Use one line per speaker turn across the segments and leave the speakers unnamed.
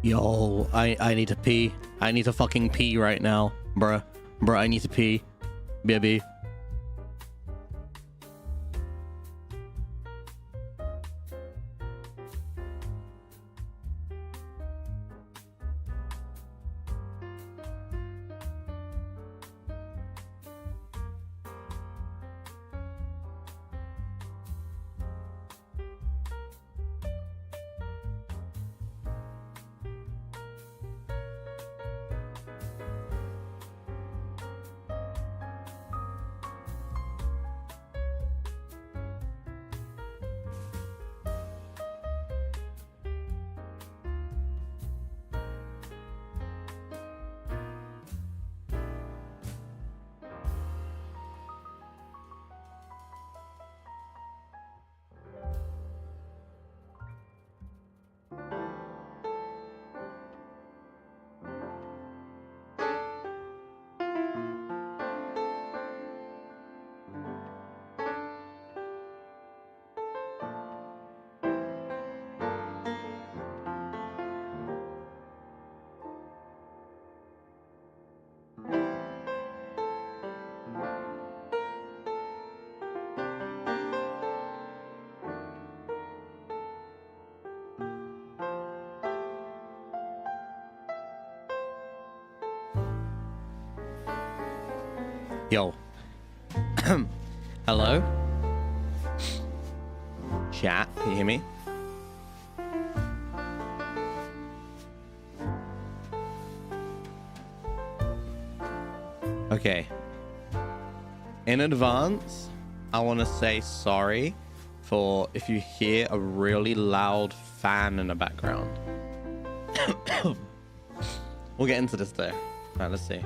Yo, I need to pee. I need to fucking pee right now, bruh. Bruh, I need to pee. Baby. Yo. Hello? Chat, can you hear me? Okay. In advance, I want to say sorry for if you hear a really loud fan in the background. We'll get into this though. Alright, let's see.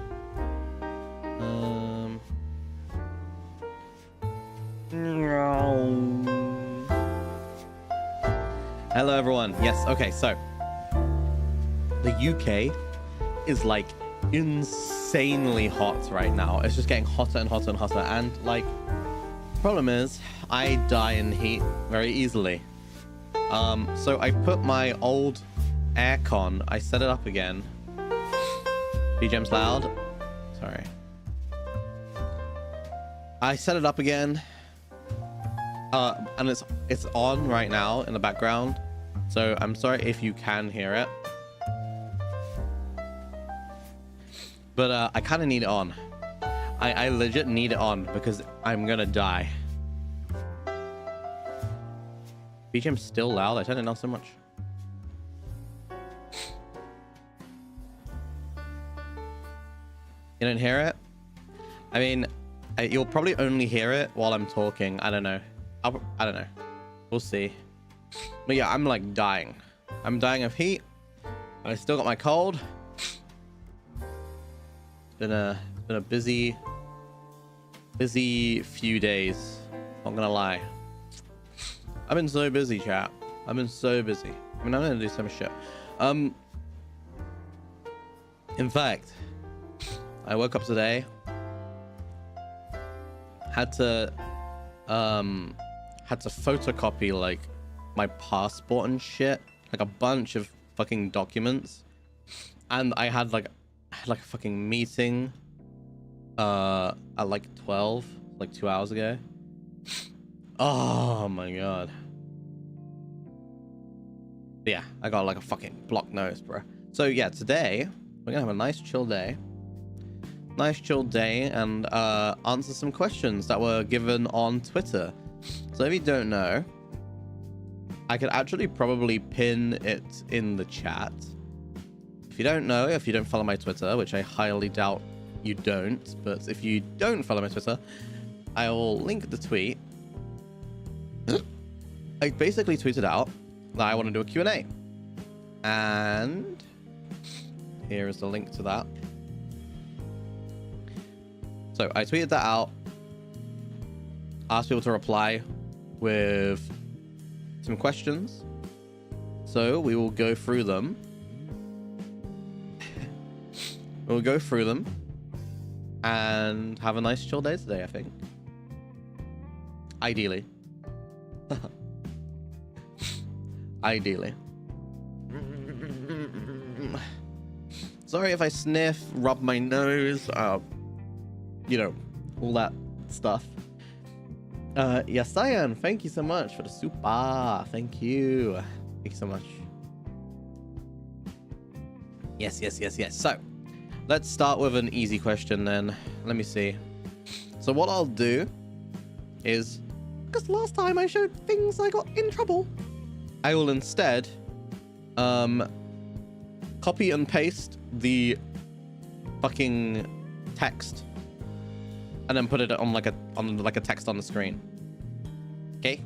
Hello everyone. Yes, okay, so the UK is like insanely hot right now. It's just getting hotter and hotter and hotter, and like problem is I die in heat very easily. So I put my old aircon, I set it up again. BGM's loud. Sorry. I set it up again. And it's on right now in the background. So I'm sorry if you can hear it. But I kind of need it on. I legit need it on because I'm gonna die. BGM's still loud. I turned it down so much. You don't hear it? I mean, you'll probably only hear it while I'm talking. I don't know. I don't know. We'll see. But yeah, I'm like dying. I'm dying of heat. I still got my cold. It's been a busy few days. Not gonna lie. I've been so busy, chat. I've been so busy. I mean, I'm gonna do some shit. In fact, I woke up today. Had to photocopy like my passport and shit, like a bunch of fucking documents, and I had like a fucking meeting at like 12, like 2 hours ago. Oh my god. But yeah, I got like a fucking blocked nose, bro. So yeah, today we're gonna have a nice chill day. And answer some questions that were given on Twitter. So if you don't know, I could actually probably pin it in the chat. If you don't know, if you don't follow my Twitter, which I highly doubt you don't, but if you don't follow my Twitter, I will link the tweet. I basically tweeted out that I want to do a Q&A. And here is the link to that. So I tweeted that out, asked people to reply with some questions. So we will go through them. We'll go through them and have a nice chill day today, I think. Ideally. Ideally. Sorry if I sniff, rub my nose, you know, all that stuff. Yes, Cyan, thank you so much for the super. Thank you. Thank you so much. Yes. So, let's start with an easy question then. Let me see. So what I'll do is, because last time I showed things I got in trouble, I will instead copy and paste the fucking text and then put it on like a text on the screen. Okay?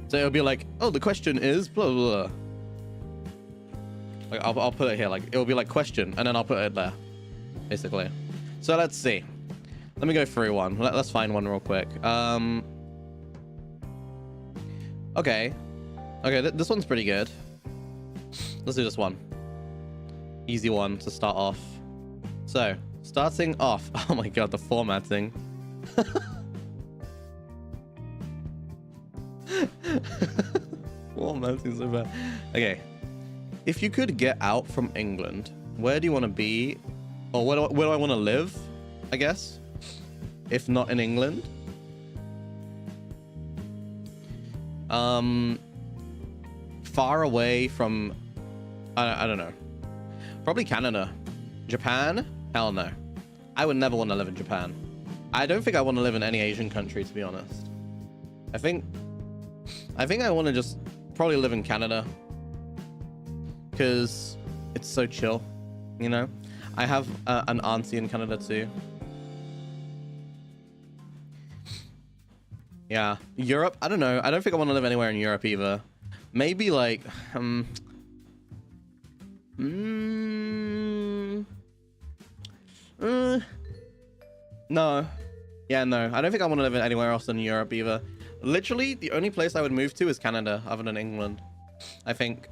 So it'll be like, oh, the question is blah blah blah. Like I'll put it here, like it'll be like question, and then I'll put it there, basically. So let's see. Let me go through one. Let's find one real quick. Okay, this one's pretty good. Let's do this one. Easy one to start off. So, starting off. Oh my god, the formatting. Formatting so bad. Okay. If you could get out from England, where do you want to be? Or where do I want to live, I guess? If not in England. Far away from... I don't know. Probably Canada. Japan? Hell no. I would never want to live in Japan. I don't think I want to live in any Asian country, to be honest. I think I want to just probably live in Canada. Because it's so chill, you know? I have an auntie in Canada too. Yeah. Europe? I don't know. I don't think I want to live anywhere in Europe either. Maybe like... No. Yeah, no. I don't think I want to live anywhere else in Europe either. Literally, the only place I would move to is Canada, other than England. I think.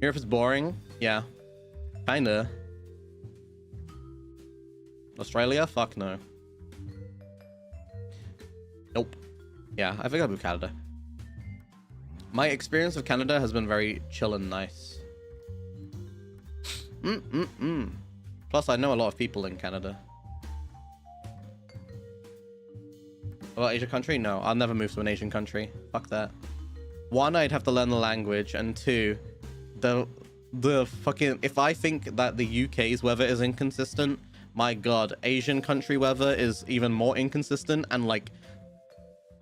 Europe is boring. Yeah. Kinda. Australia? Fuck no. Nope. Yeah, I think I'll move Canada. My experience of Canada has been very chill and nice. Plus, I know a lot of people in Canada. Well, Asian country? No, I'll never move to an Asian country. Fuck that. One, I'd have to learn the language, and two, the fucking... If I think that the UK's weather is inconsistent, my god, Asian country weather is even more inconsistent and, like,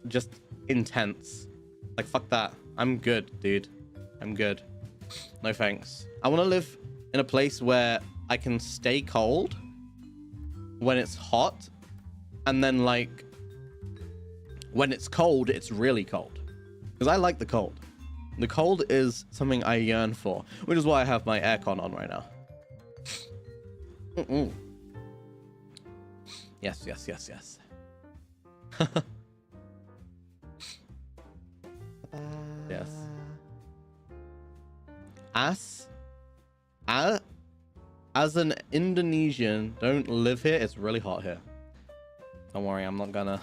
just intense. Like, fuck that. I'm good, dude. I'm good. No thanks. I want to live in a place where I can stay cold when it's hot, and then, like, when it's cold, it's really cold. Because I like the cold. The cold is something I yearn for, which is why I have my aircon on right now. Yes. Yes. As an Indonesian, don't live here. It's really hot here. Don't worry, I'm not gonna.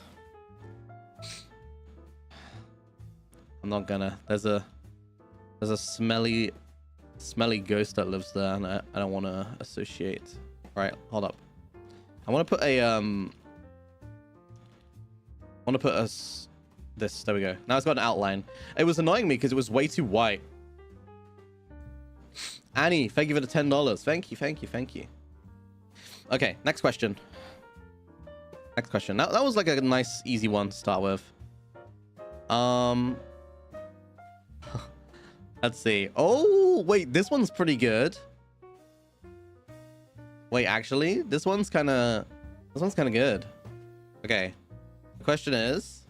There's a smelly ghost that lives there, and I don't want to associate. Right, hold up. I want to put this. There we go. Now it's got an outline. It was annoying me because it was way too white. Annie, thank you for the $10. Thank you. Okay, next question. That was like a nice, easy one to start with. Let's see. Oh, wait, this one's pretty good. Wait, actually, this one's kind of good. Okay. The question is,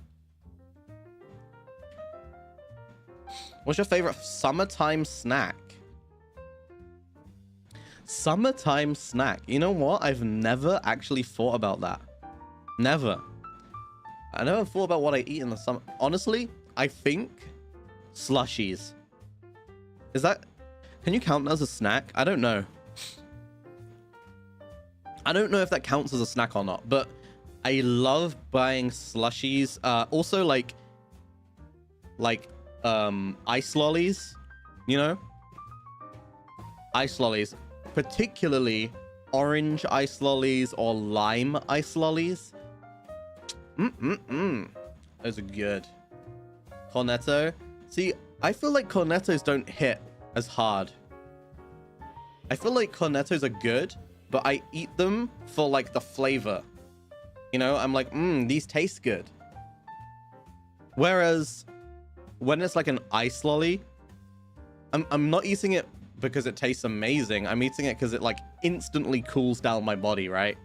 what's your favorite summertime snack? Summertime snack. You know what? I've never actually thought about that. Never. I never thought about what I eat in the summer. Honestly, I think slushies. Is that... Can you count that as a snack? I don't know. I don't know if that counts as a snack or not, but I love buying slushies. Also, like ice lollies, you know? ice lollies, particularly orange ice lollies or lime ice lollies. Those are good. Cornetto. See, I feel like cornettos don't hit as hard. I feel like cornettos are good, but I eat them for like the flavor. You know, I'm like, these taste good. Whereas when it's like an ice lolly, I'm not eating it because it tastes amazing. I'm eating it because it like instantly cools down my body, right?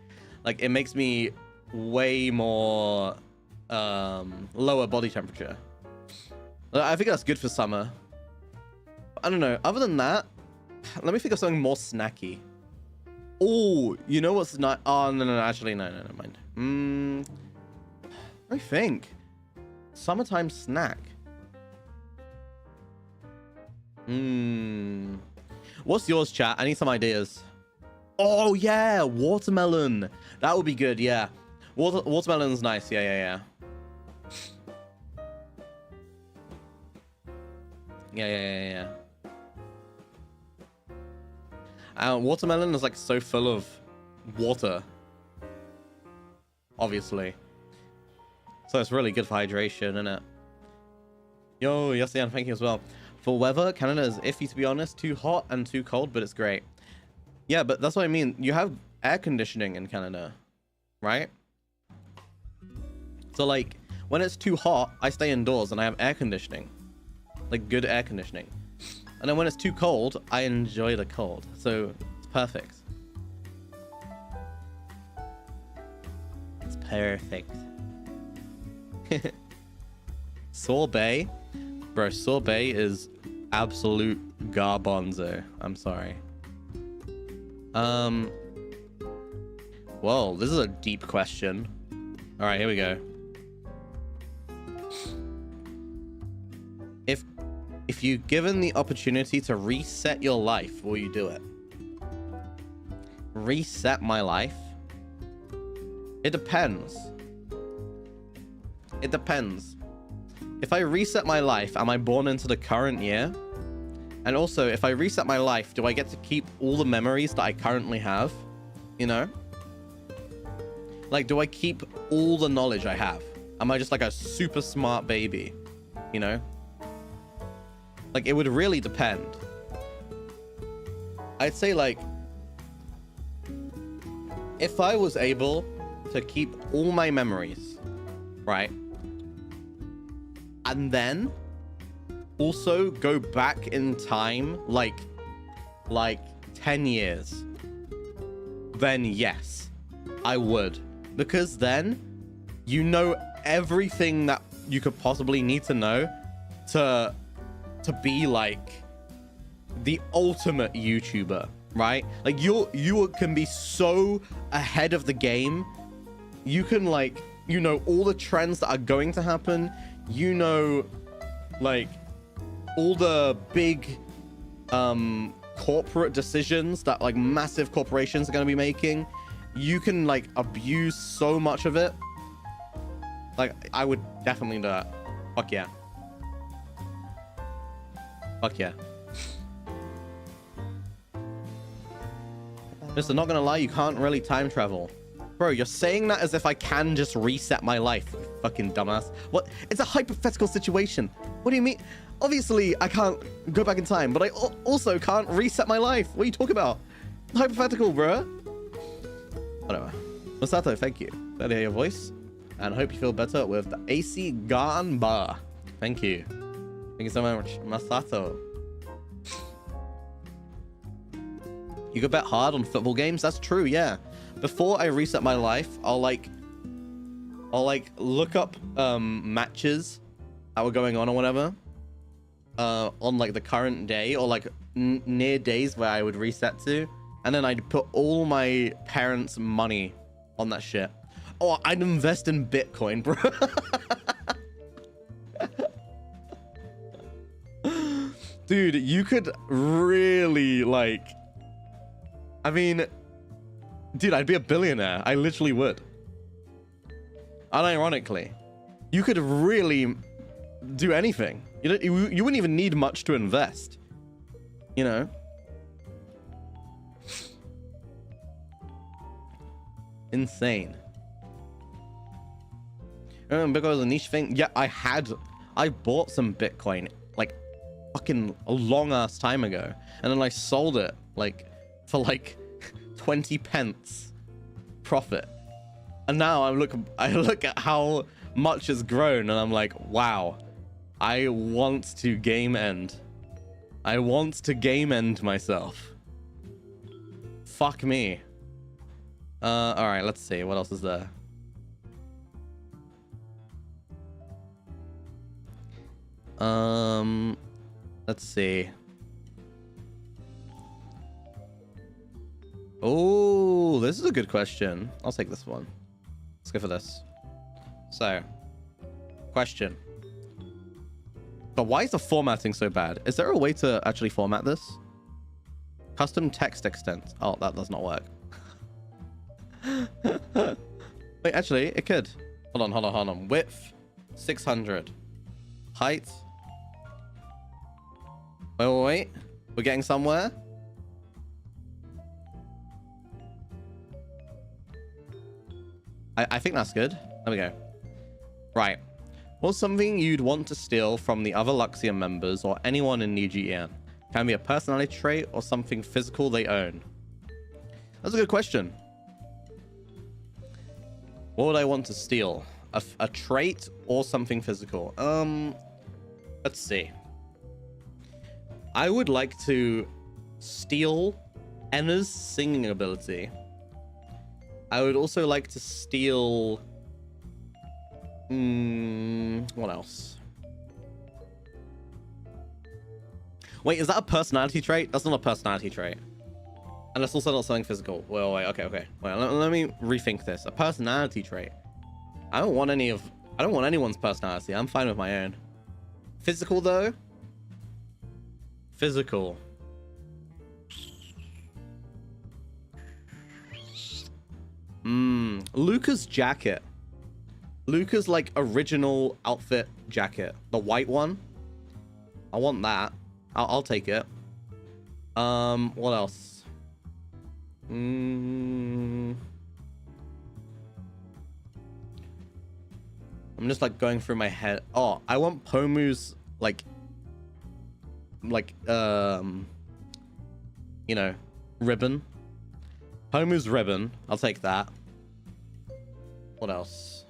Like it makes me way more lower body temperature. I think that's good for summer. I don't know. Other than that, let me think of something more snacky. Oh, you know what's not? Oh, no, actually, no, never mind. Let me think. Summertime snack. What's yours, chat? I need some ideas. Oh, yeah, watermelon. That would be good, yeah. Watermelon's nice, yeah. Yeah. Watermelon is like so full of water, obviously. So it's really good for hydration, isn't it? Yo, Yossian, thank you as well. For weather, Canada is iffy, to be honest. Too hot and too cold, but it's great. Yeah, but that's what I mean. You have air conditioning in Canada, right? So like when it's too hot, I stay indoors and I have air conditioning, like good air conditioning. And then when it's too cold, I enjoy the cold. So it's perfect. It's perfect. Sorbet. Bro, sorbet is absolute garbanzo. I'm sorry. Whoa, this is a deep question. All right, here we go. If you're given the opportunity to reset your life, will you do it? Reset my life? It depends. It depends. If I reset my life, am I born into the current year? And also, if I reset my life, do I get to keep all the memories that I currently have? You know? Like, do I keep all the knowledge I have? Am I just like a super smart baby? You know? Like, it would really depend. I'd say, like, if I was able to keep all my memories, right? And then also go back in time, like 10 years, then yes, I would. Because then you know everything that you could possibly need to know to be like the ultimate YouTuber, right? Like you can be so ahead of the game. You can like, you know, all the trends that are going to happen. You know, like all the big corporate decisions that like massive corporations are going to be making. You can like abuse so much of it. Like I would definitely do that. Fuck yeah. Fuck yeah. Just not gonna lie, you can't really time travel. Bro, you're saying that as if I can just reset my life, you fucking dumbass. What? It's a hypothetical situation. What do you mean? Obviously, I can't go back in time, but I also can't reset my life. What are you talking about? Hypothetical, bro. Whatever. Masato, thank you. Glad to hear your voice. And hope you feel better with the AC Ganba. Thank you. Thank you so much, Masato. You go bet hard on football games? That's true, yeah. Before I reset my life, I'll like look up matches that were going on or whatever on like the current day or like near days where I would reset to, and then I'd put all my parents' money on that shit. Oh, I'd invest in Bitcoin, bro. Dude, you could really like, I mean, dude, I'd be a billionaire. I literally would. Unironically, you could really do anything. You wouldn't even need much to invest, you know? Insane. Bitcoin was a niche thing. Yeah, I bought some Bitcoin like fucking a long ass time ago, and then I sold it like for like 20 pence profit. And now I look at how much it's grown, and I'm like, wow, I want to game end. I want to game end myself. Fuck me. All right, let's see what else is there. Let's see. Oh, this is a good question. I'll take this one. Let's go for this. So, question. But why is the formatting so bad? Is there a way to actually format this? Custom text extent. Oh, that does not work. Wait, actually, it could. Hold on. Width, 600. Height. Wait. We're getting somewhere. I think that's good. There we go. Right. What's something you'd want to steal from the other Luxiem members or anyone in NIJISANJI? Can be a personality trait or something physical they own. That's a good question. What would I want to steal? A trait or something physical? Let's see. I would like to steal Enna's singing ability. I would also like to steal... what else? Wait, is that a personality trait? That's not a personality trait. And that's also not something physical. Well, wait, okay. Well, let me rethink this. A personality trait. I don't want anyone's personality. I'm fine with my own. Physical, though? Physical. Luca's jacket. Luca's like original outfit jacket, the white one. I want that. I'll take it. What else? I'm just like going through my head. Oh, I want Pomu's like you know, ribbon. Pomu's ribbon. I'll take that. What else?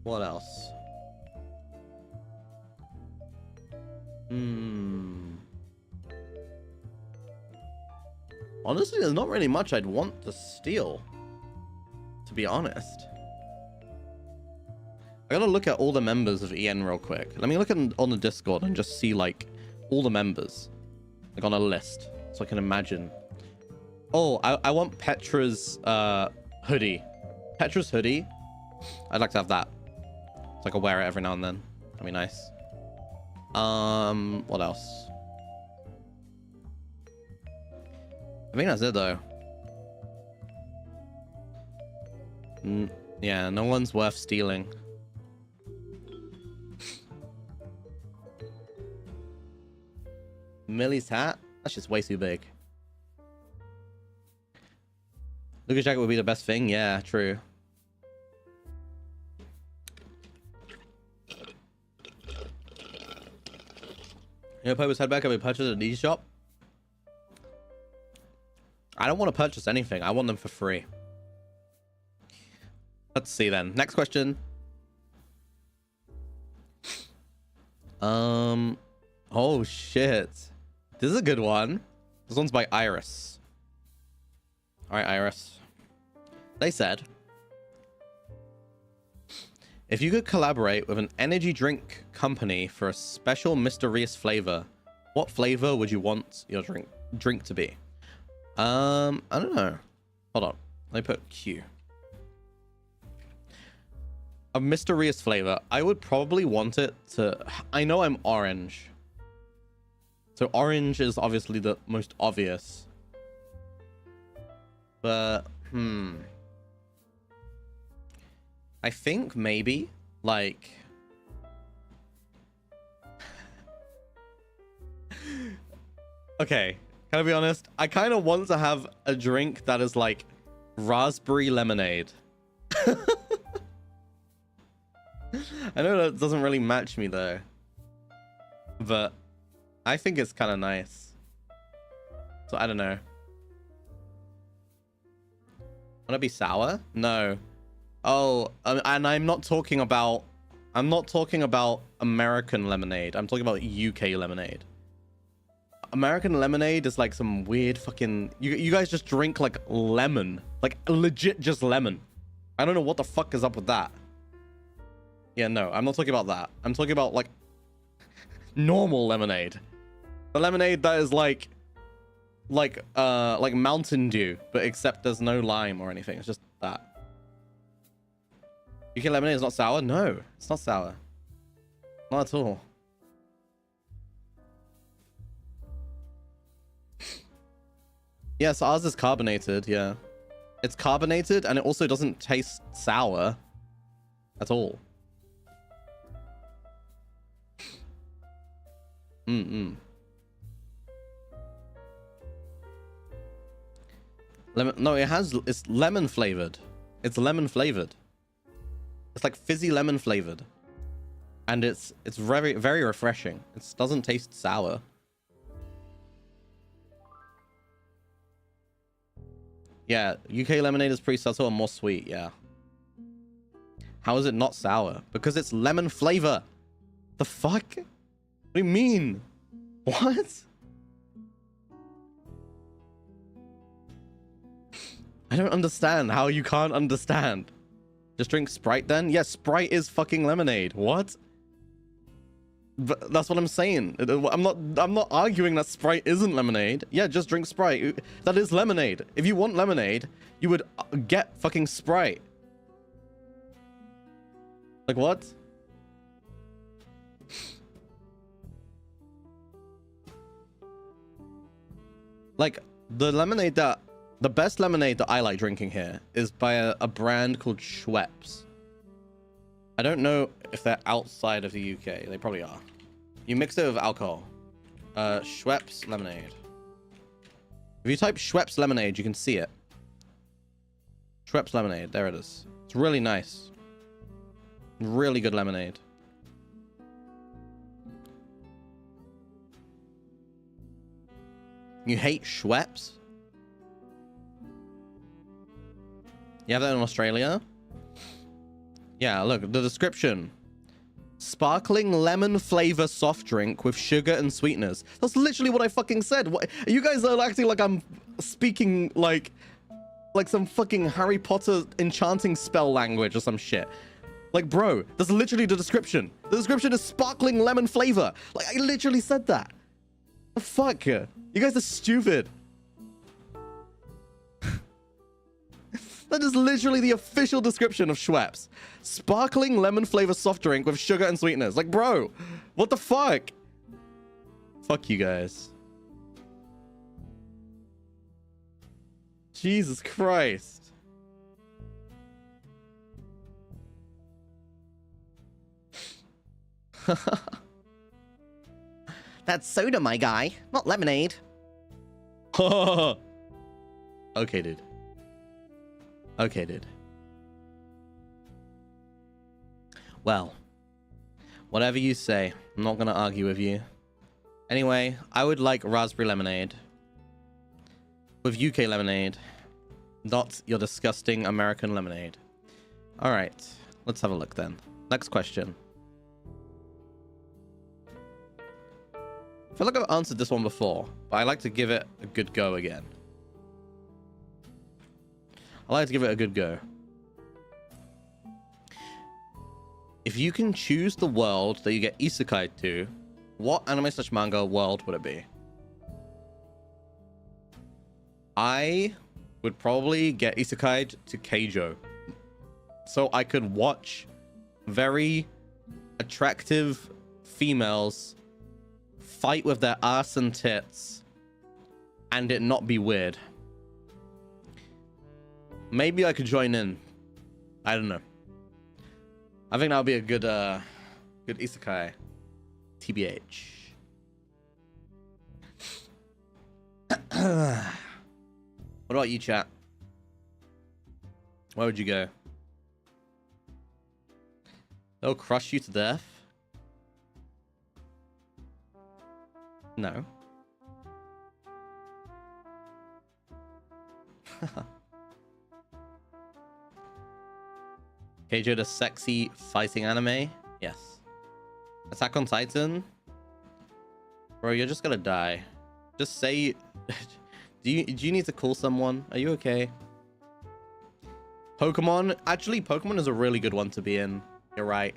What else? Honestly, there's not really much I'd want to steal, to be honest. I gotta look at all the members of EN real quick. Let me look at on the Discord and just see like all the members, like on a list, so I can imagine. Oh, I want Petra's hoodie. Petra's hoodie. I'd like to have that, so I can wear it every now and then. That'd be nice. What else? I think that's it though. Yeah, no one's worth stealing. Millie's hat? That's just way too big. Luca's jacket would be the best thing? Yeah, true. You know, Pope's head back and we purchased at a DJ shop? I don't want to purchase anything. I want them for free. Let's see then. Next question. Oh shit. This is a good one. This one's by Iris. All right, Iris. They said, if you could collaborate with an energy drink company for a special mysterious flavor, what flavor would you want your drink to be? I don't know. Hold on. Let me put Q. A mysterious flavor. I would probably want it to... I know I'm orange. So orange is obviously the most obvious. But, I think maybe, like... Okay, can I be honest? I kind of want to have a drink that is like Raspberry lemonade. I know that doesn't really match me though, but I think it's kind of nice. So I don't know. Want to be sour? No. Oh, and I'm not talking about American lemonade. I'm talking about UK lemonade. American lemonade is like some weird fucking... You guys just drink like lemon. Like legit just lemon. I don't know what the fuck is up with that. Yeah, no, I'm not talking about that. I'm talking about like normal lemonade. The lemonade that is like Mountain Dew, but except there's no lime or anything. It's just that. UK lemonade is not sour? No, it's not sour. Not at all. Yes, ours is carbonated, yeah. It's carbonated and it also doesn't taste sour at all. No, it's lemon flavored. It's lemon flavored. It's like fizzy lemon flavored. And it's very, very refreshing. It doesn't taste sour. Yeah, UK lemonade is pretty subtle and more sweet, yeah. How is it not sour? Because it's lemon flavor. The fuck? What do you mean? What? I don't understand how you can't understand. Just drink Sprite then? Yes, Sprite is fucking lemonade. What? But that's what I'm saying. I'm not arguing that Sprite isn't lemonade. Yeah, just drink Sprite. That is lemonade. If you want lemonade, you would get fucking Sprite. Like what? Like the best lemonade that I like drinking here is by a brand called Schweppes. I don't know if they're outside of the UK. They probably are. You mix it with alcohol. Schweppes lemonade. If you type Schweppes lemonade, you can see it. Schweppes lemonade. There it is. It's really nice. Really good lemonade. You hate Schweppes? You have that in Australia? Yeah, look, the description. Sparkling lemon flavor soft drink with sugar and sweeteners. That's literally what I fucking said. What, you guys are acting like I'm speaking like some fucking Harry Potter enchanting spell language or some shit. Like, bro, that's literally the description. The description is sparkling lemon flavor. Like, I literally said that. The fuck? You guys are stupid. That is literally the official description of Schweppes. Sparkling lemon flavor soft drink with sugar and sweeteners. Like, bro, what the fuck? Fuck you guys. Jesus Christ. That's soda, my guy, not lemonade. Okay, dude. Okay, dude. Well, whatever you say, I'm not gonna argue with you. Anyway, I would like raspberry lemonade with UK lemonade, not your disgusting American lemonade. All right, let's have a look then. Next question. I feel like I've answered this one before, but I like to give it a good go again. I like to give it a good go. If you can choose the world that you get isekai to, what anime/manga world would it be? I would probably get isekai to Keijo, so I could watch very attractive females fight with their ass and tits and it not be weird. Maybe I could join in. I don't know. I think that would be a good good isekai. TBH. What about you, chat? Where would you go? They'll crush you to death? No. Keijo, the sexy fighting anime? Yes. Attack on Titan? Bro, you're just gonna die. Just say... do you need to call someone? Are you okay? Pokemon? Actually, Pokemon is a really good one to be in. You're right.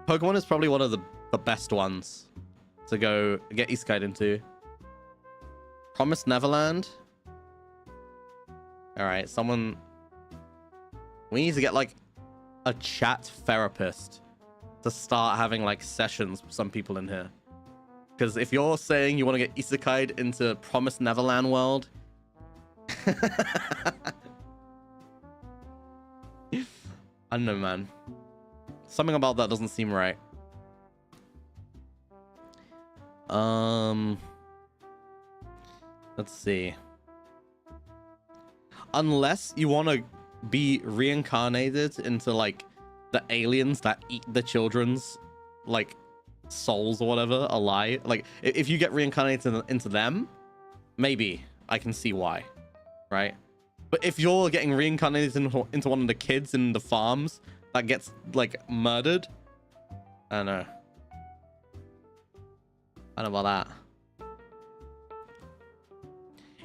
Pokemon is probably one of the best ones to go get isekai'd into. Promised Neverland? Alright, someone... We need to get, like, a chat therapist to start having, like, sessions with some people in here. Because if you're saying you want to get isekai'd into Promised Neverland world... I don't know, man. Something about that doesn't seem right. Let's see. Unless you want to be reincarnated into, like, the aliens that eat the children's, like, souls or whatever alive. Like, if you get reincarnated into them, maybe I can see why, right? But if you're getting reincarnated into one of the kids in the farms that gets, like, murdered, I don't know. I don't know about that.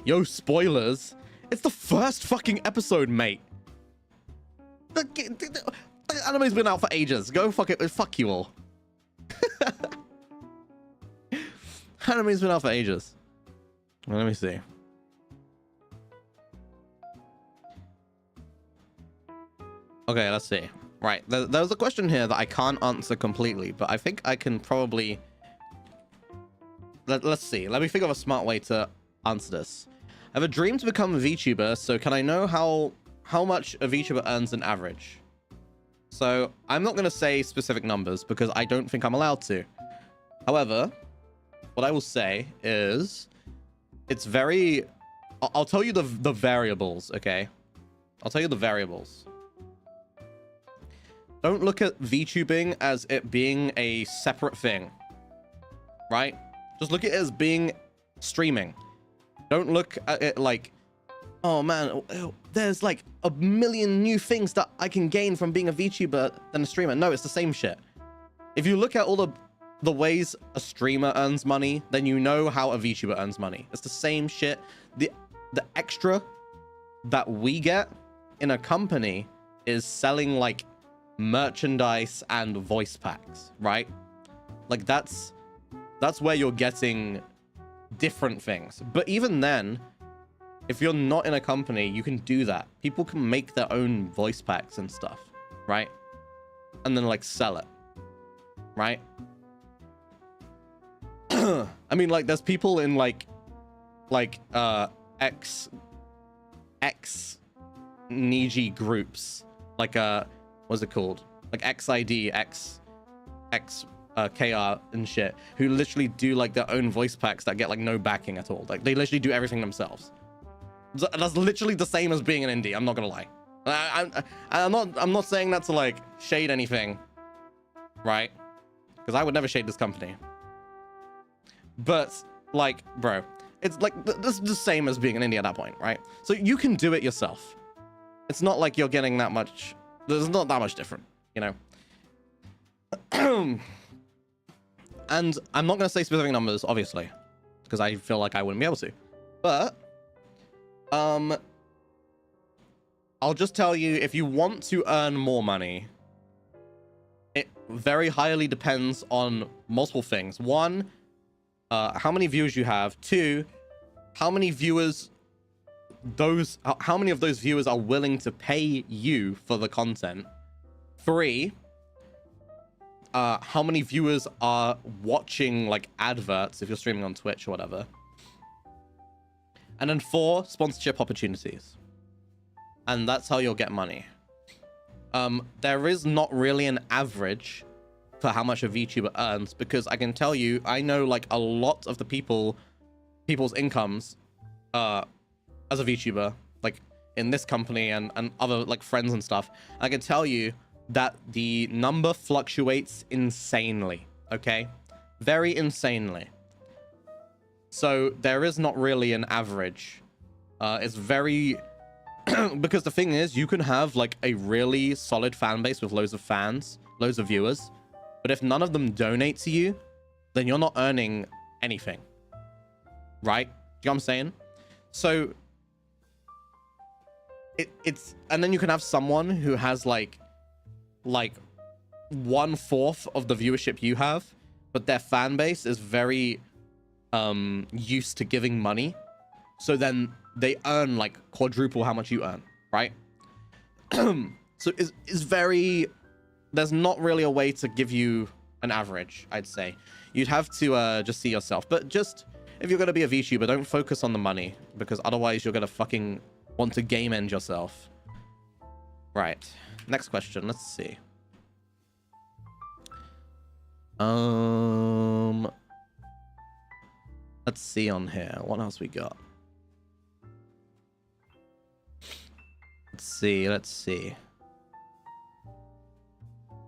Yo, spoilers. It's the first fucking episode, mate. The anime's been out for ages. Go fuck it. Fuck you all. Anime's been out for ages. Well, let me see. Okay, let's see. Right, there's a question here that I can't answer completely, but I think I can probably... Let's see. Let me think of a smart way to answer this. I have a dream to become a VTuber, so can I know how much a VTuber earns on average? So, I'm not going to say specific numbers because I don't think I'm allowed to. However, what I will say is... It's very... I'll tell you the variables, okay? I'll tell you the variables. Don't look at VTubing as it being a separate thing, right? Just look at it as being streaming. Don't look at it like, oh man, there's like a million new things that I can gain from being a VTuber than a streamer. No, it's the same shit. If you look at all the ways a streamer earns money, then you know how a VTuber earns money. It's the same shit. The extra that we get in a company is selling like merchandise and voice packs, right? Like that's where you're getting different things. But even then, if you're not in a company, you can do that. People can make their own voice packs and stuff, right? And then like sell it, right? I mean, like there's people in like X Niji groups, like what's it called? Like XID, KR and shit, who literally do like their own voice packs that get like no backing at all. Like they literally do everything themselves. That's literally the same as being an indie. I'm not gonna lie. I'm not saying that to like shade anything, right? Because I would never shade this company. But like, bro, it's like this is the same as being an indie at that point, right? So you can do it yourself. It's not like you're getting that much. There's not that much different, you know. And I'm not going to say specific numbers, obviously, because I feel like I wouldn't be able to. But I'll just tell you, if you want to earn more money, it very highly depends on multiple things. One, how many viewers you have. Two, how many of those viewers are willing to pay you for the content. Three, how many viewers are watching like adverts if you're streaming on Twitch or whatever. And then four, sponsorship opportunities. And that's how you'll get money. There is not really an average for how much a VTuber earns, because I can tell you, I know like a lot of the people's incomes as a VTuber. Like in this company and other like friends and stuff. I can tell you that the number fluctuates insanely, okay? Very insanely. So there is not really an average. It's very... because the thing is, you can have like a really solid fan base with loads of fans, loads of viewers, but if none of them donate to you, then you're not earning anything, right? You know what I'm saying? So it's, and then you can have someone who has like 1/4 of the viewership you have, but their fan base is very used to giving money, so then they earn like quadruple how much you earn, right? So it's very, there's not really a way to give you an average, I'd say. You'd have to just see yourself. But just, if you're going to be a VTuber, don't focus on the money, because otherwise you're going to fucking want to game end yourself. Right. Next question. Let's see. Let's see on here. What else we got? Let's see.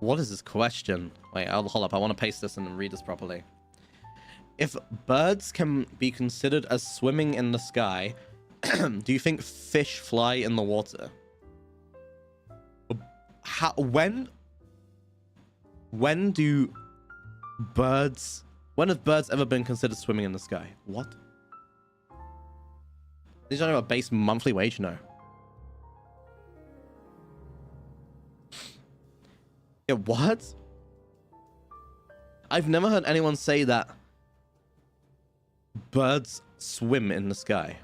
What is this question? Wait, hold up. I want to paste this and read this properly. If birds can be considered as swimming in the sky, do you think fish fly in the water? When have birds ever been considered swimming in the sky? What? These are about base monthly wage? No. Yeah, what? I've never heard anyone say that birds swim in the sky.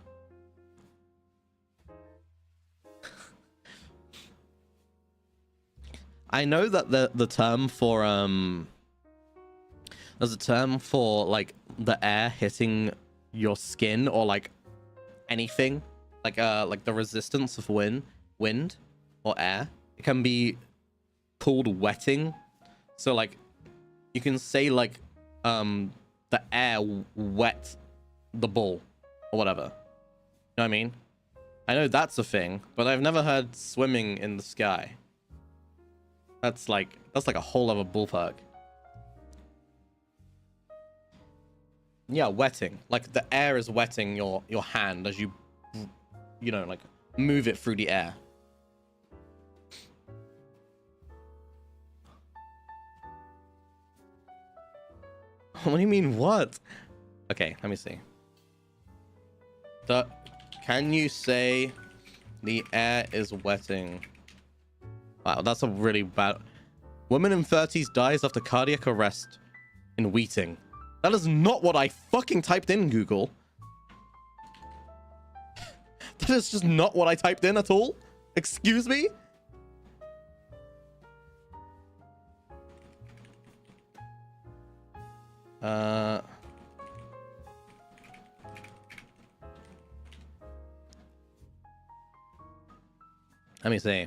I know that the term for there's a term for like the air hitting your skin or like anything, like the resistance of wind or air. It can be called wetting. So like you can say like the air wet the ball or whatever. You know what I mean? I know that's a thing, but I've never heard swimming in the sky. That's like a whole other ballpark. Yeah, wetting. Like the air is wetting your hand as you know, like move it through the air. What do you mean, what? Okay, let me see. Can you say the air is wetting? Wow, that's a really bad... Woman in 30s dies after cardiac arrest in Wheating. That is not what I fucking typed in Google. That is just not what I typed in at all. Excuse me? Let me see.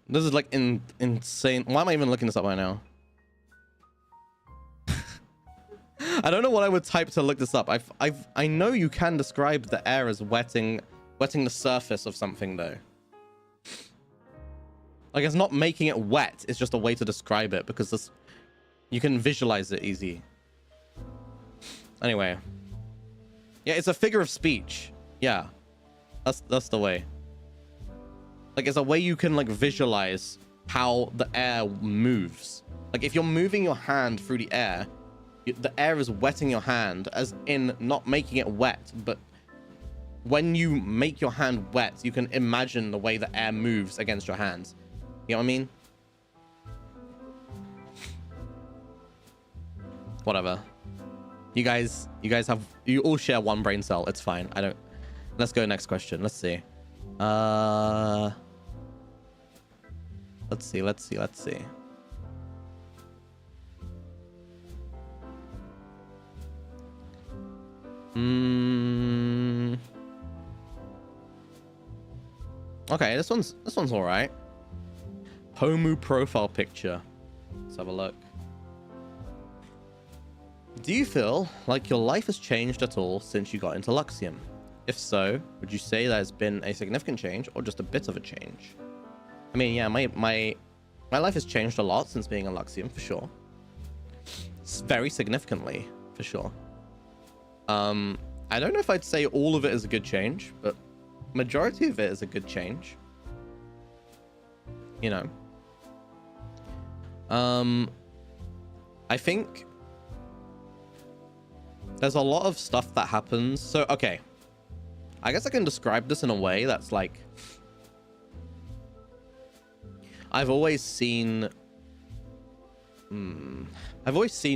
This is like insane. Why am I even looking this up right now? I don't know what I would type to look this up. I know you can describe the air as wetting the surface of something though. Like it's not making it wet. It's just a way to describe it because you can visualize it easy. Anyway, yeah, it's a figure of speech. Yeah, that's the way. Like it's a way you can like visualize how the air moves. Like if you're moving your hand through the air is wetting your hand, as in not making it wet, but when you make your hand wet, you can imagine the way the air moves against your hands. You know what I mean? Whatever. You guys you all share one brain cell. It's fine. Let's go next question. Let's see. Let's see. Okay, this one's all right. Homu profile picture. Let's have a look. Do you feel like your life has changed at all since you got into Luxiem? If so, would you say that it's been a significant change or just a bit of a change? I mean, yeah, my life has changed a lot since being in Luxiem, for sure. Very significantly, for sure. I don't know if I'd say all of it is a good change, but majority of it is a good change. You know. I think there's a lot of stuff that happens. So, okay. I guess I can describe this in a way that's like, I've always seen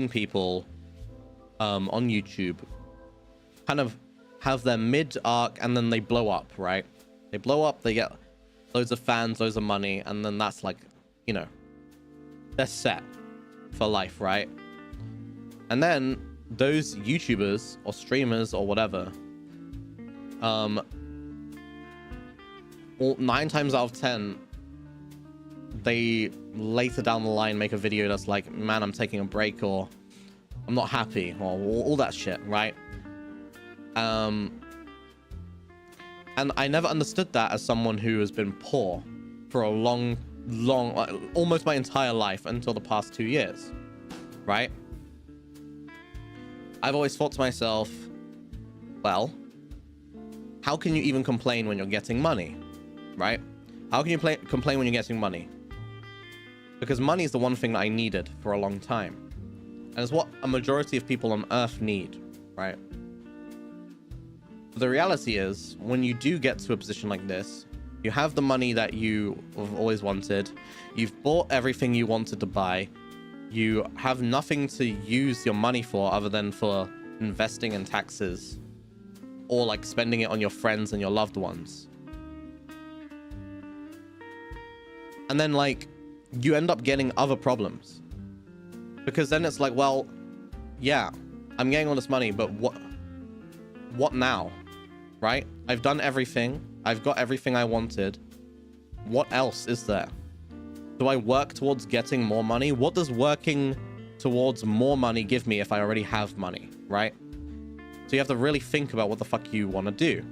people on YouTube kind of have their mid arc and then they blow up, right? They blow up, they get loads of fans, loads of money, and then that's like, you know, they're set for life, right? And then those YouTubers or streamers or whatever, 9 times out of 10, they later down the line make a video that's like, man, I'm taking a break, or I'm not happy, or all that shit, right? And I never understood that as someone who has been poor for a long, almost my entire life until the past 2 years, right? I've always thought to myself, well, how can you even complain when you're getting money, right? How can you complain when you're getting money? Because money is the one thing that I needed for a long time. And it's what a majority of people on Earth need, right? But the reality is, when you do get to a position like this, you have the money that you have always wanted, you've bought everything you wanted to buy, you have nothing to use your money for other than for investing in taxes, or like spending it on your friends and your loved ones. And then like, you end up getting other problems. Because then it's like, well, yeah, I'm getting all this money, but what now? Right? I've done everything. I've got everything I wanted. What else is there? Do I work towards getting more money? What does working towards more money give me if I already have money, right? So you have to really think about what the fuck you want to do.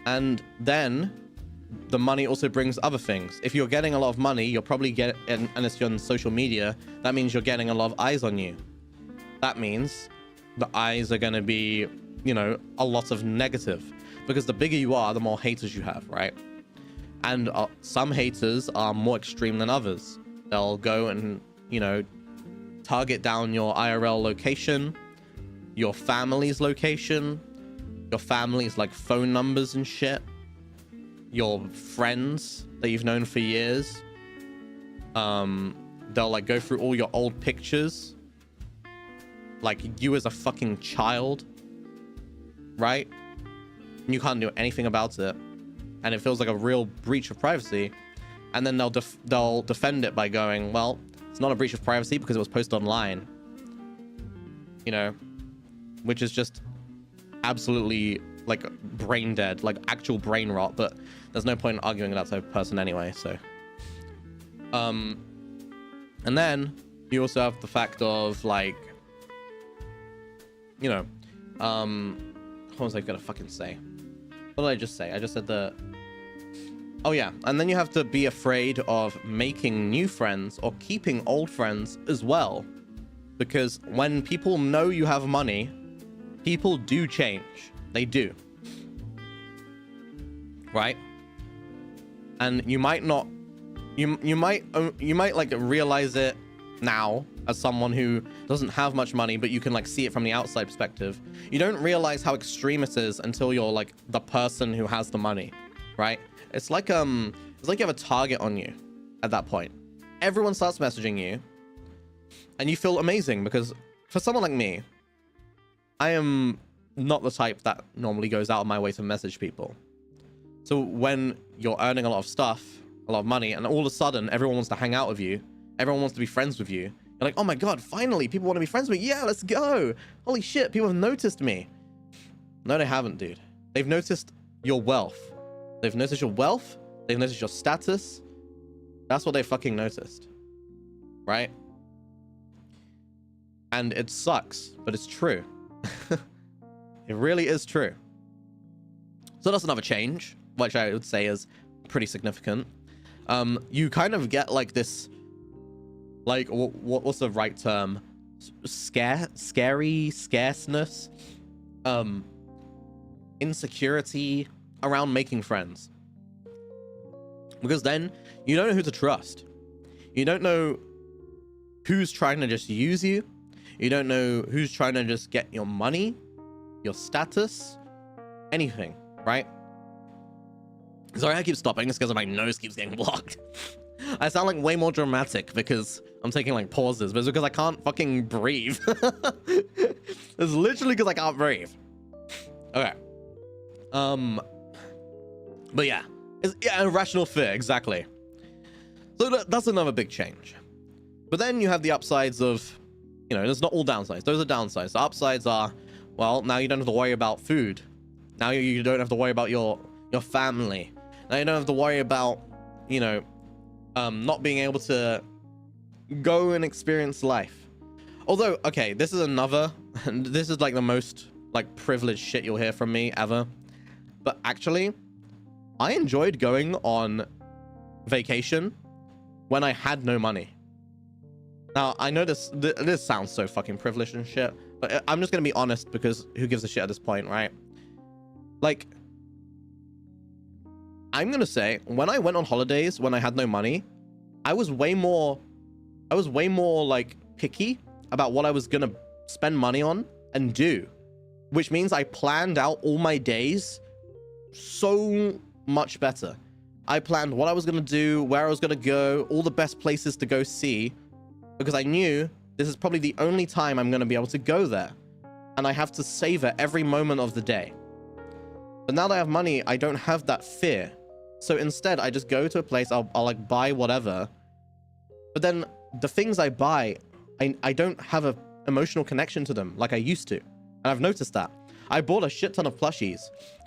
And then the money also brings other things. If you're getting a lot of money, you're probably and if you're on social media, that means you're getting a lot of eyes on you. That means the eyes are going to be, you know, a lot of negative, because the bigger you are, the more haters you have, right? And some haters are more extreme than others. They'll go and, you know, target down your IRL location, your family's location, your family's like phone numbers and shit, your friends that you've known for years. They'll like go through all your old pictures, like you as a fucking child, right? And you can't do anything about it, and it feels like a real breach of privacy. And then they'll defend it by going, well, it's not a breach of privacy because it was posted online, you know, which is just absolutely like brain dead, like actual brain rot. But there's no point in arguing with that type of person anyway. So and then you also have the fact of like, you know, what was I gonna fucking say? What did I just say? I just said the, oh yeah, and then you have to be afraid of making new friends or keeping old friends as well, because when people know you have money, people do change. They do, right? And you might not, you might like realize it now as someone who doesn't have much money, but you can like see it from the outside perspective. You don't realize how extreme it is until you're like the person who has the money, right? It's like you have a target on you at that point. Everyone starts messaging you and you feel amazing, because for someone like me, I am not the type that normally goes out of my way to message people. So when you're earning a lot of stuff, a lot of money, and all of a sudden everyone wants to hang out with you, everyone wants to be friends with you, you're like, oh my god, finally people want to be friends with me. Yeah, let's go. Holy shit, people have noticed me. No, they haven't, dude. They've noticed your wealth. They've noticed your wealth. They've noticed your status. That's what they fucking noticed, right? And it sucks, but it's true. It really is true. So that's another change, which I would say is pretty significant. You kind of get like this, like, what's the right term? Scary scarceness, insecurity around making friends. Because then you don't know who to trust. You don't know who's trying to just use you. You don't know who's trying to just get your money, your status, anything, right? Sorry, I keep stopping. It's because my nose keeps getting blocked. I sound like way more dramatic because I'm taking like pauses, but it's because I can't fucking breathe. It's literally because I can't breathe. Okay. But yeah, irrational fear, exactly. So that's another big change. But then you have the upsides of, you know, there's not all downsides. Those are downsides. The upsides are, well, now you don't have to worry about food. Now you don't have to worry about your family. Now you don't have to worry about, you know, not being able to go and experience life. Although, okay, this is another, and this is like the most like privileged shit you'll hear from me ever. But actually, I enjoyed going on vacation when I had no money. Now, I know this sounds so fucking privileged and shit, but I'm just gonna be honest because who gives a shit at this point, right? Like, I'm gonna say, when I went on holidays when I had no money, I was way more like picky about what I was gonna spend money on and do, which means I planned out all my days so much better. I planned what I was gonna do, where I was gonna go, all the best places to go see, because I knew this is probably the only time I'm gonna be able to go there, and I have to savor every moment of the day. But now that I have money, I don't have that fear. So instead, I just go to a place, I'll like buy whatever. But then the things I buy, I don't have an emotional connection to them like I used to. And I've noticed that. I bought a shit ton of plushies.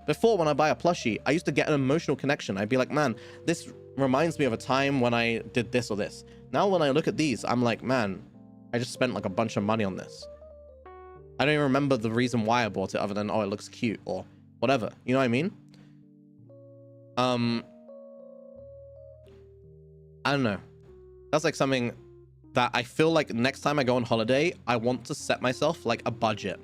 Before, when I buy a plushie, I used to get an emotional connection. I'd be like, man, this reminds me of a time when I did this or this. Now when I look at these, I'm like, man, I just spent like a bunch of money on this. I don't even remember the reason why I bought it other than, oh, it looks cute or whatever. You know what I mean? I don't know. That's like something that I feel like next time I go on holiday, I want to set myself like a budget.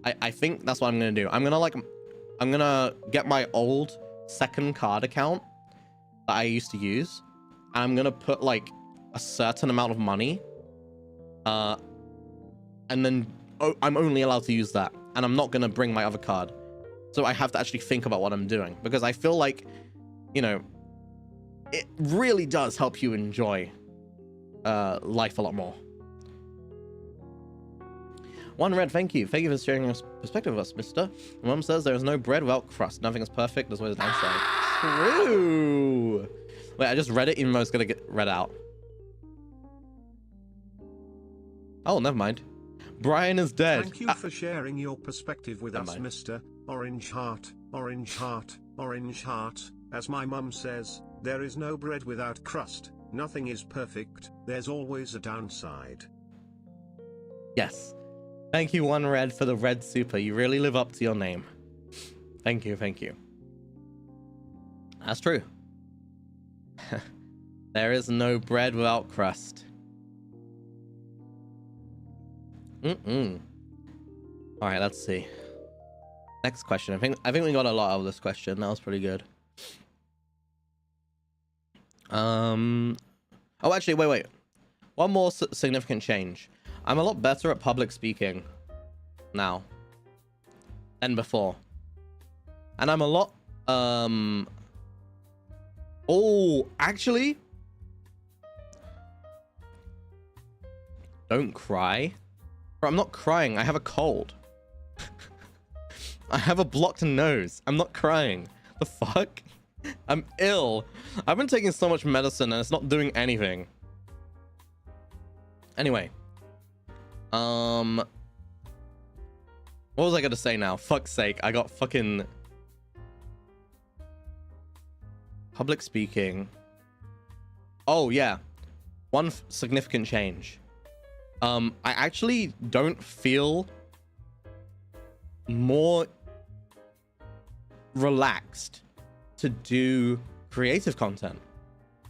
I think that's what I'm gonna do. I'm gonna get my old second card account that I used to use, and I'm gonna put like a certain amount of money, and then I'm only allowed to use that, and I'm not gonna bring my other card. So I have to actually think about what I'm doing, because I feel like, you know, it really does help you enjoy life a lot more. One Red, thank you. Thank you for sharing your perspective with us, Mysta. Mom says there is no bread without crust. Nothing is perfect. There's always a downside. True. Wait, I just read it even though it's going to get read out. Oh, never mind. Brian is dead.
Thank you for sharing your perspective with us, Mr. Orange Heart, Orange Heart, Orange Heart. As my mum says, there is no bread without crust. Nothing is perfect. There's always a downside.
Yes. Thank you, One Red, for the red super. You really live up to your name. Thank you, thank you. That's true. There is no bread without crust. All right, let's see. Next question. I think we got a lot out of this question. That was pretty good. Oh, actually, wait. One more significant change. I'm a lot better at public speaking now than before. And I'm a lot, oh, actually, don't cry. Bro, I'm not crying. I have a cold. I have a blocked nose. I'm not crying. The fuck? I'm ill. I've been taking so much medicine and it's not doing anything. Anyway. What was I gonna say now? Fuck's sake. I got fucking... Public speaking. Oh, yeah. One significant change. I actually don't feel more relaxed to do creative content.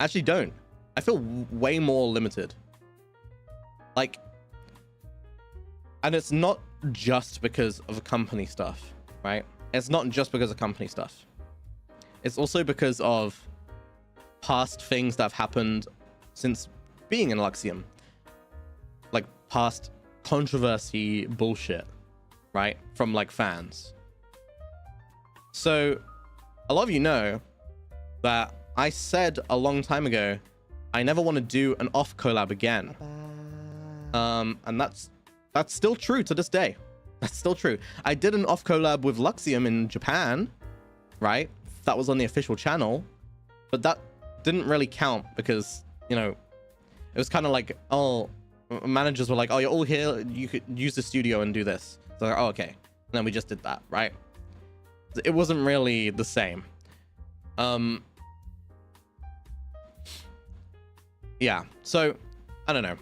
I actually don't. I feel way more limited. Like, and it's not just because of company stuff, right? It's not just because of company stuff. It's also because of past things that have happened since being in Luxiem. Like past controversy bullshit, right? From like fans. So a lot of you know that I said a long time ago, I never want to do an off collab again. And that's still true to this day. That's still true. I did an off collab with Luxiem in Japan, right? That was on the official channel, but that didn't really count because, you know, it was kind of like, oh, managers were like, oh, you're all here, you could use the studio and do this. So like, oh, okay. And then we just did that, right? It wasn't really the same. Yeah, so I don't know.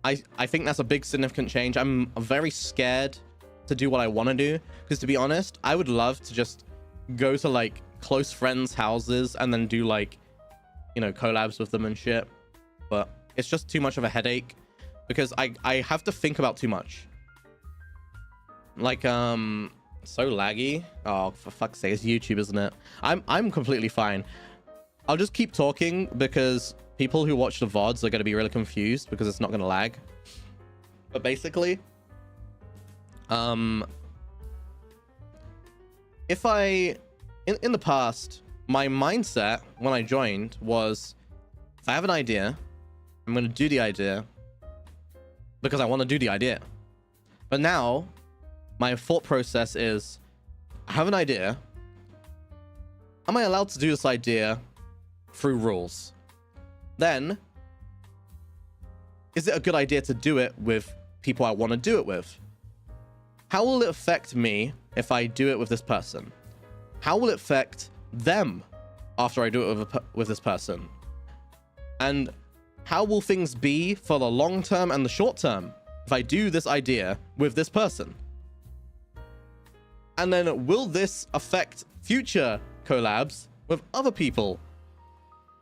I think that's a big significant change. I'm very scared to do what I want to do, because to be honest, I would love to just go to like close friends' houses and then do like, you know, collabs with them and shit. But it's just too much of a headache because I have to think about too much. Like, so laggy. Oh, for fuck's sake, it's YouTube, isn't it? I'm completely fine. I'll just keep talking because people who watch the VODs are going to be really confused because it's not going to lag. But basically, if I, in the past, my mindset when I joined was, if I have an idea, I'm going to do the idea because I want to do the idea. But now, my thought process is, I have an idea. Am I allowed to do this idea through rules? Then, is it a good idea to do it with people I want to do it with? How will it affect me if I do it with this person? How will it affect them after I do it with this person? And how will things be for the long term and the short term if I do this idea with this person? And then will this affect future collabs with other people?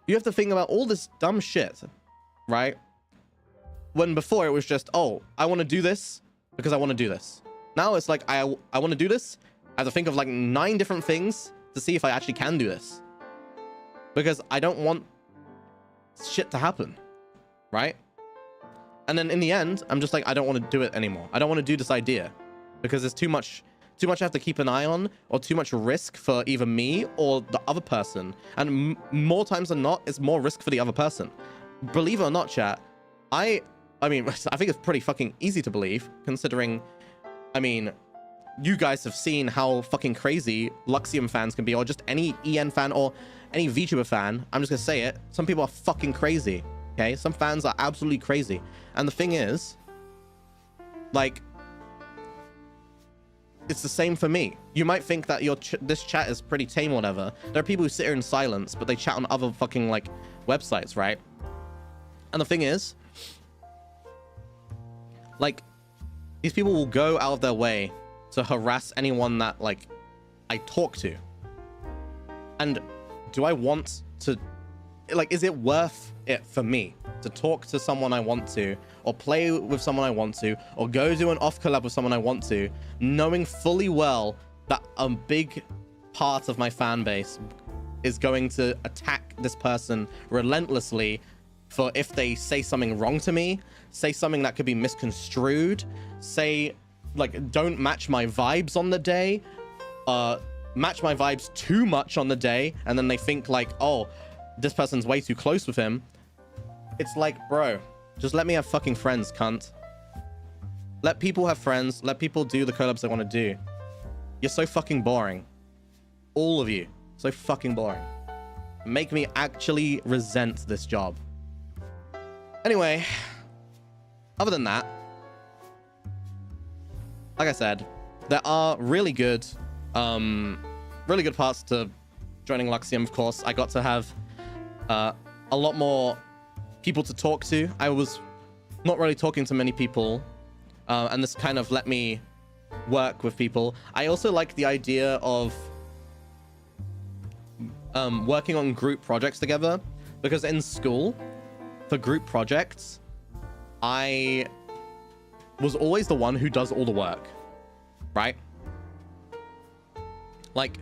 You have to think about all this dumb shit, right? When before it was just, oh, I want to do this because I want to do this. Now it's like, I want to do this. I have to think of like 9 different things to see if I actually can do this. Because I don't want shit to happen, right? And then in the end, I'm just like, I don't want to do it anymore. I don't want to do this idea because there's too much I have to keep an eye on, or too much risk for either me or the other person. And more times than not, it's more risk for the other person. Believe it or not, chat, I mean, I think it's pretty fucking easy to believe, considering, I mean, you guys have seen how fucking crazy Luxiem fans can be, or just any EN fan or any VTuber fan. I'm just gonna say it. Some people are fucking crazy, okay? Some fans are absolutely crazy. And the thing is, like, it's the same for me. You might think that this chat is pretty tame or whatever. There are people who sit here in silence, but they chat on other fucking, like, websites, right? And the thing is, like, these people will go out of their way to harass anyone that, like, I talk to. And do I want to, like, is it worth it for me to talk to someone I want to, or play with someone I want to, or go do an off collab with someone I want to, knowing fully well that a big part of my fan base is going to attack this person relentlessly for if they say something wrong to me, say something that could be misconstrued, say, like, don't match my vibes on the day, match my vibes too much on the day, and then they think like, oh, this person's way too close with him. It's like, bro, just let me have fucking friends, cunt. Let people have friends. Let people do the collabs they want to do. You're so fucking boring. All of you. So fucking boring. Make me actually resent this job. Anyway, other than that, like I said, there are really good parts to joining Luxiem, of course. I got to have a lot more people to talk to. I was not really talking to many people, and this kind of let me work with people. I also like the idea of working on group projects together, because in school, for group projects, I was always the one who does all the work, right? Like,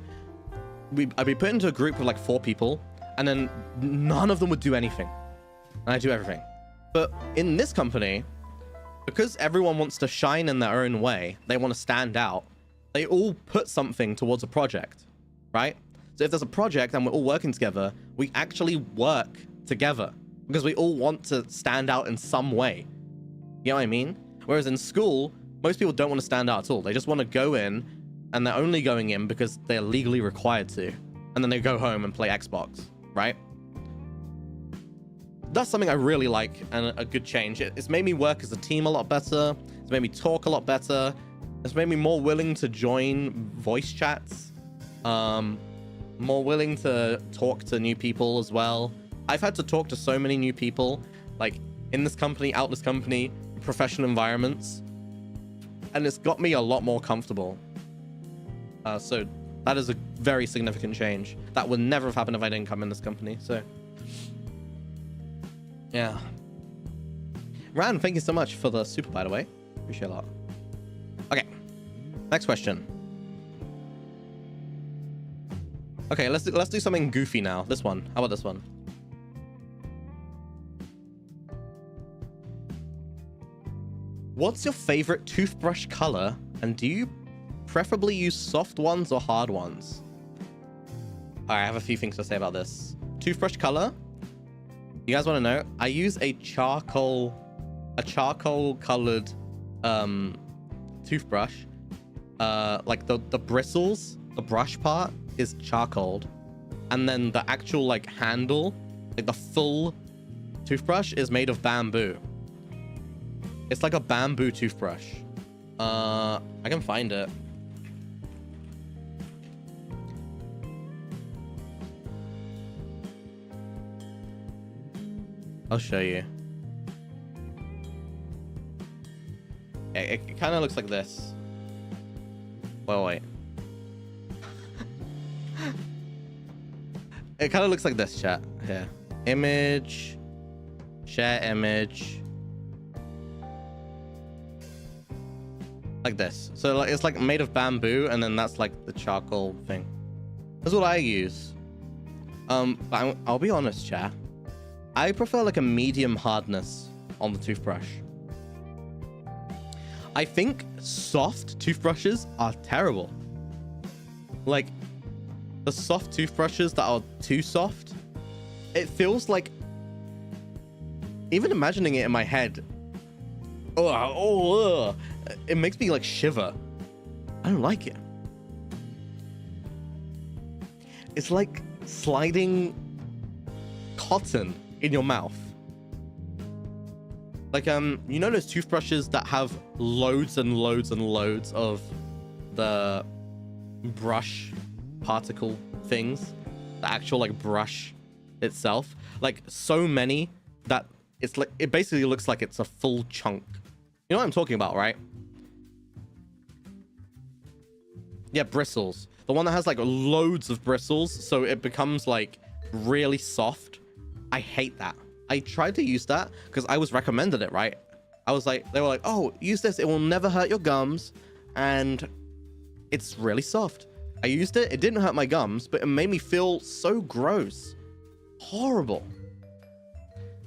I'd be put into a group of like 4 people, and then none of them would do anything, and I do everything. But in this company, because everyone wants to shine in their own way, they want to stand out, they all put something towards a project, right? So if there's a project and we're all working together, we actually work together because we all want to stand out in some way. You know what I mean? Whereas in school, most people don't want to stand out at all. They just want to go in, and they're only going in because they're legally required to. And then they go home and play Xbox, right? That's something I really like, and a good change. It's made me work as a team a lot better. It's made me talk a lot better. It's made me more willing to join voice chats. More willing to talk to new people as well. I've had to talk to so many new people, like in this company, out this company, professional environments, and it's got me a lot more comfortable. So that is a very significant change. That would never have happened if I didn't come in this company. So yeah. Ran, thank you so much for the super, by the way. Appreciate it a lot. Okay, next question. Okay, let's do something goofy now. This one. How about this one? What's your favorite toothbrush color, and do you preferably use soft ones or hard ones? All right, I have a few things to say about this. Toothbrush color. You guys want to know? I use a charcoal colored toothbrush. Like the bristles, the brush part is charcoaled, and then the actual like handle, like the full toothbrush, is made of bamboo. It's like a bamboo toothbrush. I can find it. I'll show you. It kind of looks like this. Wait. It kind of looks like this, chat. Here. Image. Share image. Like this. So like, it's like made of bamboo, and then that's like the charcoal thing. That's what I use. But I'll be honest, chat. I prefer like a medium hardness on the toothbrush. I think soft toothbrushes are terrible. Like, the soft toothbrushes that are too soft, it feels like, even imagining it in my head, it makes me like shiver. I don't like it. It's like sliding cotton in your mouth. Like, you know those toothbrushes that have loads and loads and loads of the brush particle things, the actual like brush itself, like so many that it's like, it basically looks like it's a full chunk. You know what I'm talking about, right? Yeah, bristles. The one that has like loads of bristles, so it becomes like really soft. I hate that. I tried to use that because I was recommended it, right? I was like, they were like, oh, use this. It will never hurt your gums. And it's really soft. I used it. It didn't hurt my gums, but it made me feel so gross. Horrible.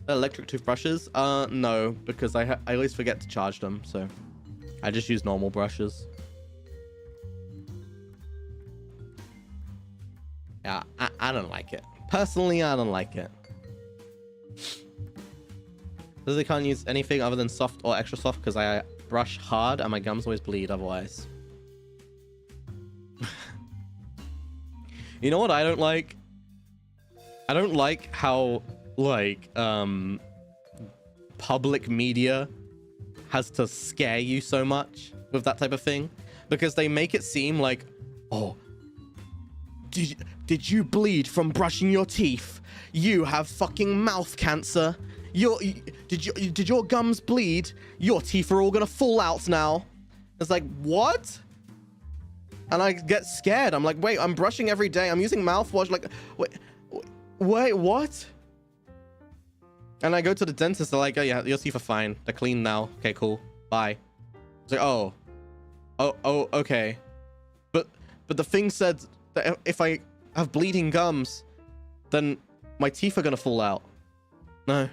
Electric toothbrushes? No, because I always forget to charge them. So I just use normal brushes. Yeah, I don't like it. Personally, I don't like it. Because I can't use anything other than soft or extra soft because I brush hard and my gums always bleed otherwise. You know what I don't like? I don't like how, like, public media has to scare you so much with that type of thing. Because they make it seem like, oh, did you bleed from brushing your teeth? You have fucking mouth cancer. Did your gums bleed? Your teeth are all gonna fall out now. It's like, what? And I get scared. I'm like, wait, I'm brushing every day. I'm using mouthwash. Like, wait, what? And I go to the dentist. They're like, oh yeah, your teeth are fine. They're clean now. Okay, cool. Bye. It's like, oh, okay. But the thing said that if I have bleeding gums, then my teeth are gonna fall out. No.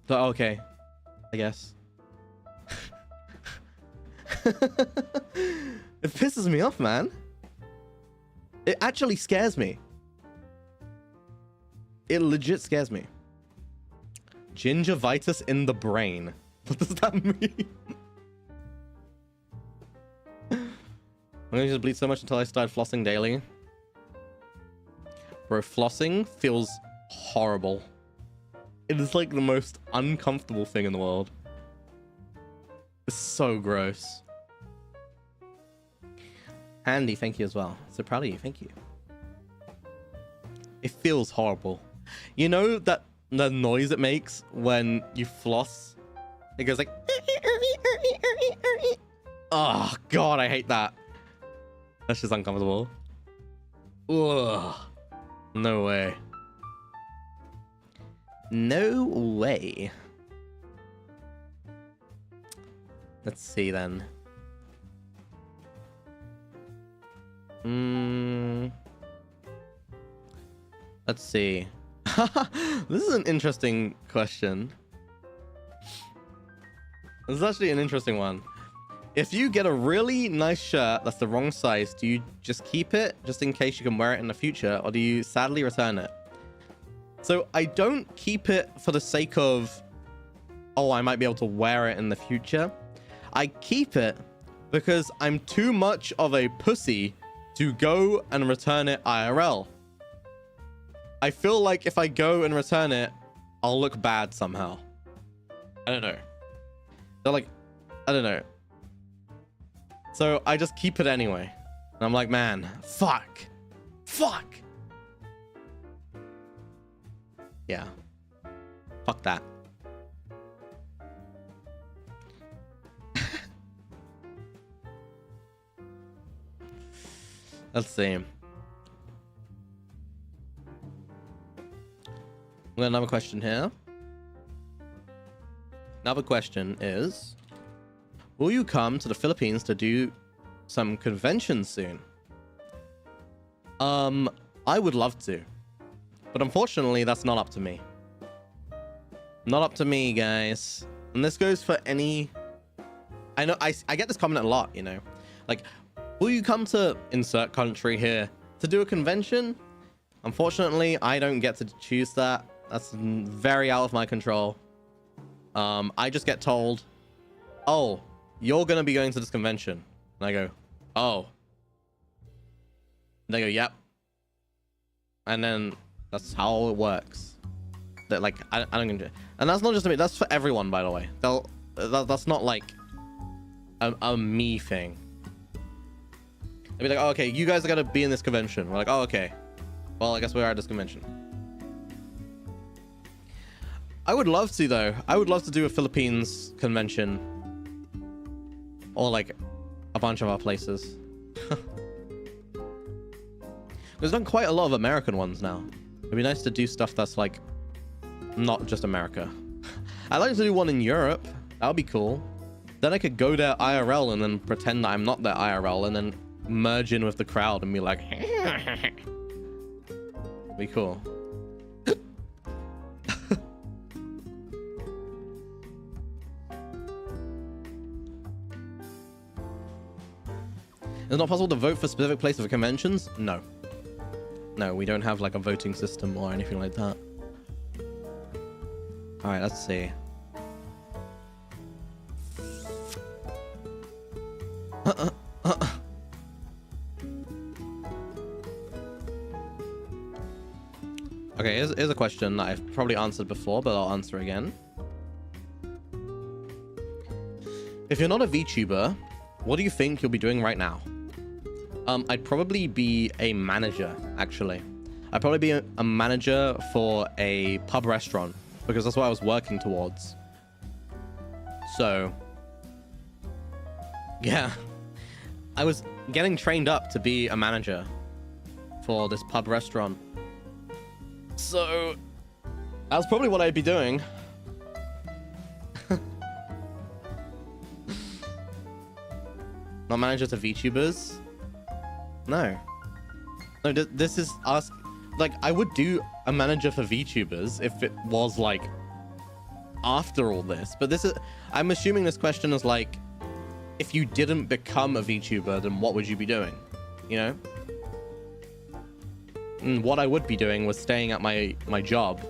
So, okay, I guess. It pisses me off, man. It actually scares me. It legit scares me. Gingivitis in the brain. What does that mean? I'm gonna just bleed so much until I start flossing daily. Bro, flossing feels horrible. It is like the most uncomfortable thing in the world. It's so gross. Andy, thank you as well. So proud of you. Thank you. It feels horrible. You know that the noise it makes when you floss? It goes like... Oh, God, I hate that. That's just uncomfortable. Ugh. No way. No way. Let's see then. Let's see. This is an interesting question. This is actually an interesting one. If you get a really nice shirt that's the wrong size, do you just keep it just in case you can wear it in the future, or do you sadly return it? So I don't keep it for the sake of, oh, I might be able to wear it in the future. I keep it because I'm too much of a pussy to go and return it IRL. I feel like if I go and return it, I'll look bad somehow. I don't know. They're like, I don't know. So I just keep it anyway. And I'm like, man, fuck. Yeah. Fuck that. Let's see. We got another question here. Another question is, will you come to the Philippines to do some conventions soon? I would love to. But unfortunately, that's not up to me. Not up to me, guys. And this goes for any... I know, I get this comment a lot, you know. Like, will you come to insert country here to do a convention? Unfortunately, I don't get to choose that. That's very out of my control. I just get told, oh, you're going to be going to this convention. And I go, oh. And they go, yep. And then that's how it works. That, like, I don't get it. And that's not just me. That's for everyone, by the way. That's not like a me thing. They'll be like, oh, okay, you guys are going to be in this convention. We're like, oh, okay. Well, I guess we are at this convention. I would love to, though. I would love to do a Philippines convention. Or, like, a bunch of our places. There's done quite a lot of American ones now. It'd be nice to do stuff that's, like, not just America. I'd like to do one in Europe. That would be cool. Then I could go there IRL and then pretend that I'm not there IRL and then merge in with the crowd and be like... Be cool. Is it not possible to vote for specific places for conventions? No. No, we don't have like a voting system or anything like that. Alright, let's see. Okay, here's a question that I've probably answered before, but I'll answer again. If you're not a VTuber, what do you think you'll be doing right now? I'd probably be a manager, actually. I'd probably be a manager for a pub restaurant, because that's what I was working towards. So, Yeah. I was getting trained up to be a manager for this pub restaurant. So that's probably what I'd be doing. Not manager to VTubers? No. No, this is us. Like, I would do a manager for VTubers if it was like after all this, but this is, I'm assuming this question is like, if you didn't become a VTuber, then what would you be doing? You know? And what I would be doing was staying at my job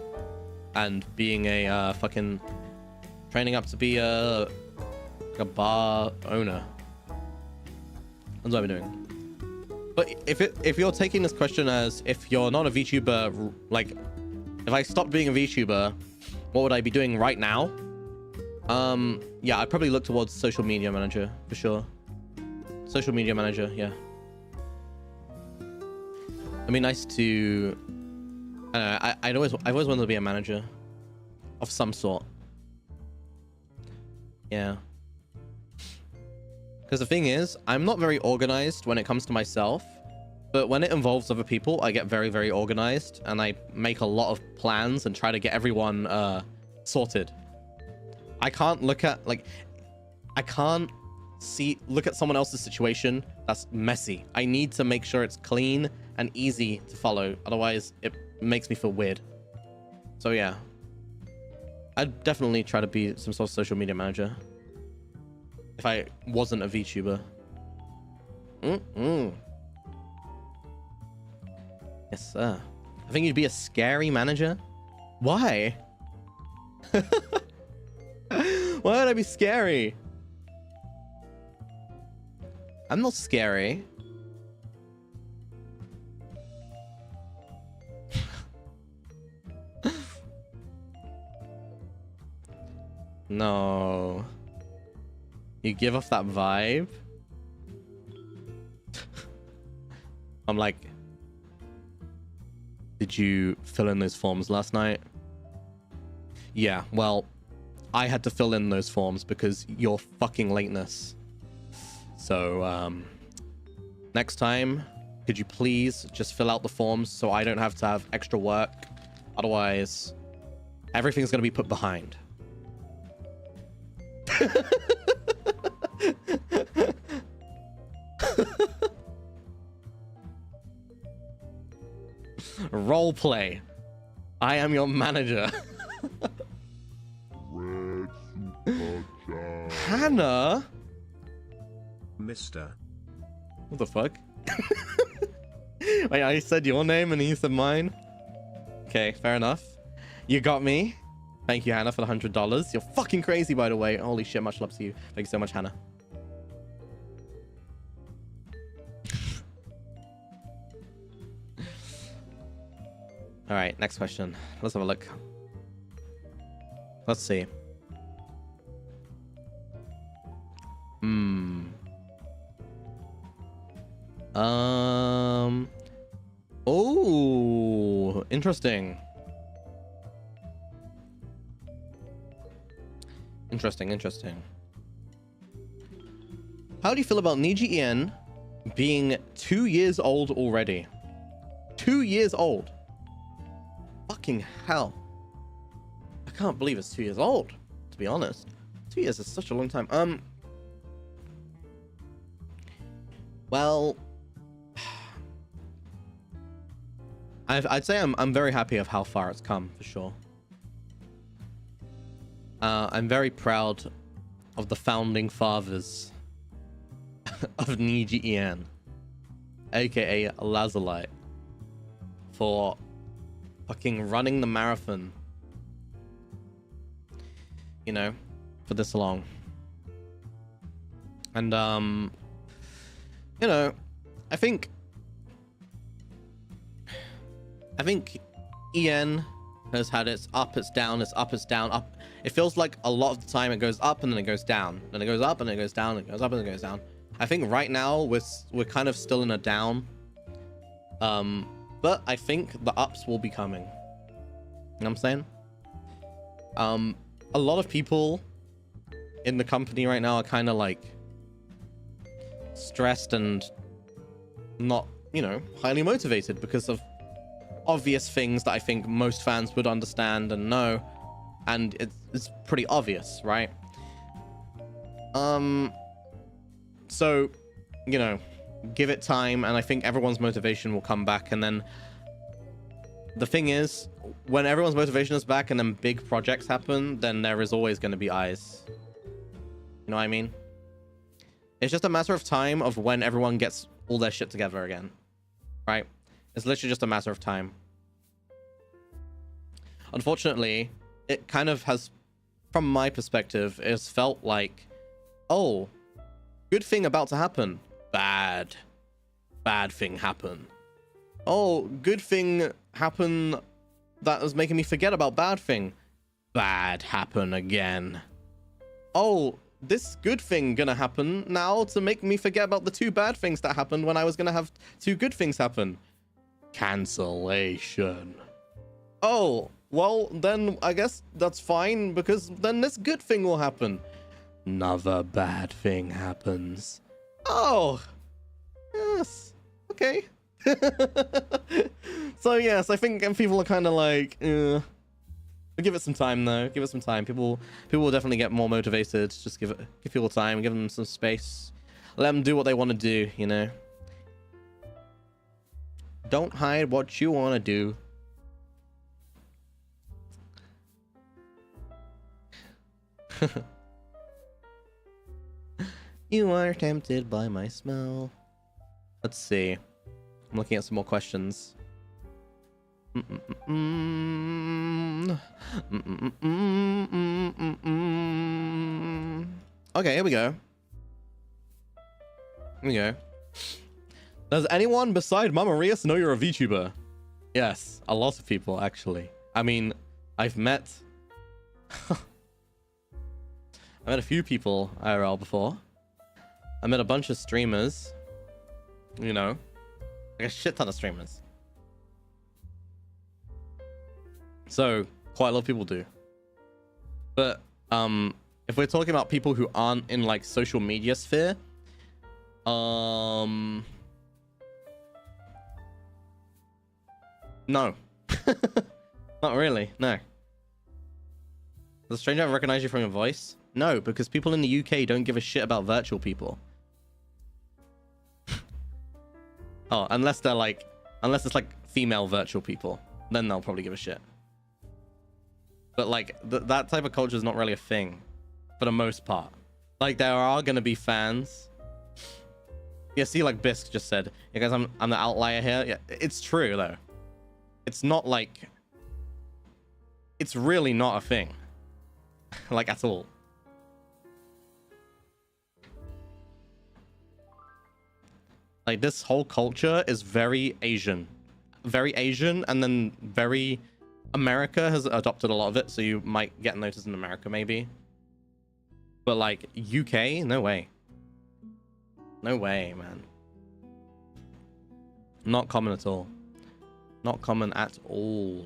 and being a fucking training up to be a bar owner. That's what I'm doing. But if you're taking this question as if you're not a VTuber, like if I stopped being a VTuber, what would I be doing right now? Yeah, I'd probably look towards social media manager for sure. Social media manager, yeah. It'd be nice to. I've always wanted to be a manager of some sort. Yeah. Because the thing is, I'm not very organized when it comes to myself, but when it involves other people, I get very, very organized, and I make a lot of plans and try to get everyone sorted. I can't look at, like, I can't look at someone else's situation that's messy. I need to make sure it's clean and easy to follow. Otherwise, it makes me feel weird. So yeah, I'd definitely try to be some sort of social media manager if I wasn't a VTuber. Yes, sir. I think you'd be a scary manager. Why? Why would I be scary? I'm not scary. No. You give off that vibe? I'm like, did you fill in those forms last night? Yeah, well, I had to fill in those forms because your fucking lateness. So, next time, could you please just fill out the forms so I don't have to have extra work? Otherwise, everything's gonna be put behind. Role play. I am your manager. Hannah?
Mysta.
What the fuck? Wait, I said your name and he said mine? Okay, fair enough. You got me. Thank you, Hannah, for the $100. You're fucking crazy, by the way. Holy shit, much love to you. Thank you so much, Hannah. All right, next question. Let's have a look. Let's see. Oh, interesting. Interesting. How do you feel about NIJISANJI being 2 years old already? 2 years old. Fucking hell. I can't believe it's 2 years old, to be honest. 2 years is such a long time. Well, I'd say I'm very happy of how far it's come, for sure. I'm very proud of the founding fathers of NIJISANJI, aka Lazarlight, for fucking running the marathon, you know, for this long. And you know, I think EN has had its up, its down, its up, its down, up. It feels like a lot of the time it goes up and then it goes down, then it goes up and it goes down, it goes up and it goes down. I think right now we're kind of still in a down, but I think the ups will be coming. You know what I'm saying? A lot of people in the company right now are kind of like stressed and not, you know, highly motivated because of obvious things that I think most fans would understand and know, and it's pretty obvious, right? So, you know, give it time, and I think everyone's motivation will come back. And then the thing is, when everyone's motivation is back and then big projects happen, then there is always going to be eyes. You know what I mean? It's just a matter of time of when everyone gets all their shit together again, right? It's literally just a matter of time. Unfortunately, it kind of has, from my perspective, it's felt like, oh, good thing about to happen. Bad thing happen. Oh, good thing happen that was making me forget about bad thing. Bad happen again. Oh, this good thing gonna happen now to make me forget about the 2 bad things that happened when I was gonna have 2 good things happen. Cancellation. Oh, well, then I guess that's fine, because then this good thing will happen. Another bad thing happens. Oh, yes, okay. So yes, I think people are kind of like, give it some time though. Give it some time. People will definitely get more motivated. Just give people time. Give them some space. Let them do what they want to do. You know. Don't hide what you want to do. You are tempted by my smell. Let's see. I'm looking at some more questions. Okay, here we go. Here we go. Does anyone beside Mama Rias know you're a VTuber? Yes, a lot of people actually. I mean, I've met a few people IRL before. I met a bunch of streamers, you know, like a shit ton of streamers. So quite a lot of people do. But if we're talking about people who aren't in like social media sphere, no. Not really, no. Does a stranger recognize you from your voice? No, because people in the UK don't give a shit about virtual people. Oh, unless it's like female virtual people, then they'll probably give a shit. But like that type of culture is not really a thing for the most part. Like there are gonna be fans. Yeah, see, like Bisque just said, yeah guys, I'm the outlier here. Yeah, it's true though. It's not like, it's really not a thing. Like at all. Like this whole culture is very Asian, and then very America has adopted a lot of it, so you might get noticed in America maybe. But like UK, no way. No way, man. Not common at all. Not common at all.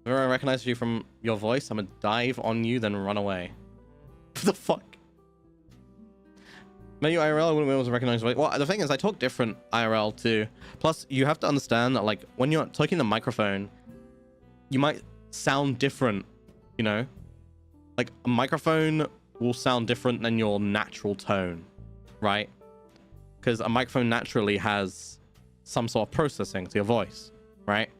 If I recognize you from your voice, I'm gonna dive on you, then run away. What the fuck? Met you IRL, I wouldn't be able to recognize your voice. Well, the thing is, I talk different IRL too. Plus, you have to understand that, like, when you're talking the microphone, you might sound different, you know? Like, a microphone will sound different than your natural tone, right? Because a microphone naturally has some sort of processing to your voice, right?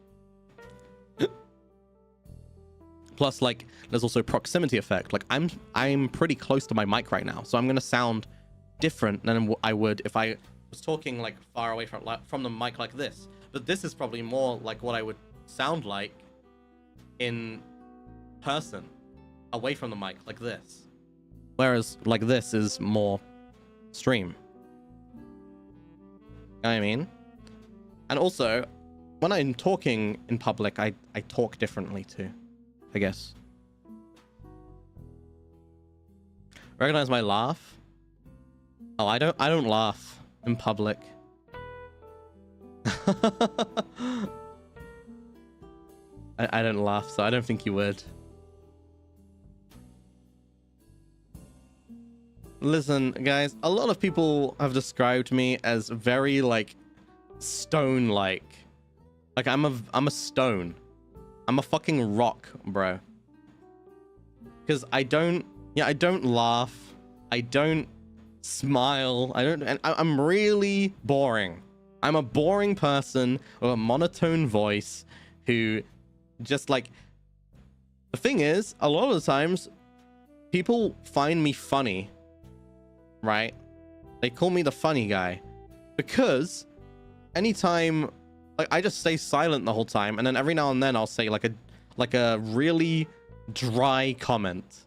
Plus, like, there's also proximity effect. Like, I'm pretty close to my mic right now, so I'm gonna sound different than I would if I was talking like far away from the mic like this. But this is probably more like what I would sound like in person, away from the mic, like this. Whereas like this is more stream. You know what I mean? And also, when I'm talking in public, I talk differently too, I guess. Recognize my laugh? Oh, I don't laugh in public. I don't laugh, so I don't think you would. Listen, guys, a lot of people have described me as very, like, stone-like. Like, I'm a stone. I'm a fucking rock, bro. Because I don't laugh. I don't smile. And I'm really boring. I'm a boring person with a monotone voice who just, like... The thing is, a lot of the times, people find me funny, right? They call me the funny guy because anytime, like, I just stay silent the whole time, and then every now and then I'll say like a really dry comment,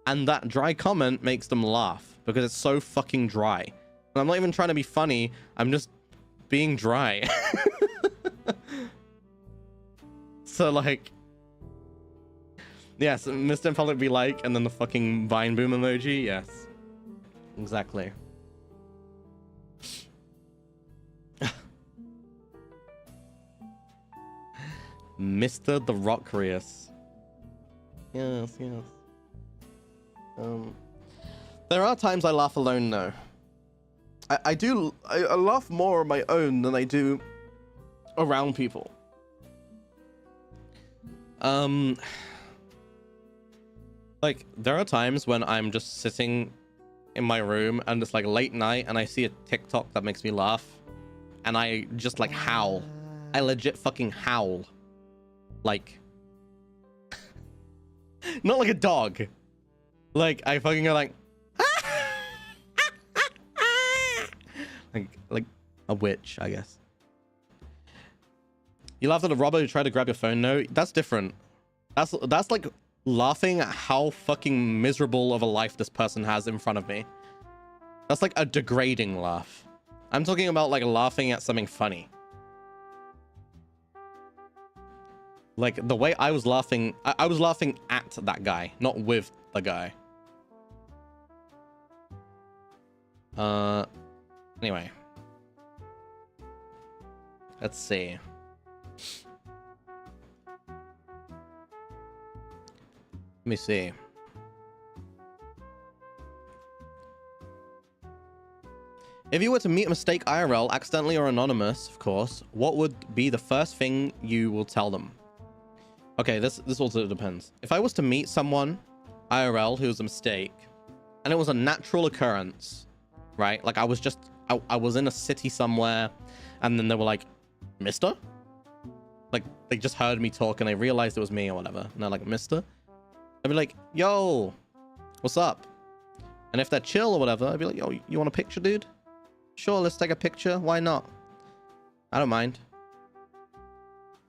and that dry comment makes them laugh because it's so fucking dry. And I'm not even trying to be funny. I'm just being dry. So like. Yes, Mr. Public be like, and then the fucking Vine Boom emoji. Yes, exactly. Mr. The Rock Rias. Yes. There are times I laugh alone, though. I laugh more on my own than I do around people. Like, there are times when I'm just sitting in my room and it's like late night and I see a TikTok that makes me laugh and I just like howl. I legit fucking howl. Like, not like a dog. Like, I fucking go like, like a witch, I guess. You laughed at a robber who tried to grab your phone? No, that's different. That's like laughing at how fucking miserable of a life this person has in front of me. That's like a degrading laugh. I'm talking about like laughing at something funny. Like the way I was laughing, I was laughing at that guy, not with the guy. Anyway. Let's see. Let me see. If you were to meet a mistake IRL, accidentally or anonymous, of course, what would be the first thing you will tell them? Okay, this also depends. If I was to meet someone IRL who was a mistake, and it was a natural occurrence, right? Like I was in a city somewhere, and then they were like, "Mister?" Like they just heard me talk and they realized it was me or whatever, and they're like, "Mister?" I'd be like, "Yo, what's up?" And if they're chill or whatever, I'd be like, "Yo, you want a picture, dude? Sure, let's take a picture. Why not? I don't mind.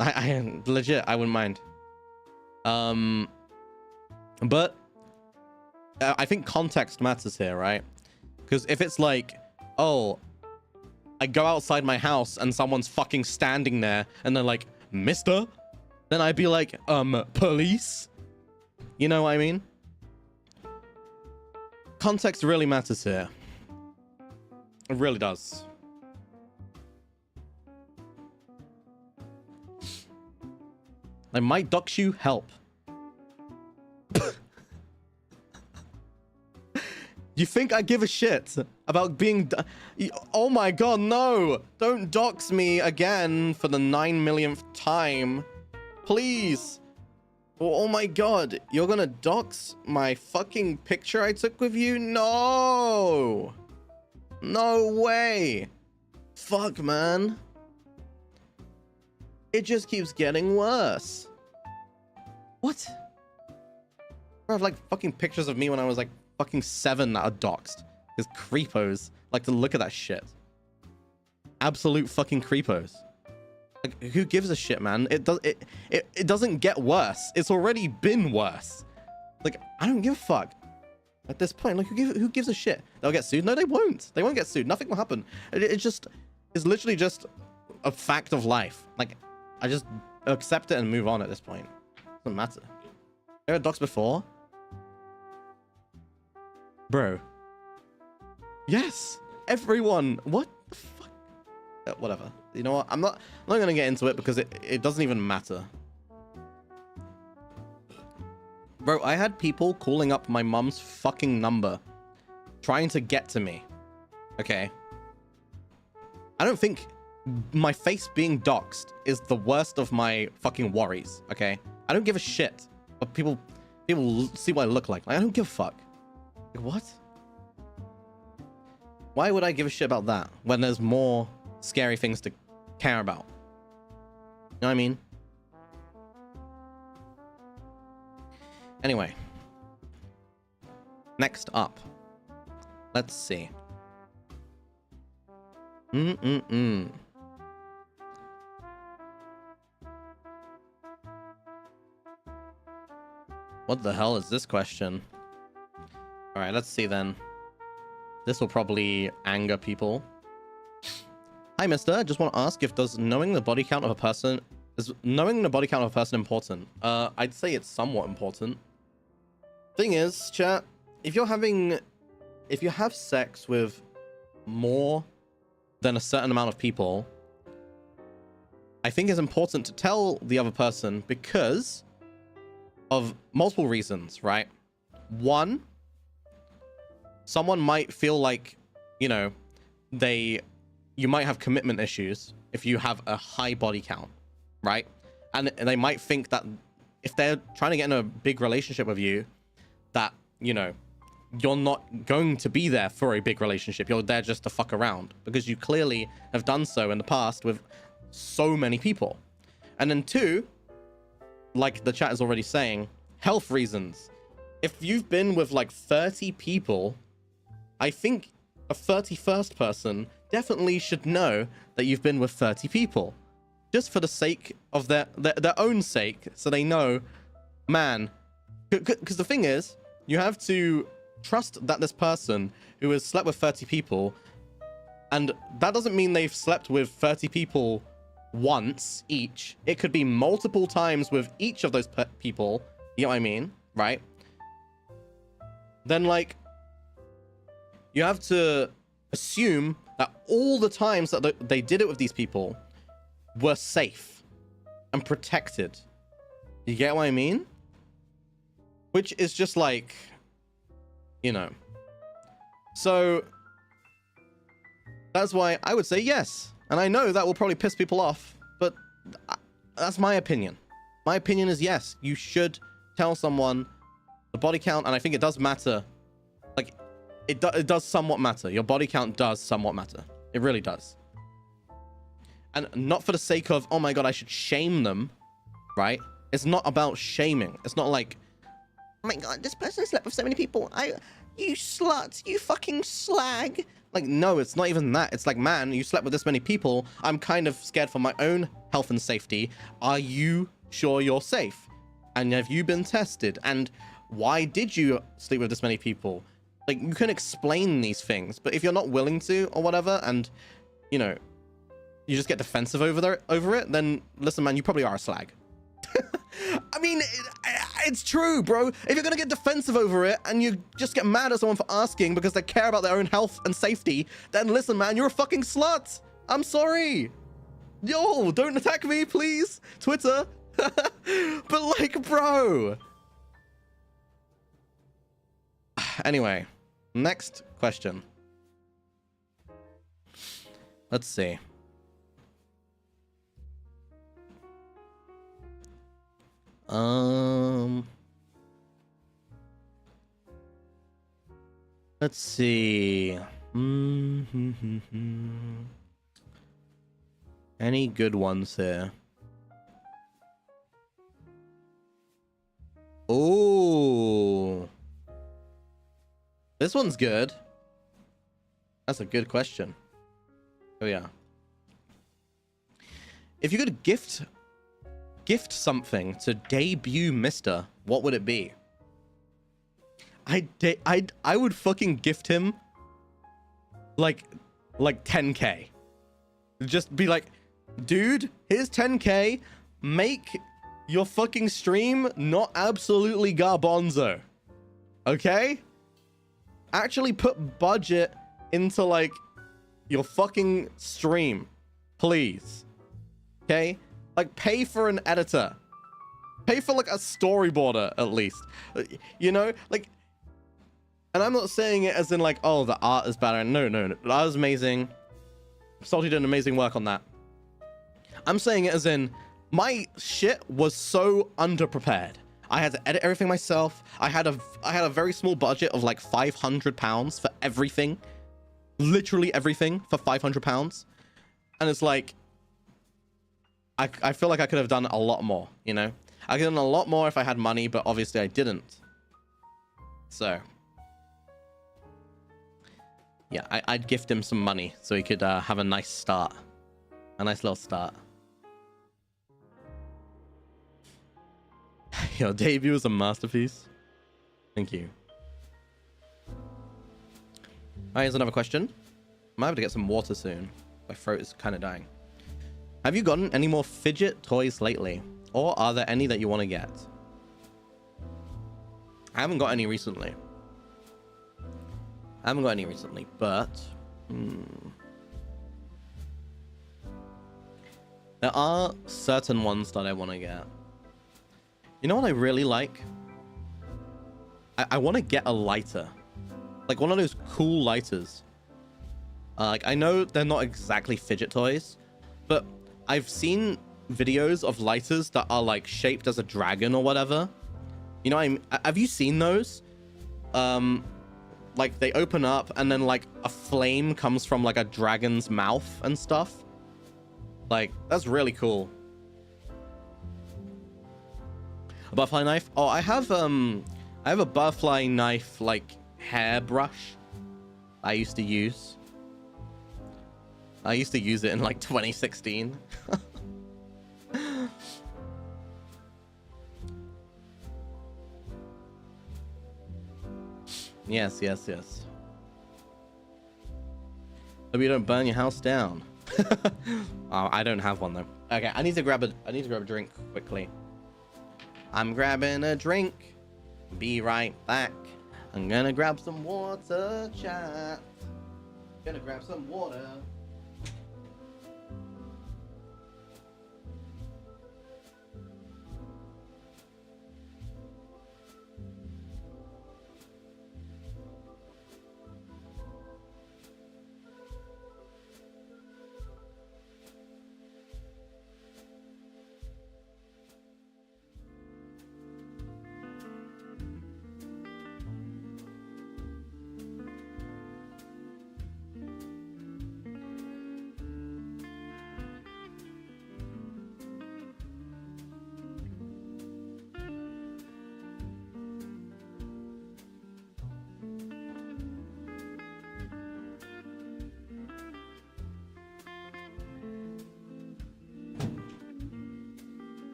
I legit, I wouldn't mind." But I think context matters here, right? Because if it's like, oh, I go outside my house and someone's fucking standing there and they're like, "Mister?" Then I'd be like, police? You know what I mean? Context really matters here. It really does. I might dox you, help. You think I give a shit about being... Oh my god, no! Don't dox me again for the 9 millionth time. Please. Oh my god, you're gonna dox my fucking picture I took with you? No! No way! Fuck, man. It just keeps getting worse. What? I have like fucking pictures of me when I was like fucking 7 that are doxed. Because creepos like to look at that shit. Absolute fucking creepos. Like, who gives a shit, man? It doesn't get worse. It's already been worse. Like, I don't give a fuck. At this point, like, who gives a shit? They'll get sued? No, they won't. They won't get sued. Nothing will happen. It's literally just a fact of life. Like, I just accept it and move on at this point. Doesn't matter. You ever doxed before? Bro. Yes. Everyone. What the fuck? Whatever. You know what? I'm not gonna get into it because it doesn't even matter. Bro, I had people calling up my mum's fucking number, trying to get to me, okay, I don't think my face being doxxed is the worst of my fucking worries, okay? I don't give a shit. But people see what I look like. I don't give a fuck. Like, what? Why would I give a shit about that when there's more scary things to care about? You know what I mean? Anyway. Next up. Let's see. What the hell is this question? All right, let's see then. This will probably anger people. Hi, mister. I just want to ask if does knowing the body count of a person important? I'd say it's somewhat important. Thing is, chat, if you have sex with more than a certain amount of people, I think it's important to tell the other person because of multiple reasons, right? One, someone might feel like, you know, you might have commitment issues if you have a high body count, right? And they might think that if they're trying to get in a big relationship with you, that, you know, you're not going to be there for a big relationship. You're there just to fuck around because you clearly have done so in the past with so many people. And then two, like the chat is already saying, health reasons. If you've been with like 30 people, I think a 31st person definitely should know that you've been with 30 people. Just for the sake of their own sake, so they know, man, because the thing is, you have to trust that this person who has slept with 30 people, and that doesn't mean they've slept with 30 people once each. It could be multiple times with each of those people. You know what I mean? Right? Then, like, you have to assume that all the times that they did it with these people were safe and protected. You get what I mean? Which is just like, you know. So that's why I would say yes. And I know that will probably piss people off, but that's my opinion. My opinion is yes, you should tell someone the body count, and I think it does matter. Like, it does somewhat matter. Your body count does somewhat matter. It really does. And not for the sake of, oh my god, I should shame them, right? It's not about shaming. It's not like, oh my god, this person slept with so many people. You slut, you fucking slag. Like, no, it's not even that. It's like, man, you slept with this many people. I'm kind of scared for my own health and safety. Are you sure you're safe? And have you been tested? And why did you sleep with this many people? Like, you can explain these things, but if you're not willing to or whatever, and, you know, you just get defensive over it, then listen, man, you probably are a slag. I mean, it's true, bro. If you're gonna get defensive over it and you just get mad at someone for asking because they care about their own health and safety, then listen, man, you're a fucking slut. I'm sorry. Yo, don't attack me, please. Twitter. But like, bro. Anyway, next question. Let's see. Let's see. Any good ones here? Oh, this one's good. That's a good question. Oh yeah. If you could gift something to debut Mysta, what would it be? I would fucking gift him like 10k. Just be like, dude, here's 10k. Make your fucking stream not absolutely garbanzo. Okay? Actually put budget into like your fucking stream, please. Okay? Like, pay for an editor. Pay for like a storyboarder at least. You know, like, And I'm not saying it as in like, oh, the art is bad. No. The art is amazing. Salty did amazing work on that. I'm saying it as in my shit was so underprepared. I had to edit everything myself. I had a very small budget of like £500 for everything. Literally everything for £500. And it's like, I feel like I could have done a lot more, you know? I could have done a lot more if I had money, but obviously I didn't. So, yeah, I'd gift him some money so he could have a nice start. A nice little start. Your debut is a masterpiece. Thank you. Alright, here's another question. I might have to get some water soon. My throat is kind of dying. Have you gotten any more fidget toys lately? Or are there any that you want to get? I haven't got any recently. But... there are certain ones that I want to get. You know what I really like? I want to get a lighter. Like one of those cool lighters. Like I know they're not exactly fidget toys, but I've seen videos of lighters that are like shaped as a dragon or whatever. You know, have you seen those? Like they open up and then like a flame comes from like a dragon's mouth and stuff. Like that's really cool. A butterfly knife? Oh, I have a butterfly knife like hairbrush I used to use. I used to use it in like 2016. Yes. Hope you don't burn your house down. Oh, I don't have one though. Okay, I need to grab a drink quickly. I'm grabbing a drink. Be right back. I'm gonna grab some water, chat. Gonna grab some water.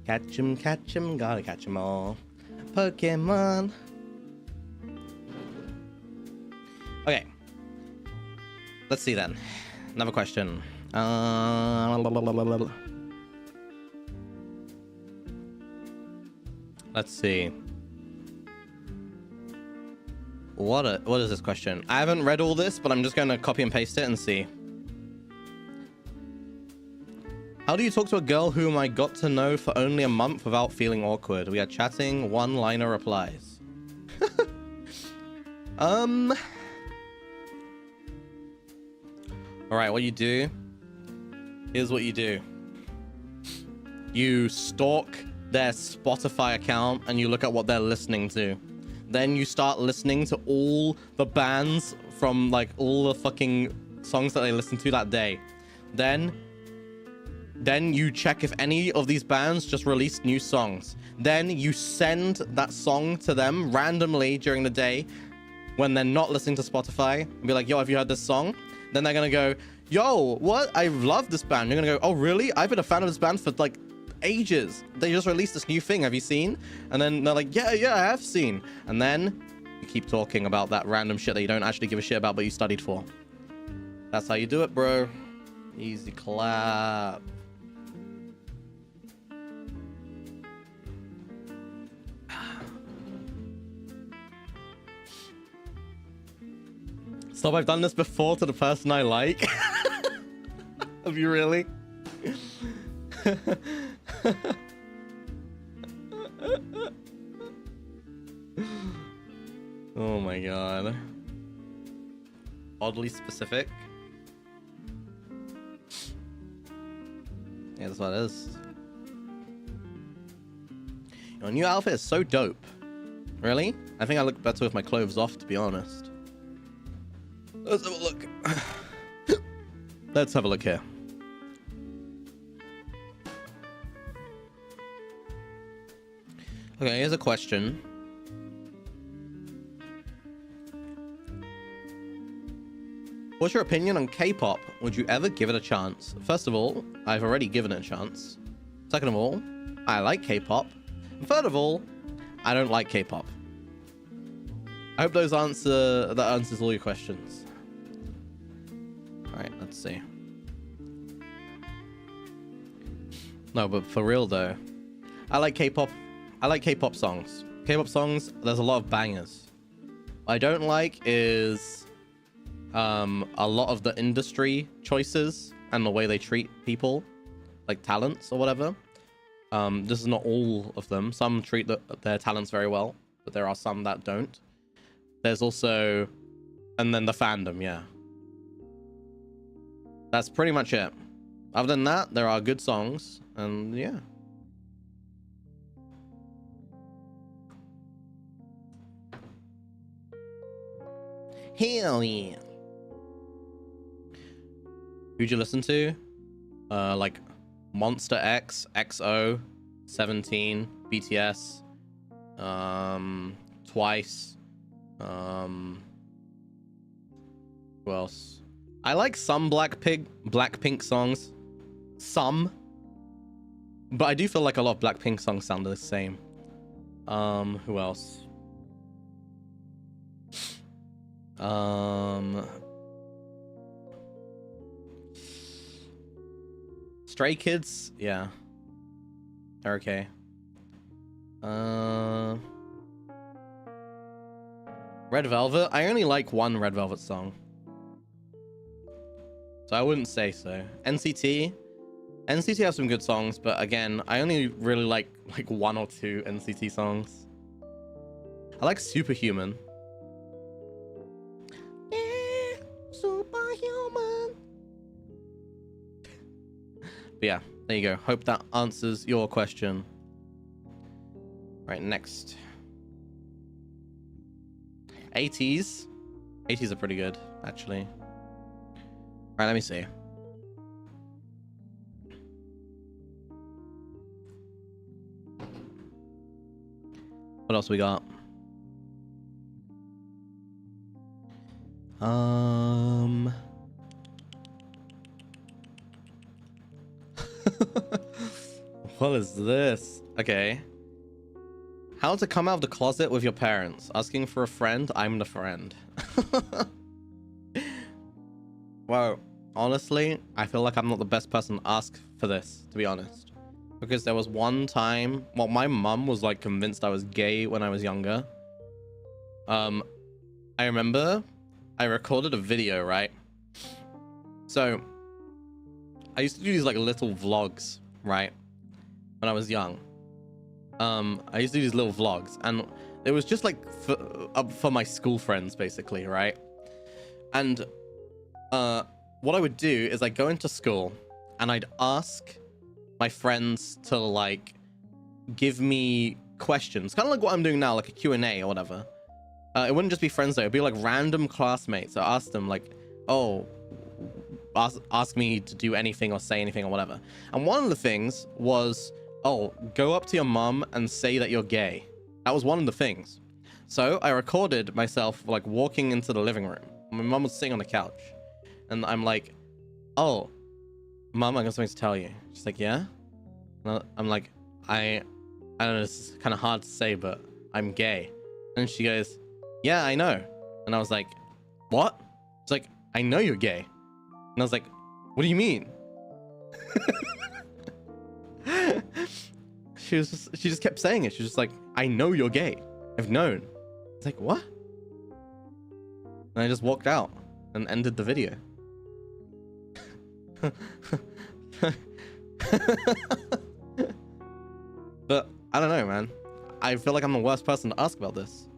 Catch 'em, gotta catch 'em all. Pokemon. Okay. Let's see then. Another question. Let's see. What is this question? I haven't read all this, but I'm just gonna copy and paste it and see. How do you talk to a girl whom I got to know for only a month without feeling awkward? We are chatting, one-liner replies. Alright, what you do? Here's what you do. You stalk their Spotify account and you look at what they're listening to. Then you start listening to all the bands from like all the fucking songs that they listen to that day. Then you check if any of these bands just released new songs. Then you send that song to them randomly during the day when they're not listening to Spotify. And be like, yo, have you heard this song? Then they're gonna go, yo, what? I love this band. You're gonna go, oh, really? I've been a fan of this band for like ages. They just released this new thing. Have you seen? And then they're like, yeah, I have seen. And then you keep talking about that random shit that you don't actually give a shit about, but you studied for. That's how you do it, bro. Easy clap. Stop, I've done this before to the person I like. Have you really? Oh my god. Oddly specific. Yeah, that's what it is. Your new outfit is so dope. Really? I think I look better with my clothes off, to be honest. Let's have a look. Let's have a look here. Okay, here's a question. What's your opinion on K-pop? Would you ever give it a chance? First of all, I've already given it a chance. Second of all, I like K-pop. And third of all, I don't like K-pop. I hope that answers all your questions. Alright, let's see. No, but for real though, I like K-pop. I like K-pop songs. K-pop songs, there's a lot of bangers. What I don't like is a lot of the industry choices and the way they treat people, like talents or whatever. This is not all of them. Some treat their talents very well, but there are some that don't. There's also, and then the fandom, yeah. That's pretty much it. Other than that, there are good songs, and yeah. Hell yeah. Who'd you listen to? Like Monster X, XO, 17, BTS, Twice, who else? I like some Blackpink songs. Some. But I do feel like a lot of Blackpink songs sound the same. Who else? Stray Kids, yeah. They're okay. Red Velvet, I only like one Red Velvet song. So I wouldn't say so. NCT have some good songs, but again, I only really like one or two NCT songs. I like Superhuman. Yeah, Superhuman. But yeah, there you go. Hope that answers your question. Right, next. 80s. 80s are pretty good, actually. Right, let me see. What else we got? What is this? Okay. How to come out of the closet with your parents. Asking for a friend. I'm the friend. Well, honestly, I feel like I'm not the best person to ask for this, to be honest. Because there was one time, well, my mum was like convinced I was gay when I was younger. I remember I recorded a video, right? So I used to do these like little vlogs, right? When I was young. I used to do these little vlogs, and it was just like for my school friends, basically, right? And what I would do is I'd go into school and I'd ask my friends to like give me questions, kind of like what I'm doing now, like a Q&A or whatever. It wouldn't just be friends though, it'd be like random classmates. I asked them like, oh, ask me to do anything or say anything or whatever. And one of the things was, oh, go up to your mum and say that you're gay. That was one of the things. So I recorded myself like walking into the living room. My mum was sitting on the couch, and I'm like, oh, mum, I got something to tell you. She's like, yeah? And I'm like, I don't know, this is kind of hard to say, but I'm gay. And she goes, yeah, I know. And I was like, what? She's like, I know you're gay. And I was like, what do you mean? She just kept saying it. She was just like, I know you're gay. I've known. It's like, what? And I just walked out and ended the video. But I don't know, man. I feel like I'm the worst person to ask about this.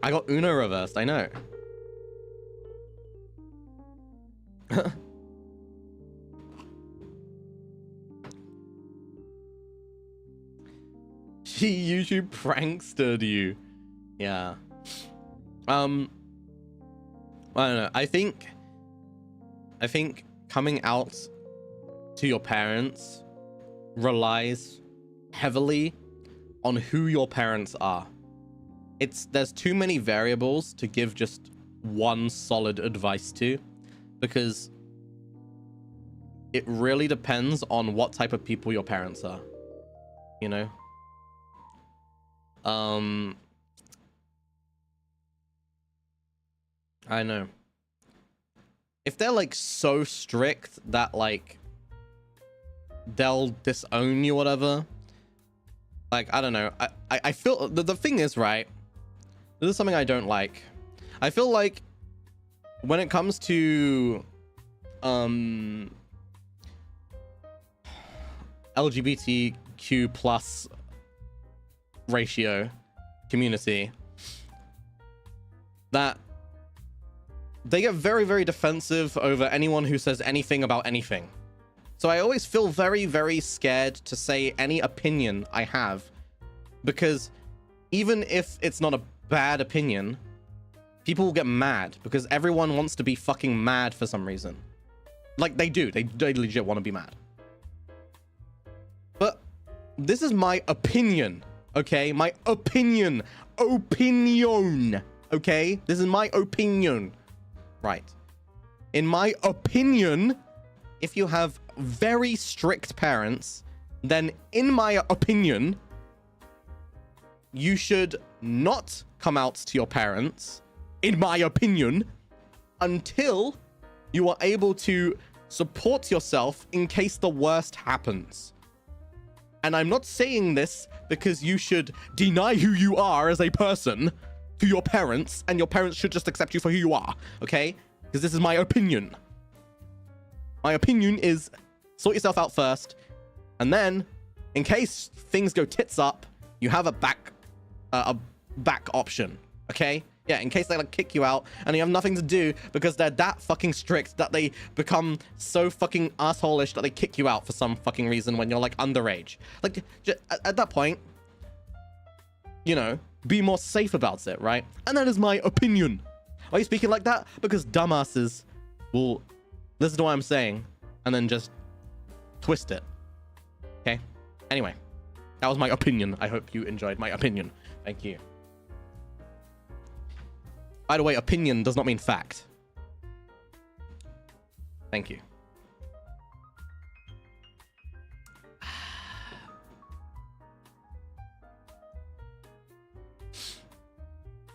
I got Uno reversed, I know. She YouTube prankstered you. Yeah. I don't know. I think coming out to your parents relies heavily on who your parents are. There's too many variables to give just one solid advice to, because it really depends on what type of people your parents are, you know? I know. If they're like so strict that like they'll disown you, whatever. Like, I don't know. I feel the thing is, right? This is something I don't like. I feel like when it comes to LGBTQ plus ratio community, that they get very, very defensive over anyone who says anything about anything. So I always feel very, very scared to say any opinion I have, because even if it's not a bad opinion, people will get mad because everyone wants to be fucking mad for some reason. Like, they do. They legit want to be mad. But this is my opinion, okay? My opinion. Opinion, okay? This is my opinion. Right. In my opinion, if you have very strict parents, then in my opinion, you should not come out to your parents, in my opinion, until you are able to support yourself in case the worst happens. And I'm not saying this because you should deny who you are as a person to your parents, and your parents should just accept you for who you are, okay? Because this is my opinion. My opinion is sort yourself out first, and then, in case things go tits up, you have a back option, okay? Yeah, in case they like kick you out and you have nothing to do because they're that fucking strict that they become so fucking asshole-ish that they kick you out for some fucking reason when you're like underage. Like, at that point, you know, be more safe about it, right? And that is my opinion. Why are you speaking like that? Because dumbasses will listen to what I'm saying and then just twist it. Okay? Anyway, that was my opinion. I hope you enjoyed my opinion. Thank you. By the way, opinion does not mean fact. Thank you.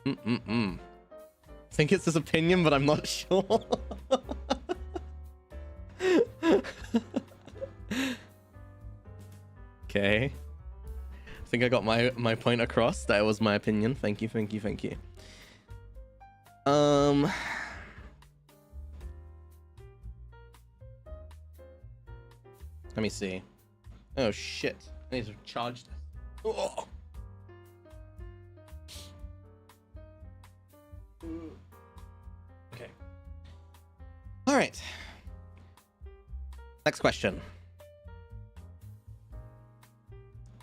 I think it's his opinion, but I'm not sure. Okay. I think I got my point across. That was my opinion. Thank you, thank you, thank you. Let me see. Oh shit. I need to charge this. Oh. Okay. All right. Next question.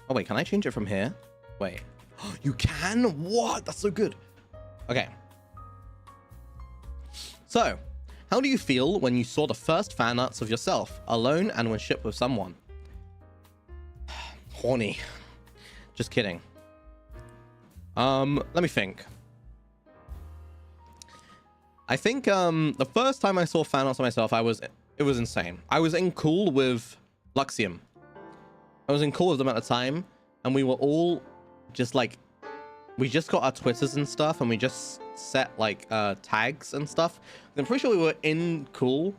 Oh wait, can I change it from here? Wait. You can? What? That's so good. Okay. So, how do you feel when you saw the first fan arts of yourself alone and when shipped with someone? Horny. Just kidding. Let me think. I think the first time I saw fan arts of myself, it was insane. I was in call with Luxiem. I was in call with them at the time, and we were all just like, we just got our Twitters and stuff, and we just set like tags and stuff. I'm pretty sure we were in call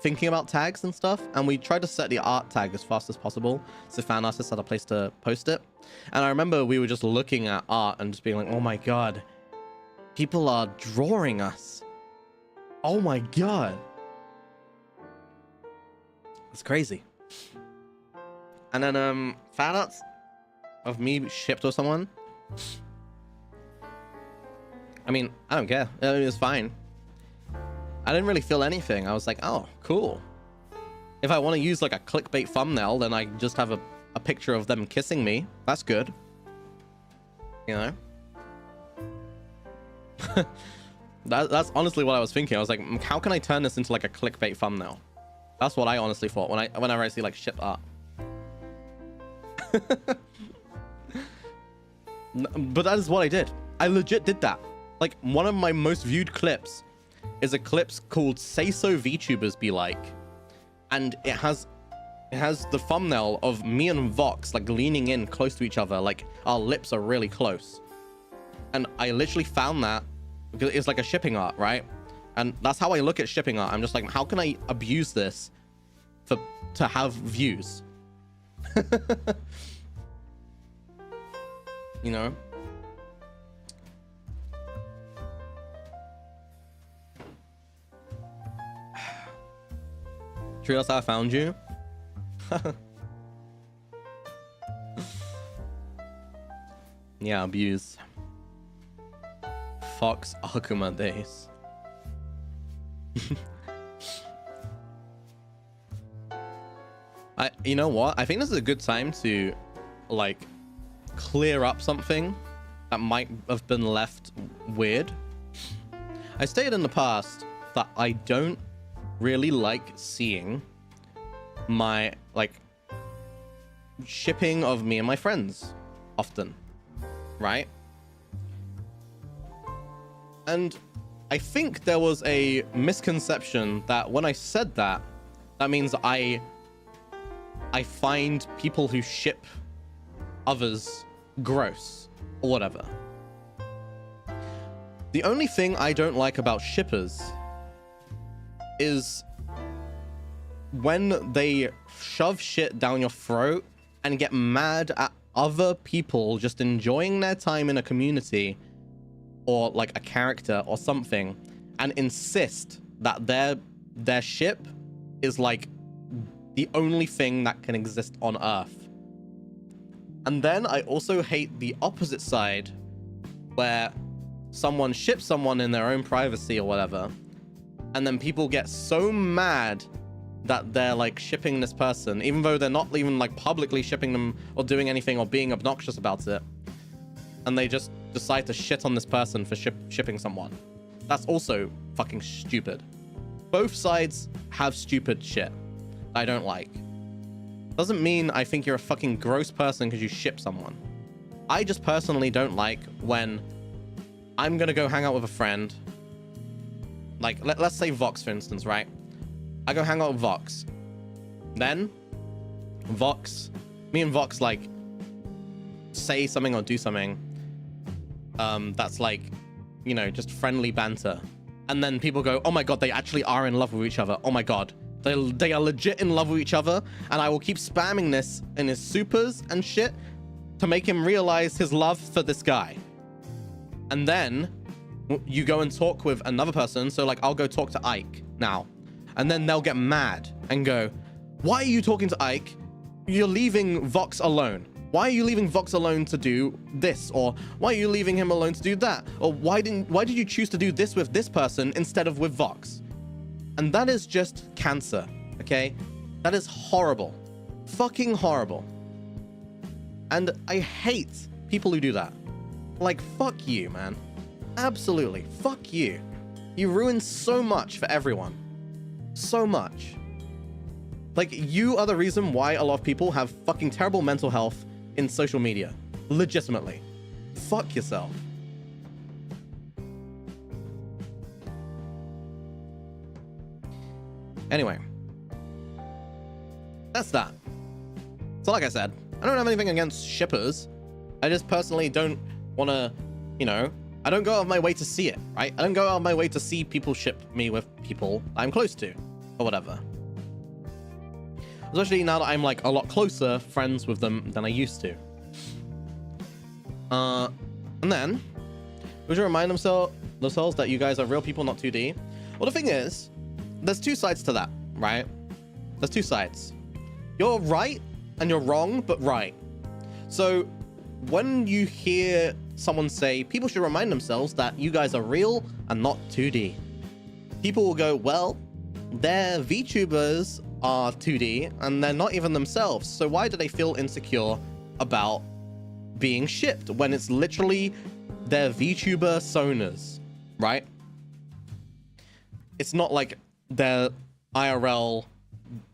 thinking about tags and stuff, and we tried to set the art tag as fast as possible so fan artists had a place to post it. And I remember we were just looking at art and just being like, oh my god, people are drawing us. Oh my god. It's crazy. And then fan arts of me shipped with someone. I mean, I don't care. I mean, it's fine. I didn't really feel anything. I was like, oh, cool. If I want to use like a clickbait thumbnail, then I just have a picture of them kissing me. That's good. You know? That's honestly what I was thinking. I was like, how can I turn this into like a clickbait thumbnail? That's what I honestly thought whenever I see like ship art. But that is what I did. I legit did that. Like, one of my most viewed clips is a clip called Say So VTubers Be Like. And it has the thumbnail of me and Vox like leaning in close to each other, like our lips are really close. And I literally found that because it's like a shipping art, right? And that's how I look at shipping art. I'm just like, how can I abuse this to have views? You know? Rias, I found you. Yeah, abuse. Vox Akuma days. You know what? I think this is a good time to like clear up something that might have been left weird. I stated in the past that I don't really like seeing my like shipping of me and my friends often, right? And I think there was a misconception that when I said that, that means I find people who ship others gross or whatever. The only thing I don't like about shippers is when they shove shit down your throat and get mad at other people just enjoying their time in a community or like a character or something and insist that their ship is like the only thing that can exist on Earth. And then I also hate the opposite side where someone ships someone in their own privacy or whatever, and then people get so mad that they're like shipping this person, even though they're not even like publicly shipping them or doing anything or being obnoxious about it. And they just decide to shit on this person for shipping someone. That's also fucking stupid. Both sides have stupid shit I don't like. Doesn't mean I think you're a fucking gross person because you ship someone. I just personally don't like when I'm gonna go hang out with a friend. Like, let's say Vox, for instance, right? I go hang out with Vox. Then, me and Vox, like, say something or do something that's like, you know, just friendly banter. And then people go, oh my god, they actually are in love with each other. Oh my god. They are legit in love with each other. And I will keep spamming this in his supers and shit to make him realize his love for this guy. And then you go and talk with another person. So like, I'll go talk to Ike now. And then they'll get mad and go, why are you talking to Ike? You're leaving Vox alone. Why are you leaving Vox alone to do this? Or why are you leaving him alone to do that? Or why did you choose to do this with this person instead of with Vox? And that is just cancer, okay? That is horrible. Fucking horrible. And I hate people who do that. Like, fuck you, man. Absolutely. Fuck you. You ruin so much for everyone. So much. Like, you are the reason why a lot of people have fucking terrible mental health in social media. Legitimately. Fuck yourself. Anyway. That's that. So like I said, I don't have anything against shippers. I just personally don't want to, you know, I don't go out of my way to see it, right? I don't go out of my way to see people ship me with people I'm close to, or whatever. Especially now that I'm like a lot closer friends with them than I used to. And then, we should remind themselves that you guys are real people, not 2D. Well, the thing is, there's two sides to that, right? There's two sides. You're right and you're wrong, but right. So when you hear someone say people should remind themselves that you guys are real and not 2D, people will go, well, their VTubers are 2D and they're not even themselves. So why do they feel insecure about being shipped when it's literally their VTuber personas, right? It's not like their IRL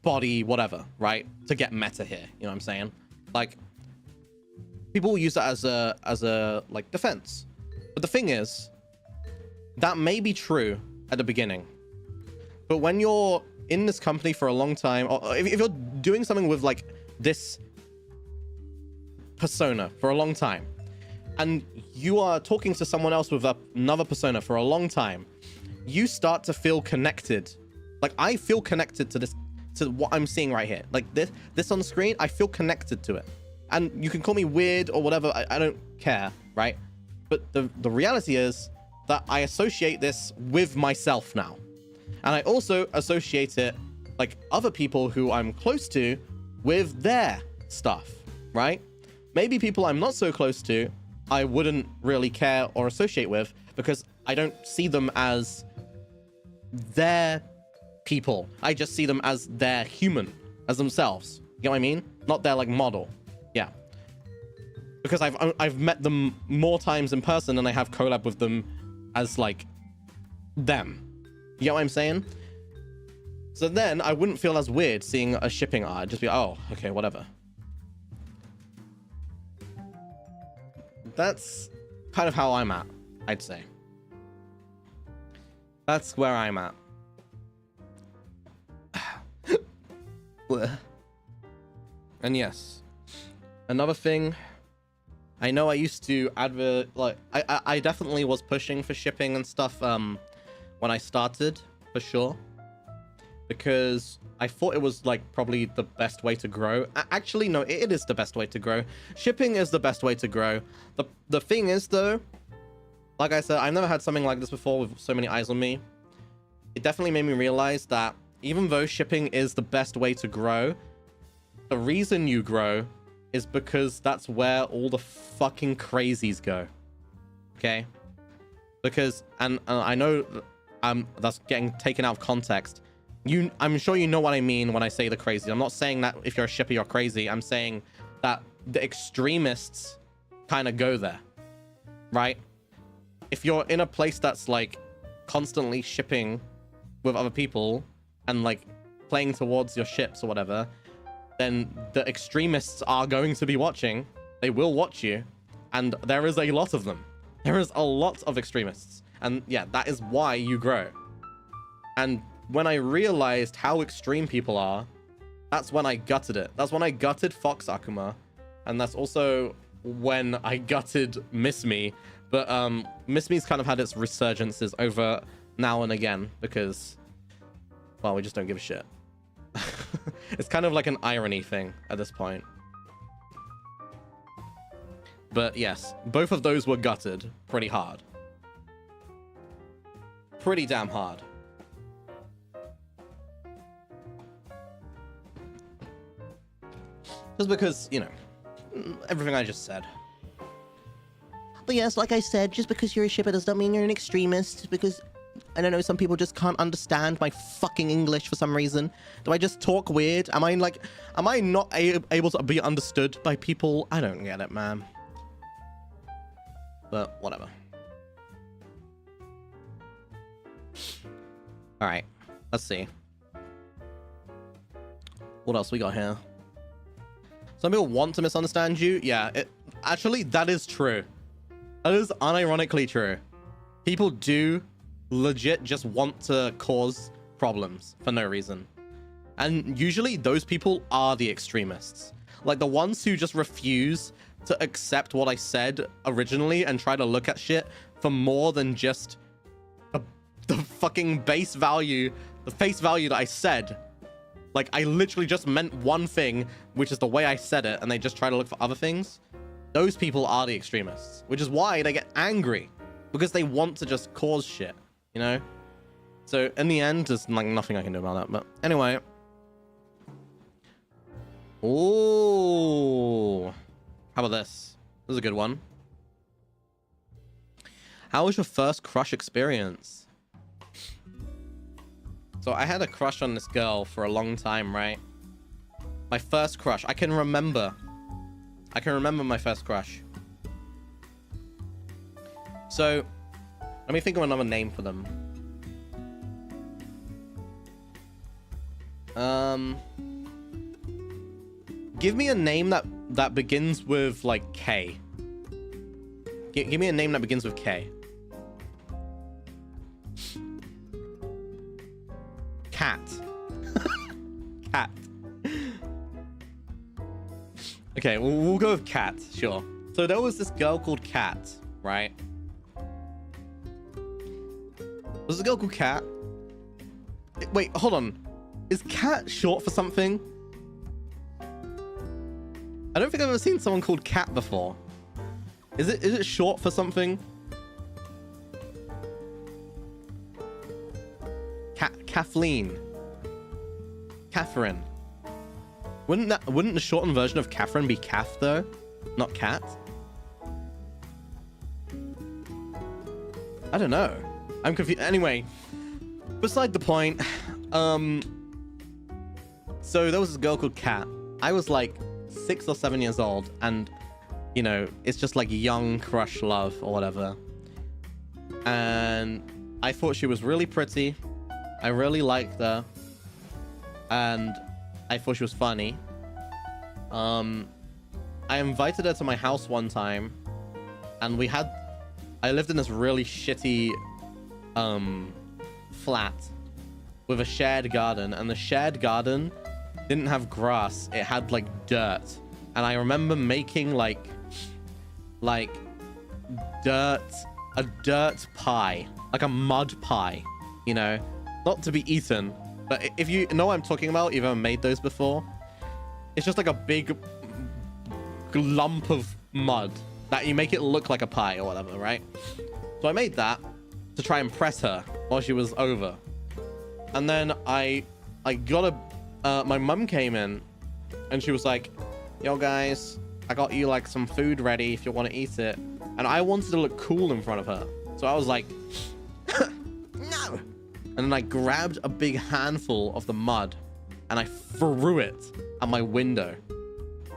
body, whatever, right? To get meta here, you know what I'm saying? Like, people will use that as a like defense. But the thing is, that may be true at the beginning. But when you're in this company for a long time, or if you're doing something with like this persona for a long time, and you are talking to someone else with another persona for a long time, you start to feel connected. Like, I feel connected to this, to what I'm seeing right here. Like this on the screen, I feel connected to it. And you can call me weird or whatever, I don't care, right? But the reality is that I associate this with myself now. And I also associate it, like other people who I'm close to, with their stuff, right? Maybe people I'm not so close to, I wouldn't really care or associate with because I don't see them as their people. I just see them as their human, as themselves. You know what I mean? Not their like model. Yeah. Because I've met them more times in person than I have collab with them as like them. You know what I'm saying? So then I wouldn't feel as weird seeing a shipping art. I'd just be, oh, okay, whatever. That's kind of how I'm at, I'd say. That's where I'm at. And yes, another thing, I know I used to I definitely was pushing for shipping and stuff when I started, for sure, because I thought it was like probably the best way to grow. Actually, no, it is the best way to grow. Shipping is the best way to grow. The thing is though, like I said, I've never had something like this before with so many eyes on me. It definitely made me realize that even though shipping is the best way to grow, the reason you grow is because that's where all the fucking crazies go. Okay? Because, and I know that's getting taken out of context. I'm sure you know what I mean when I say the crazy. I'm not saying that if you're a shipper, you're crazy. I'm saying that the extremists kind of go there, right? If you're in a place that's like constantly shipping with other people and like playing towards your ships or whatever, then the extremists are going to be watching. They will watch you, and there is a lot of them. There is a lot of extremists, and yeah, that is why you grow. And when I realized how extreme people are, that's when I gutted it. That's when I gutted Vox Akuma, and that's also when I gutted Miss Me. But Miss Me's kind of had its resurgences over now and again because, well, we just don't give a shit. It's kind of like an irony thing at this point. But yes, both of those were gutted pretty hard. Pretty damn hard. Just because, you know, everything I just said. But yes, like I said, just because you're a shipper does not mean you're an extremist, because, I don't know, some people just can't understand my fucking English for some reason. Do I just talk weird? Am I not able to be understood by people? I don't get it, man. But whatever. Alright, let's see. What else we got here? Some people want to misunderstand you. Yeah, actually, that is true. That is unironically true. People do legit just want to cause problems for no reason. And usually those people are the extremists. Like the ones who just refuse to accept what I said originally and try to look at shit for more than just the fucking base value, the face value that I said. Like, I literally just meant one thing, which is the way I said it, and they just try to look for other things. Those people are the extremists, which is why they get angry, because they want to just cause shit, you know? So in the end, there's like nothing I can do about that. But anyway, Oh, how about this? This is a good one. How was your first crush experience? So I had a crush on this girl for a long time, right? My first crush. I can remember my first crush. So let me think of another name for them. Give me a name that begins with like K. Give me a name that begins with K. Cat. Cat. Okay, we'll go with Cat, sure. So there was this girl called Cat, right? Was a girl called Cat? Wait, hold on. Is Cat short for something? I don't think I've ever seen someone called Cat before. Is it short for something? Kathleen. Catherine. Wouldn't the shortened version of Catherine be Kath though? Not Cat? I don't know. I'm confused. Anyway, beside the point. So there was this girl called Cat. I was like 6 or 7 years old, and you know, it's just like young crush love or whatever. And I thought she was really pretty. I really liked her. And I thought she was funny. I invited her to my house one time, and I lived in this really shitty flat with a shared garden, and the shared garden didn't have grass. It had like dirt. And I remember making like a dirt pie, like a mud pie, you know, not to be eaten, but if you know what I'm talking about, you've ever made those before. It's just like a big lump of mud that you make it look like a pie or whatever, right? So I made that to try and impress her while she was over. And then I got my mum came in and she was like, yo guys, I got you like some food ready if you want to eat it. And I wanted to look cool in front of her. So I was like, no. And then I grabbed a big handful of the mud and I threw it at my window.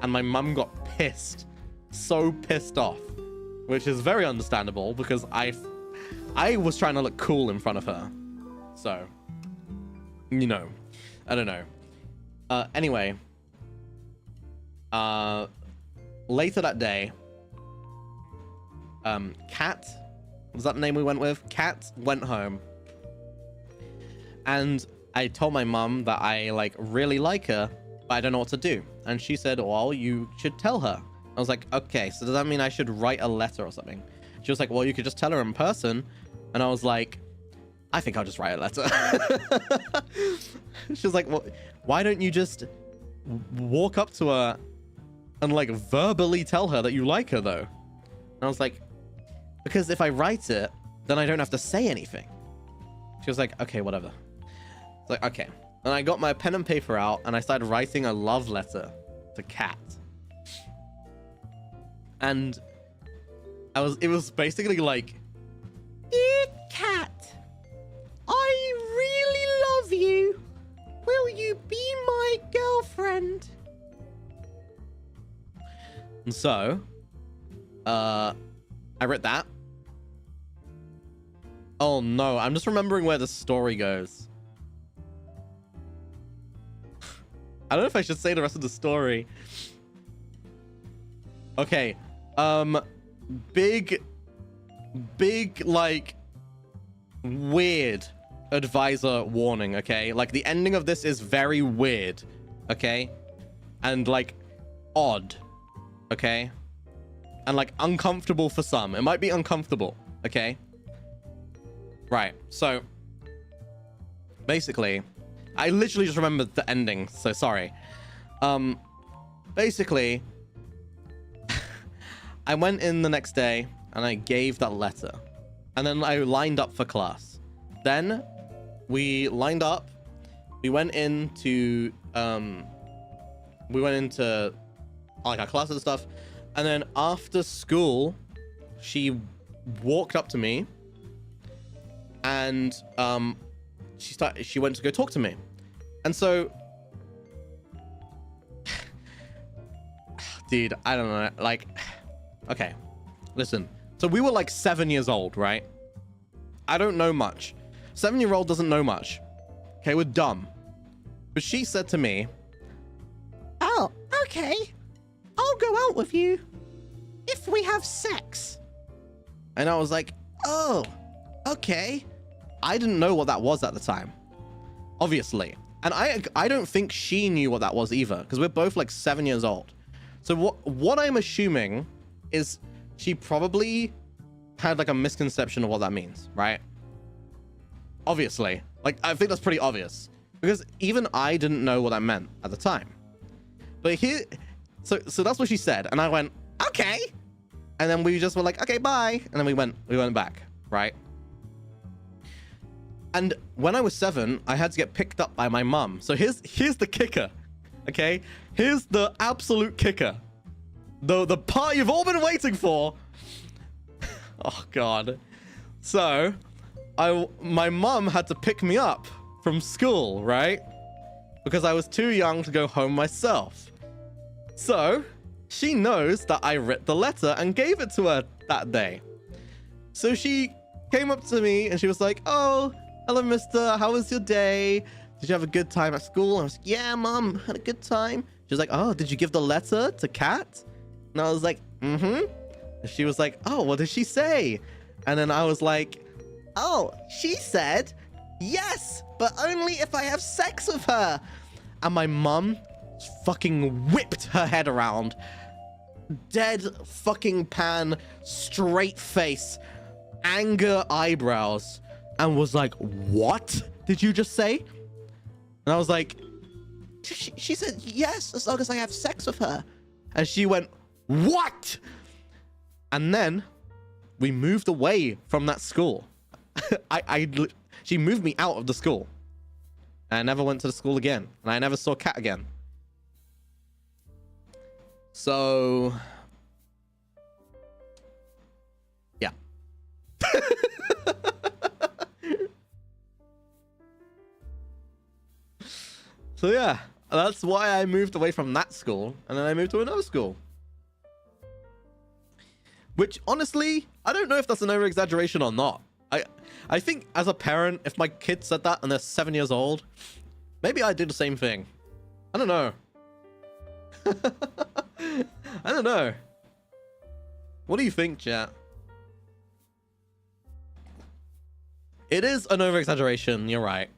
And my mum got pissed. So pissed off. Which is very understandable because I was trying to look cool in front of her. So, you know, I don't know. Anyway, later that day, Cat, was that the name we went with? Cat went home, and I told my mum that I like really like her, but I don't know what to do. And she said, well, you should tell her. I was like, okay, so does that mean I should write a letter or something? She was like, well, you could just tell her in person. And I was like, I think I'll just write a letter. She was like, well, why don't you just walk up to her and like verbally tell her that you like her though? And I was like, because if I write it, then I don't have to say anything. She was like, okay, whatever. It's like, okay. And I got my pen and paper out and I started writing a love letter to Cat. And it was basically like, dear Cat, I really love you. Will you be my girlfriend? And so, I read that. Oh no, I'm just remembering where the story goes. I don't know if I should say the rest of the story. Okay, big, like, weird advisor warning, okay? Like, the ending of this is very weird, okay? And, like, odd, okay? And, like, uncomfortable for some. It might be uncomfortable, okay? Right, so, basically, I literally just remembered the ending, so sorry. Basically, I went in the next day and I gave that letter. And then I lined up for class. Then we lined up. We went into we went into like our classes and stuff. And then after school, she walked up to me and she went to go talk to me. And so dude, I don't know, like, okay, listen. So we were like 7 years old, right? I don't know much. 7-year-old doesn't know much. Okay, we're dumb. But she said to me, "Oh, okay. I'll go out with you if we have sex." And I was like, "Oh, okay." I didn't know what that was at the time, obviously. And I don't think she knew what that was either, because we're both like 7 years old. So what I'm assuming is she probably had like a misconception of what that means, right? Obviously. Like, I think that's pretty obvious, because even I didn't know what that meant at the time. But here, so that's what she said, and I went, "Okay." And then we just were like, "Okay, bye." And then we went back, right? And when I was 7, I had to get picked up by my mum. So here's the kicker, okay? Here's the absolute kicker. The part you've all been waiting for. Oh God. So my mum had to pick me up from school, right? Because I was too young to go home myself. So she knows that I wrote the letter and gave it to her that day. So she came up to me and she was like, "Oh, hello, mister. How was your day? Did you have a good time at school?" And I was like, "Yeah, mom, had a good time." She was like, "Oh, did you give the letter to Kat?" And I was like, "Mm-hmm." And she was like, "Oh, what did she say?" And then I was like, "Oh, she said, yes, but only if I have sex with her." And my mum fucking whipped her head around. Dead fucking pan, straight face, anger eyebrows, and was like, "What did you just say?" And I was like, she said, "Yes, as long as I have sex with her." And she went, "What?" And then we moved away from that school. She moved me out of the school. And I never went to the school again. And I never saw Kat again. So yeah. So yeah, that's why I moved away from that school, and then I moved to another school. Which, honestly, I don't know if that's an over-exaggeration or not. I think as a parent, if my kid said that and they're 7 years old, maybe I'd do the same thing. I don't know. I don't know. What do you think, chat? It is an over-exaggeration, you're right.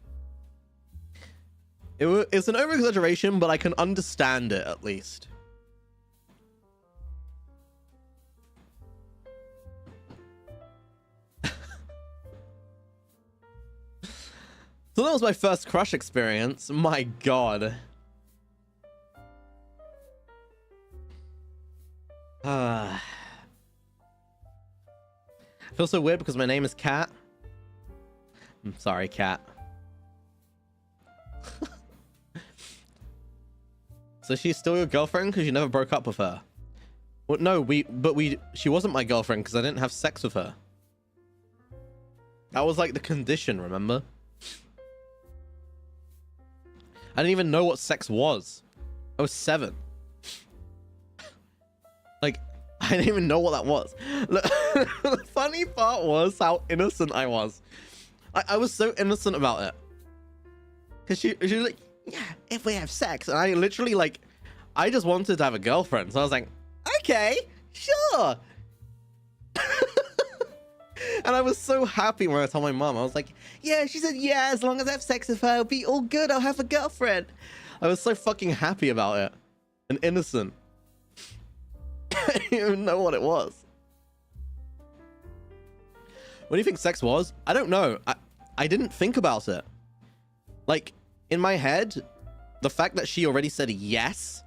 It's an over-exaggeration, but I can understand it at least. So that was my first crush experience. My God. I feel so weird because my name is Kat. I'm sorry, Kat. So she's still your girlfriend because you never broke up with her? Well, no, she wasn't my girlfriend because I didn't have sex with her. That was like the condition, remember? I didn't even know what sex was. I was 7. Like, I didn't even know what that was. The funny part was how innocent I was. I was so innocent about it. Because she was like, "Yeah, if we have sex." And I literally, like, I just wanted to have a girlfriend. So I was like, "Okay, sure." And I was so happy when I told my mom. I was like, "Yeah," she said, "yeah, as long as I have sex with her, it'll be all good. I'll have a girlfriend." I was so fucking happy about it. And innocent. I didn't even know what it was. What do you think sex was? I don't know. I didn't think about it. Like, in my head, the fact that she already said yes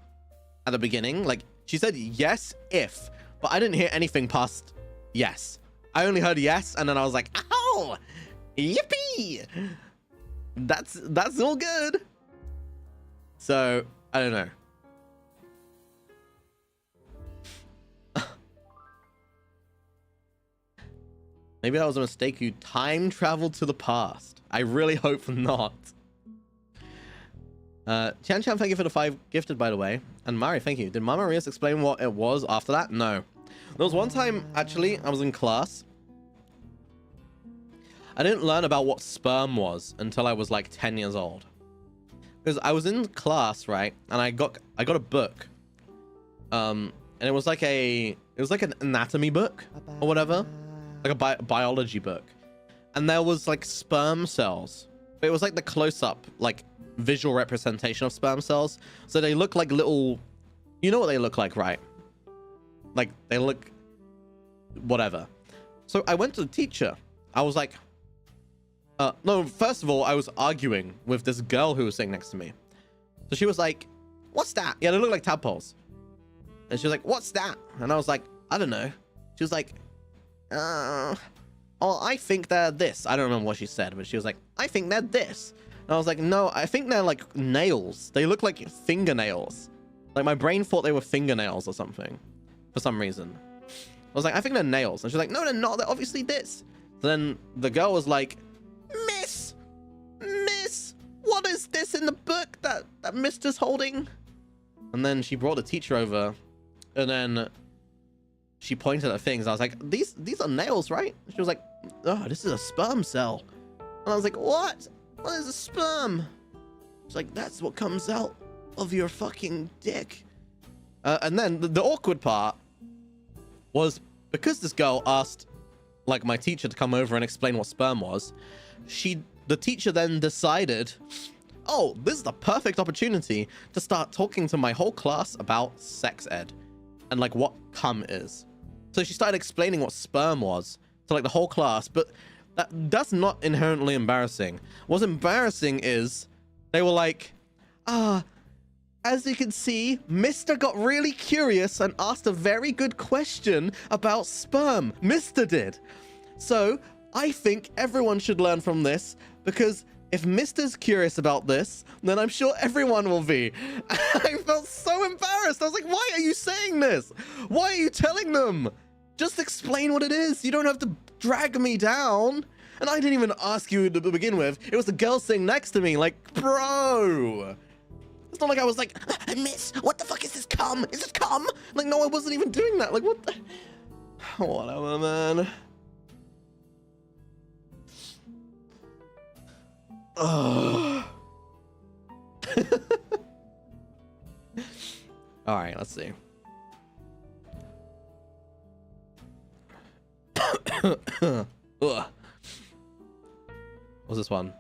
at the beginning, like, she said yes if, but I didn't hear anything past yes. I only heard yes, and then I was like, "Oh, yippee! That's all good." So, I don't know. Maybe that was a mistake. You time traveled to the past. I really hope not. Chan, thank you for the 5 gifted, by the way. And Mari, thank you. Did Mama Rias explain what it was after that? No. There was one time, actually, I was in class. I didn't learn about what sperm was until I was like 10 years old. Because I was in class, right? And I got a book. And it was like an anatomy book or whatever. Like a biology book. And there was like sperm cells. But it was like the close-up, like visual representation of sperm cells. So they look like little, you know what they look like, right? Like they look whatever. So I went to the teacher. I was like, no, first of all, I was arguing with this girl who was sitting next to me. So she was like, what's that? Yeah, they look like tadpoles. And she was like, what's that? And I was like, I don't know. She was like, oh, I think they're this. I don't remember what she said, but she was like, I think they're this. And I was like, no, I think they're like nails. They look like fingernails. Like my brain thought they were fingernails or something for some reason. I was like, I think they're nails. And she's like, no, they're not. They're obviously this. So then the girl was like, Miss, what is this in the book that Mister's holding? And then she brought the teacher over, and then she pointed at things. I was like, these are nails, right? She was like, oh, this is a sperm cell. And I was like, what? What is a sperm? She's like, that's what comes out of your fucking dick. And then the awkward part was because this girl asked like my teacher to come over and explain what sperm was. The teacher then decided, oh, this is the perfect opportunity to start talking to my whole class about sex ed and like what cum is. So she started explaining what sperm was to like the whole class, but that's not inherently embarrassing. What's embarrassing is they were like, as you can see, Mr. got really curious and asked a very good question about sperm. Mr. did. So I think everyone should learn from this, because if Mr.'s curious about this, then I'm sure everyone will be. I felt so embarrassed. I was like, why are you saying this? Why are you telling them? Just explain what it is. You don't have to drag me down. And I didn't even ask you to begin with. It was the girl sitting next to me. Like, bro. It's not like I was like, Miss, what the fuck is this cum? Is it cum? Like, no, I wasn't even doing that. Like, what the? Whatever, man. Ugh. All right, let's see. What's this one?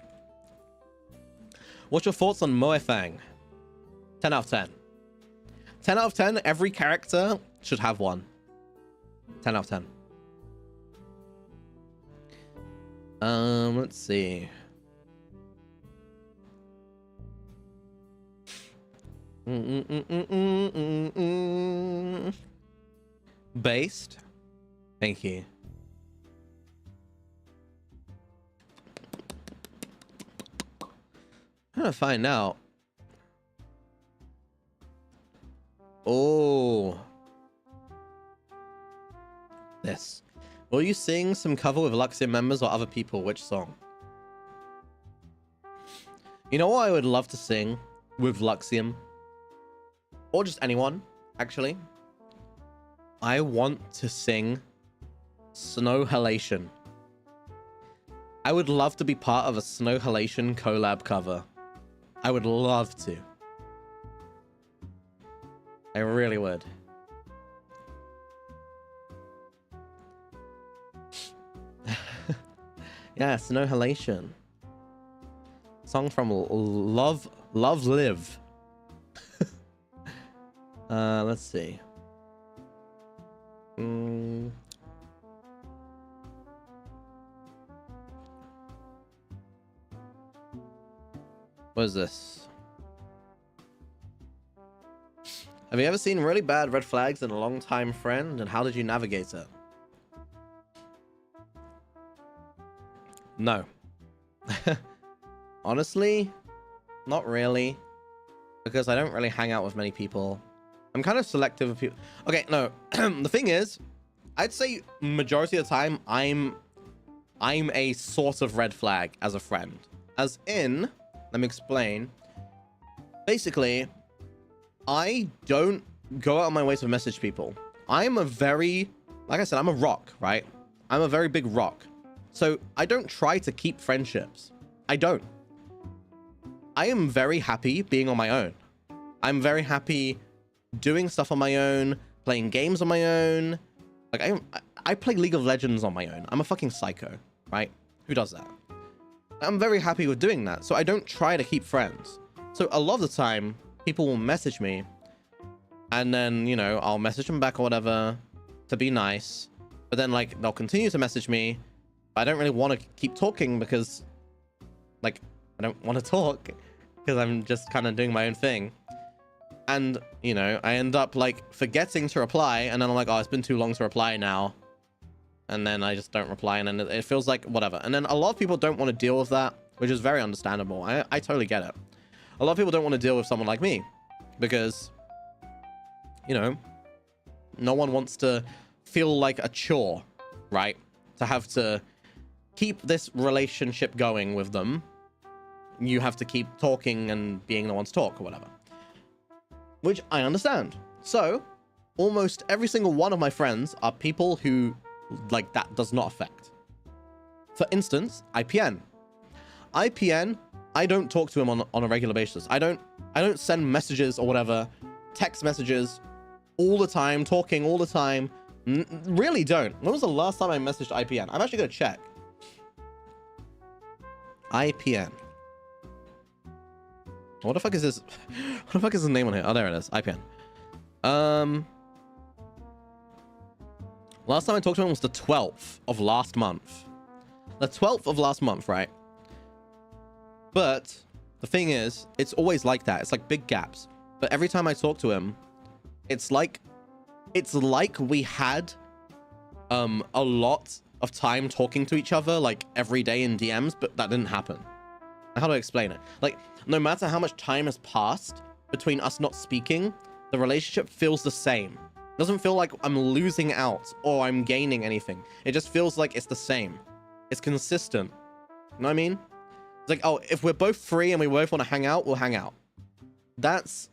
What's your thoughts on Moefang? 10 out of 10. 10 out of 10. Every character should have one. 10 out of 10. Let's see. Based. Thank you. I'm gonna find out. Oh. This. Will you sing some cover with Luxiem members or other people? Which song? You know what I would love to sing with Luxiem? Or just anyone, actually. I want to sing Snow Halation. I would love to be part of a Snow Halation collab cover. I would love to. I really would. Yeah, Snow Halation. Song from Love Live. Let's see. What is this? Have you ever seen really bad red flags in a long-time friend, and how did you navigate it? No. Honestly, not really, because I don't really hang out with many people. I'm kind of selective with people. Okay, no. The thing is, I'd say majority of the time I'm I'm a sort of red flag as a friend. As in, let me explain. Basically, I don't go out of my way to message people. I'm a very, like I said, I'm a rock, right? I'm a very big rock. So I don't try to keep friendships. I don't. I am very happy being on my own. I'm very happy doing stuff on my own, playing games on my own. Like I play League of Legends on my own. I'm a fucking psycho, right? Who does that? I'm very happy with doing that. So I don't try to keep friends. So a lot of the time, people will message me and then, you know, I'll message them back or whatever to be nice. But then, like, they'll continue to message me. But I don't really want to keep talking because, like, I don't want to talk because I'm just kind of doing my own thing. And, you know, I end up, like, forgetting to reply. And then I'm like, oh, it's been too long to reply now. And then I just don't reply. And then it feels like whatever. And then a lot of people don't want to deal with that, which is very understandable. I totally get it. A lot of people don't want to deal with someone like me because, you know, no one wants to feel like a chore, right? To have to keep this relationship going with them. You have to keep talking and being the one to talk or whatever. Which I understand. So, almost every single one of my friends are people who, like, that does not affect. For instance, IPN. IPN, I don't talk to him on a regular basis. I don't send messages or whatever, text messages all the time, talking all the time. Really don't. When was the last time I messaged IPN? I'm actually going to check. IPN. What the fuck is this? What the fuck is his name on here? Oh, there it is. IPN. Last time I talked to him was the 12th of last month. The 12th of last month, right? But the thing is, it's always like that. It's like big gaps. But every time I talk to him, it's like we had a lot of time talking to each other, like every day in DMs, but that didn't happen. How do I explain it? Like, no matter how much time has passed between us not speaking, the relationship feels the same. It doesn't feel like I'm losing out or I'm gaining anything. It just feels like it's the same. It's consistent. You know what I mean? It's like, oh, if we're both free and we both want to hang out, we'll hang out. That's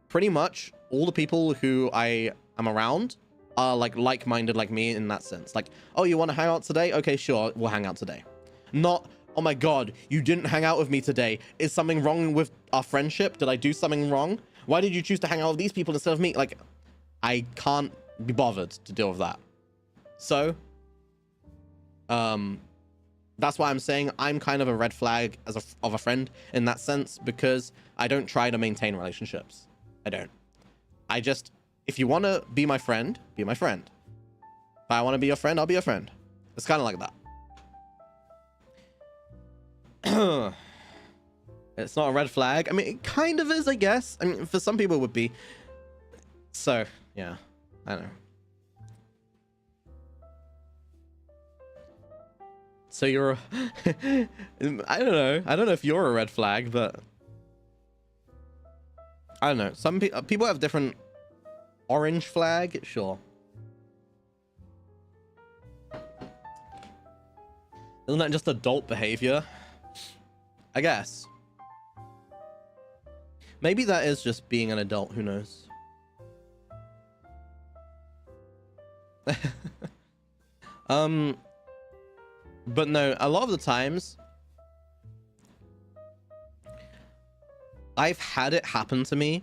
pretty much all the people who I am around are like-minded like me in that sense. Like, oh, you want to hang out today? Okay, sure, we'll hang out today. Not, oh my god, you didn't hang out with me today. Is something wrong with our friendship? Did I do something wrong? Why did you choose to hang out with these people instead of me? Like, I can't be bothered to deal with that. So, that's why I'm saying I'm kind of a red flag of a friend in that sense, because I don't try to maintain relationships. I don't. I just, if you want to be my friend, be my friend. If I want to be your friend, I'll be your friend. It's kind of like that. It's not a red flag. I mean, it kind of is, I guess. I mean, for some people it would be. So, yeah. I don't know. So you're I don't know. I don't know if you're a red flag, but I don't know. Some people have different orange flag. Sure. Isn't that just adult behavior? I guess. Maybe that is just being an adult. Who knows? But no, a lot of the times I've had it happen to me,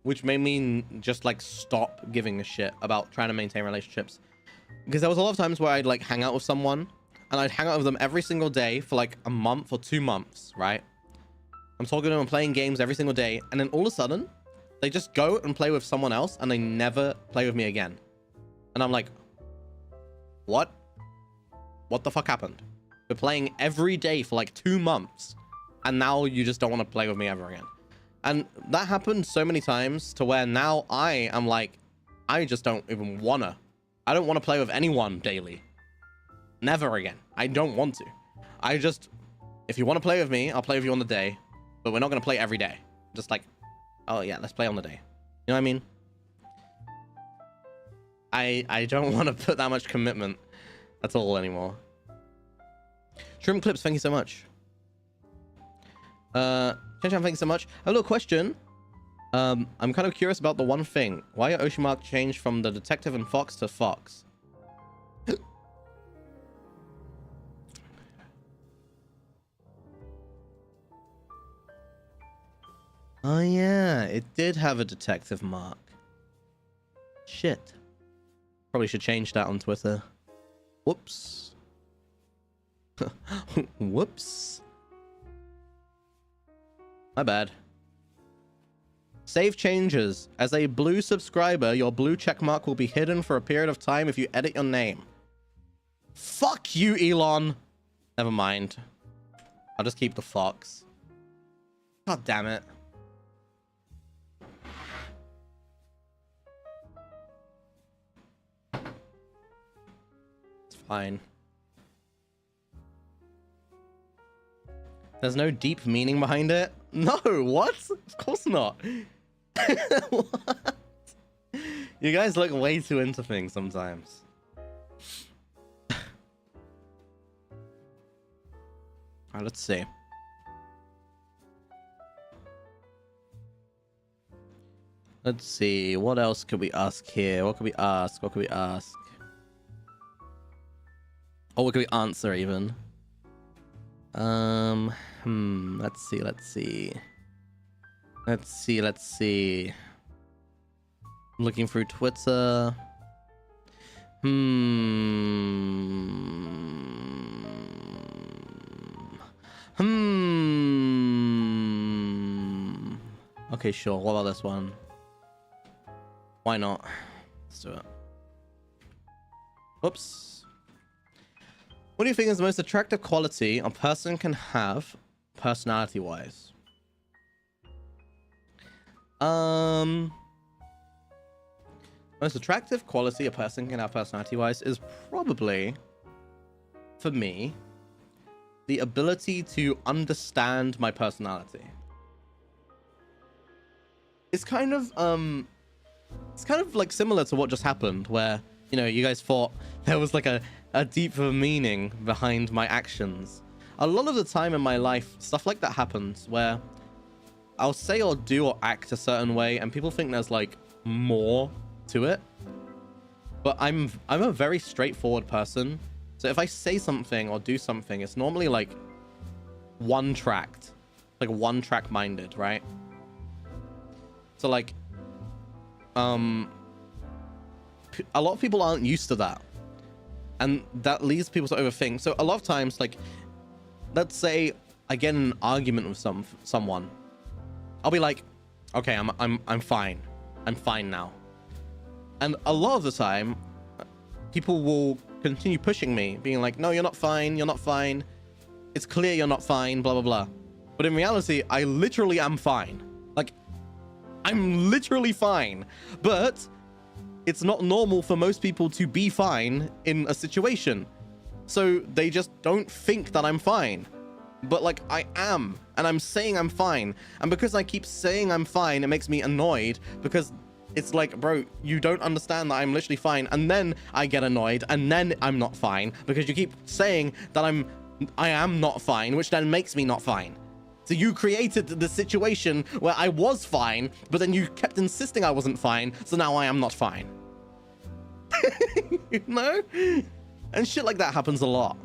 which made me just like stop giving a shit about trying to maintain relationships, because there was a lot of times where I'd like hang out with someone and I'd hang out with them every single day for like a month or 2 months, right? I'm talking to them and playing games every single day, and then all of a sudden they just go and play with someone else and they never play with me again. And I'm like, what the fuck happened? We're playing every day for like 2 months and now you just don't want to play with me ever again. And that happened so many times to where now I am like, I just don't even wanna. I don't want to play with anyone daily. Never again. I don't want to. I just, if you want to play with me, I'll play with you on the day, but we're not going to play every day. Just like, oh yeah, let's play on the day. You know what I mean? I don't want to put that much commitment. at all anymore. Shrimp Clips, thank you so much. Chan, thank you so much. A little question. I'm kind of curious about the one thing. Why are Oshimark changed from the detective and Fox to Fox? Oh yeah, it did have a detective mark. Shit. Probably should change that on Twitter. Whoops. Whoops. My bad. Save changes. As a blue subscriber, your blue checkmark will be hidden for a period of time if you edit your name. Fuck you, Elon. Never mind. I'll just keep the Fox. God damn it. It's fine. There's no deep meaning behind it? No, what? Of course not. What? You guys look way too into things sometimes. Alright, let's see. Let's see. What else could we ask here? What could we ask? What could we ask? Or what could we answer even? Let's see, let's see. Let's see, let's see. I'm looking through Twitter. Okay, sure. What about this one? Why not? Let's do it. Whoops. What do you think is the most attractive quality a person can have personality-wise? Most attractive quality a person can have personality-wise is probably, for me, the ability to understand my personality. It's kind of like similar to what just happened, where, you know, you guys thought there was like a deeper meaning behind my actions. A lot of the time in my life, stuff like that happens where I'll say or do or act a certain way and people think there's like more to it. But I'm a very straightforward person. So if I say something or do something, it's normally like one-tracked, like one-track minded, right? So like, a lot of people aren't used to that. And that leads people to overthink. So a lot of times, like, let's say I get in an argument with someone. I'll be like, okay, I'm fine. I'm fine now. And a lot of the time, people will continue pushing me, being like, no, you're not fine. You're not fine. It's clear you're not fine, blah, blah, blah. But in reality, I literally am fine. Like, I'm literally fine. But it's not normal for most people to be fine in a situation. So they just don't think that I'm fine. But like, I am. And I'm saying I'm fine. And because I keep saying I'm fine, it makes me annoyed. Because it's like, bro, you don't understand that I'm literally fine. And then I get annoyed. And then I'm not fine. Because you keep saying that I am not fine. Which then makes me not fine. So you created the situation where I was fine, but then you kept insisting I wasn't fine, so now I am not fine. You know? And shit like that happens a lot.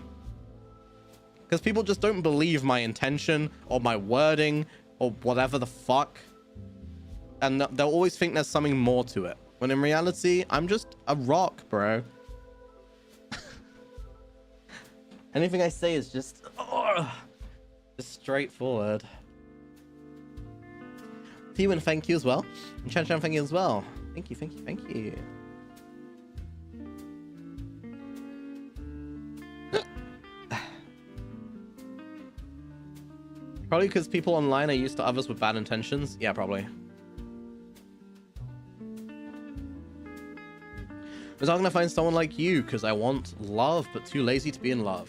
Because people just don't believe my intention or my wording or whatever the fuck. And they'll always think there's something more to it. When in reality, I'm just a rock, bro. Anything I say is just... just straightforward. T-Win, thank you as well. And Chan Chan, thank you as well. Thank you, thank you, thank you. Probably because people online are used to others with bad intentions. Yeah, probably. Was I gonna find someone like you because I want love but too lazy to be in love?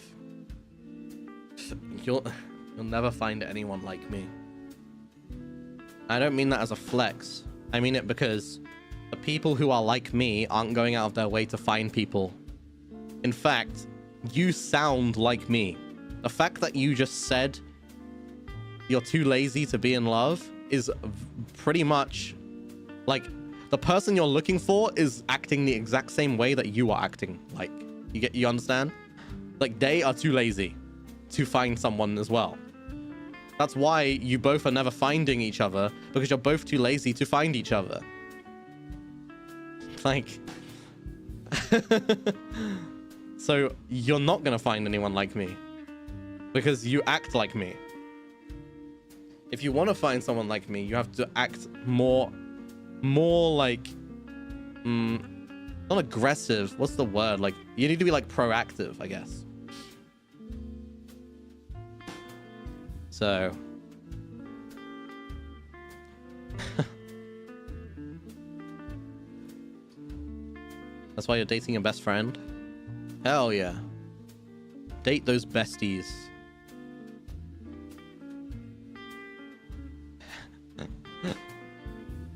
You'll never find anyone like me. I don't mean that as a flex. I mean it because the people who are like me aren't going out of their way to find people. In fact, you sound like me. The fact that you just said you're too lazy to be in love is pretty much like the person you're looking for is acting the exact same way that you are acting. Like, you understand? Like, they are too lazy to find someone as well. That's why you both are never finding each other, because you're both too lazy to find each other. Like, so you're not gonna find anyone like me because you act like me. If you want to find someone like me, you have to act more like, not aggressive. What's the word? Like, you need to be like proactive, I guess. So that's why you're dating your best friend? Hell yeah. Date those besties.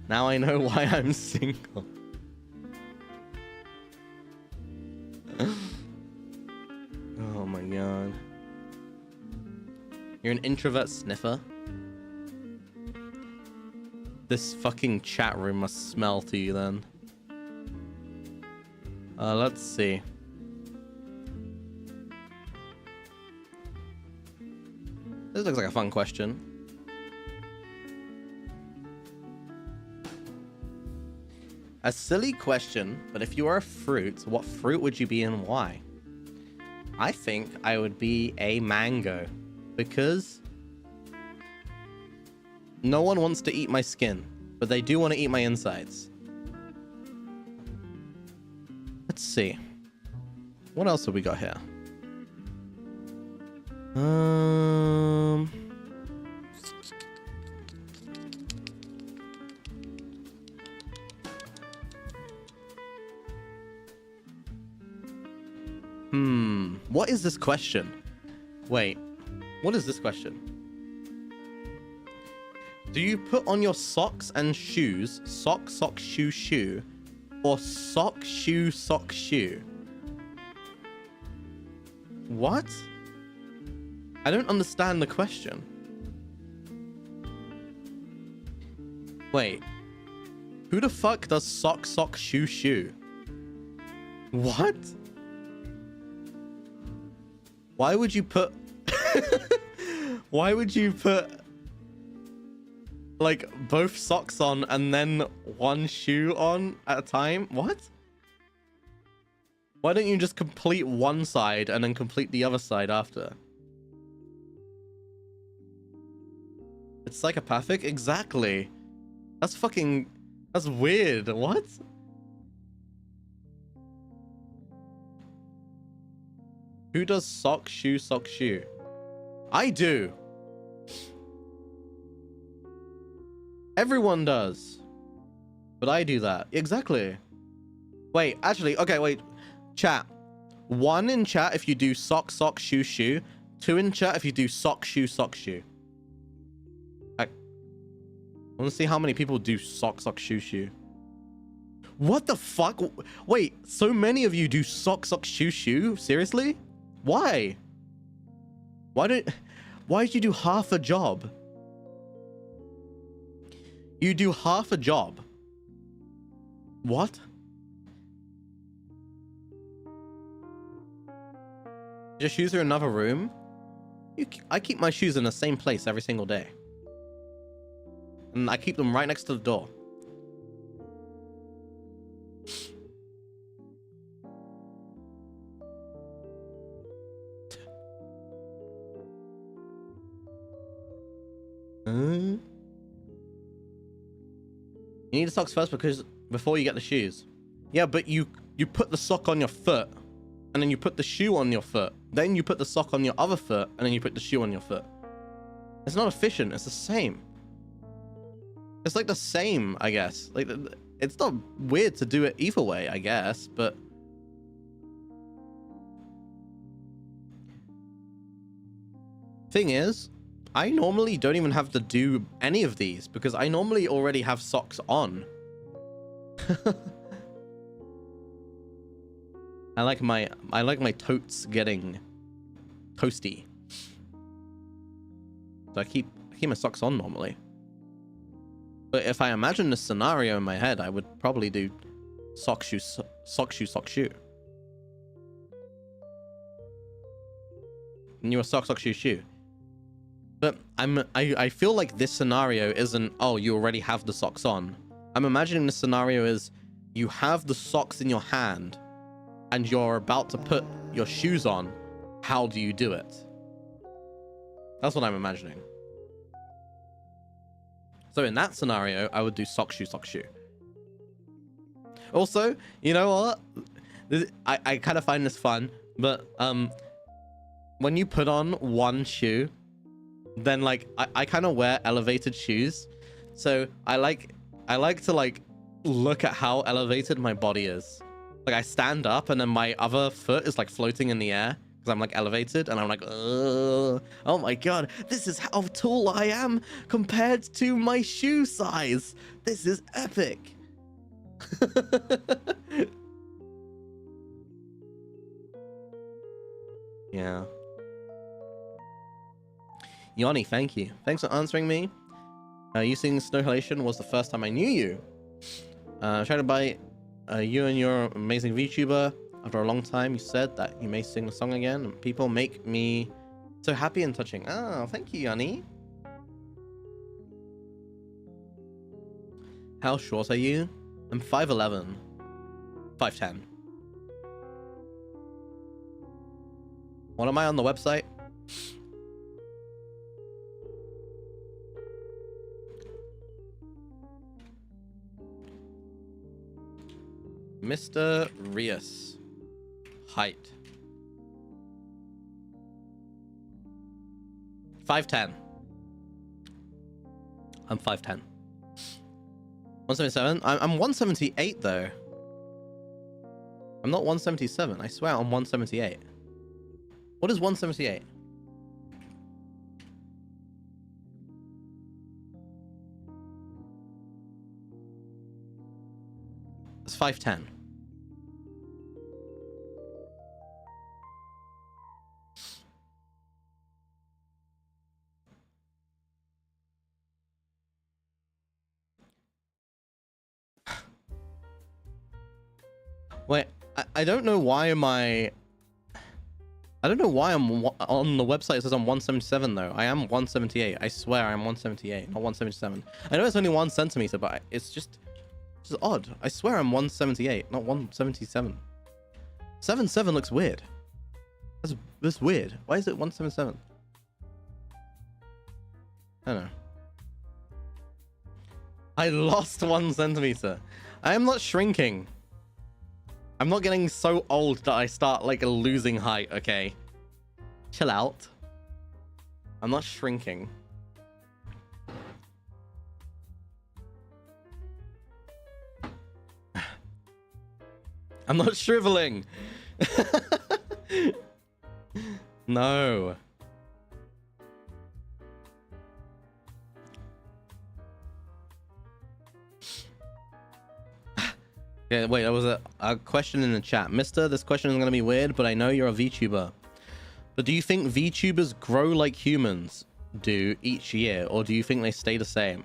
Now I know why I'm single. Oh my god. You're an introvert sniffer? This fucking chat room must smell to you then. Let's see. This looks like a fun question. A silly question, but if you were a fruit, what fruit would you be and why? I think I would be a mango, because no one wants to eat my skin, but they do want to eat my insides. Let's see. What else have we got here? What is this question? Wait, what is this question? Do you put on your socks and shoes, sock, sock, shoe, shoe, or sock, shoe, sock, shoe? What? I don't understand the question. Wait, who the fuck does sock, sock, shoe, shoe? What? Why would you put... Why would you put... like, both socks on and then one shoe on at a time? What? Why don't you just complete one side and then complete the other side after? It's psychopathic? Exactly. That's fucking... That's weird. What? Who does sock, shoe, sock, shoe? I do. Everyone does. But I do that. Exactly. Wait, actually, okay, wait. Chat. 1 in chat if you do sock, sock, shoe, shoe. 2 in chat if you do sock, shoe, sock, shoe. I want to see how many people do sock, sock, shoe, shoe. What the fuck? Wait, so many of you do sock, sock, shoe, shoe? Seriously? Why? Why did you do half a job? You do half a job. What? Your shoes are in another room? I keep my shoes in the same place every single day. And I keep them right next to the door. You need the socks first before you get the shoes. Yeah, but you put the sock on your foot, and then you put the shoe on your foot. Then you put the sock on your other foot, and then you put the shoe on your foot. It's not efficient. It's the same. It's like the same, I guess. Like, it's not weird to do it either way, I guess, but... Thing is, I normally don't even have to do any of these because I normally already have socks on. I like my totes getting toasty. So I keep my socks on normally. But if I imagine this scenario in my head, I would probably do sock shoe, sock shoe, sock shoe. And you were sock, sock, shoe, shoe. But I feel like this scenario isn't, oh, you already have the socks on. I'm imagining this scenario is you have the socks in your hand and you're about to put your shoes on. How do you do it? That's what I'm imagining. So in that scenario, I would do sock, shoe, sock, shoe. Also, you know what? I kind of find this fun, but when you put on one shoe, then like I kind of wear elevated shoes. So I like to like look at how elevated my body is. Like I stand up and then my other foot is like floating in the air because I'm like elevated and I'm like, oh my god, this is how tall I am compared to my shoe size. This is epic. Yeah. Yanni, thank you. Thanks for answering me. You singing Snow Halation was the first time I knew you. Trying to buy you and your amazing VTuber. After a long time, you said that you may sing the song again, and people make me so happy and touching. Oh, thank you, Yanni. How short are you? I'm 5'11". 5'10". What am I on the website? Mr. Rias. Height. 5'10". I'm 5'10". 177? I'm 178 though. I'm not 177. I swear I'm 178. What is 178? It's 5'10". Wait, I don't know why I don't know why I'm on the website. It says I'm 177 though. I am 178. I swear I'm 178, not 177. I know it's only 1 centimeter, but it's just odd. I swear I'm 178, not 177. 77 looks weird. That's weird. Why is it 177? I don't know. I lost 1 centimeter. I am not shrinking. I'm not getting so old that I start like losing height, okay? Chill out. I'm not shrinking. I'm not shriveling. No. Yeah, wait, there was a question in the chat. Mister, this question is going to be weird, but I know you're a VTuber. But do you think VTubers grow like humans do each year, or do you think they stay the same?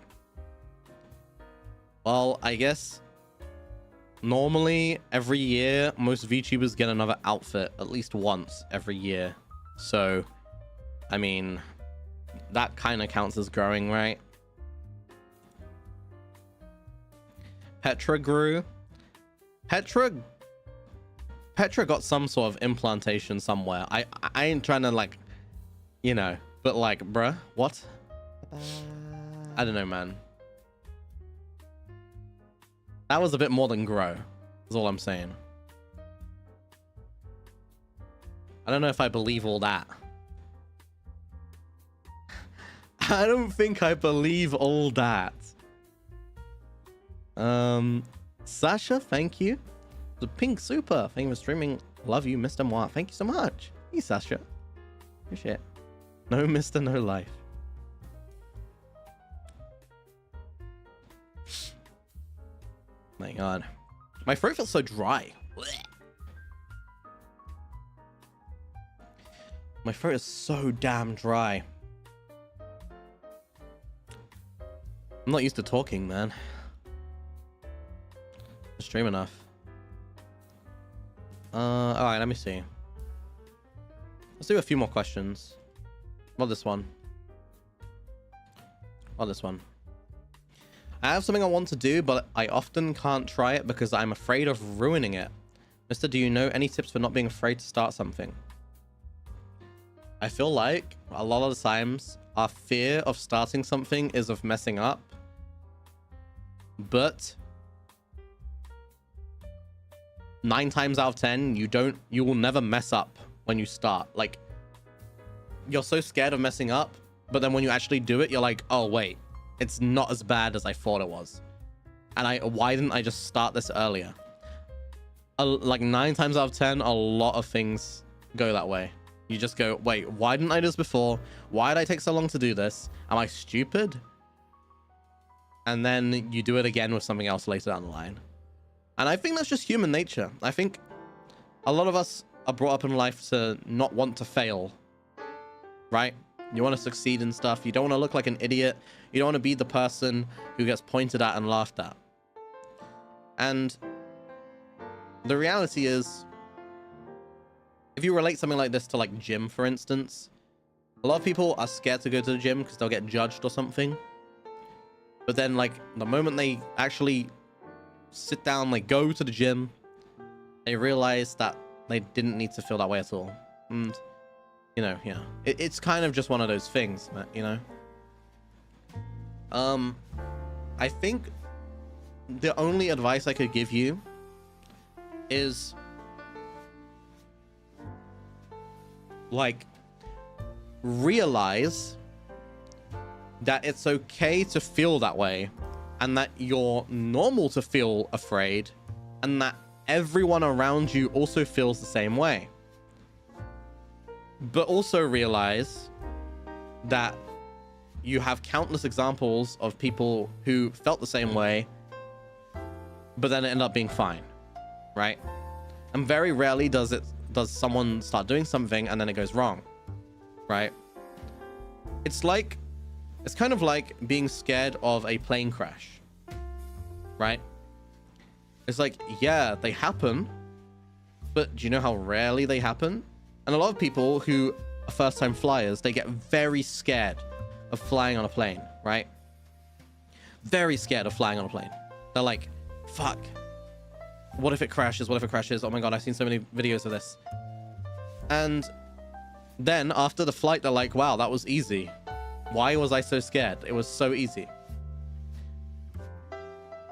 Well, I guess normally every year, most VTubers get another outfit at least once every year. So, I mean, that kind of counts as growing, right? Petra grew. Petra got some sort of implantation somewhere. I ain't trying to like, you know, but like, bruh, what? I don't know, man. That was a bit more than grow, is all I'm saying. I don't know if I believe all that. I don't think I believe all that. Sasha, thank you. The pink super. Thank you for streaming. Love you, Mr. Moi. Thank you so much. Hey, Sasha. Appreciate it. No Mr. No Life. My god. My throat feels so dry. My throat is so damn dry. I'm not used to talking, man. Stream enough. Alright, let me see. Let's do a few more questions. What this one? What this one? I have something I want to do, but I often can't try it because I'm afraid of ruining it. Mister, do you know any tips for not being afraid to start something? I feel like a lot of the times our fear of starting something is of messing up. But 9 times out of 10, you will never mess up when you start. Like, you're so scared of messing up, but then when you actually do it, you're like, oh wait, it's not as bad as I thought it was. And why didn't I just start this earlier? Like 9 times out of 10, a lot of things go that way. You just go, wait, why didn't I do this before? Why did I take so long to do this? Am I stupid? And then you do it again with something else later down the line. And I think that's just human nature. I think a lot of us are brought up in life to not want to fail, right? You want to succeed in stuff. You don't want to look like an idiot. You don't want to be the person who gets pointed at and laughed at. And the reality is, if you relate something like this to like gym, for instance, a lot of people are scared to go to the gym because they'll get judged or something. But then like the moment they actually sit down, like go to the gym, they realize that they didn't need to feel that way at all. And you know, yeah, it's kind of just one of those things, you know. I think the only advice I could give you is like realize that it's okay to feel that way, and that you're normal to feel afraid, and that everyone around you also feels the same way. But also realize that you have countless examples of people who felt the same way, but then it ended up being fine, right? And very rarely does someone start doing something and then it goes wrong, right? It's kind of like being scared of a plane crash, right? It's like, yeah, they happen, but do you know how rarely they happen? And a lot of people who are first-time flyers, they get very scared of flying on a plane, right? Very scared of flying on a plane. They're like, fuck, what if it crashes? What if it crashes? Oh my God, I've seen so many videos of this. And then after the flight, they're like, wow, that was easy. Why was I so scared? It was so easy.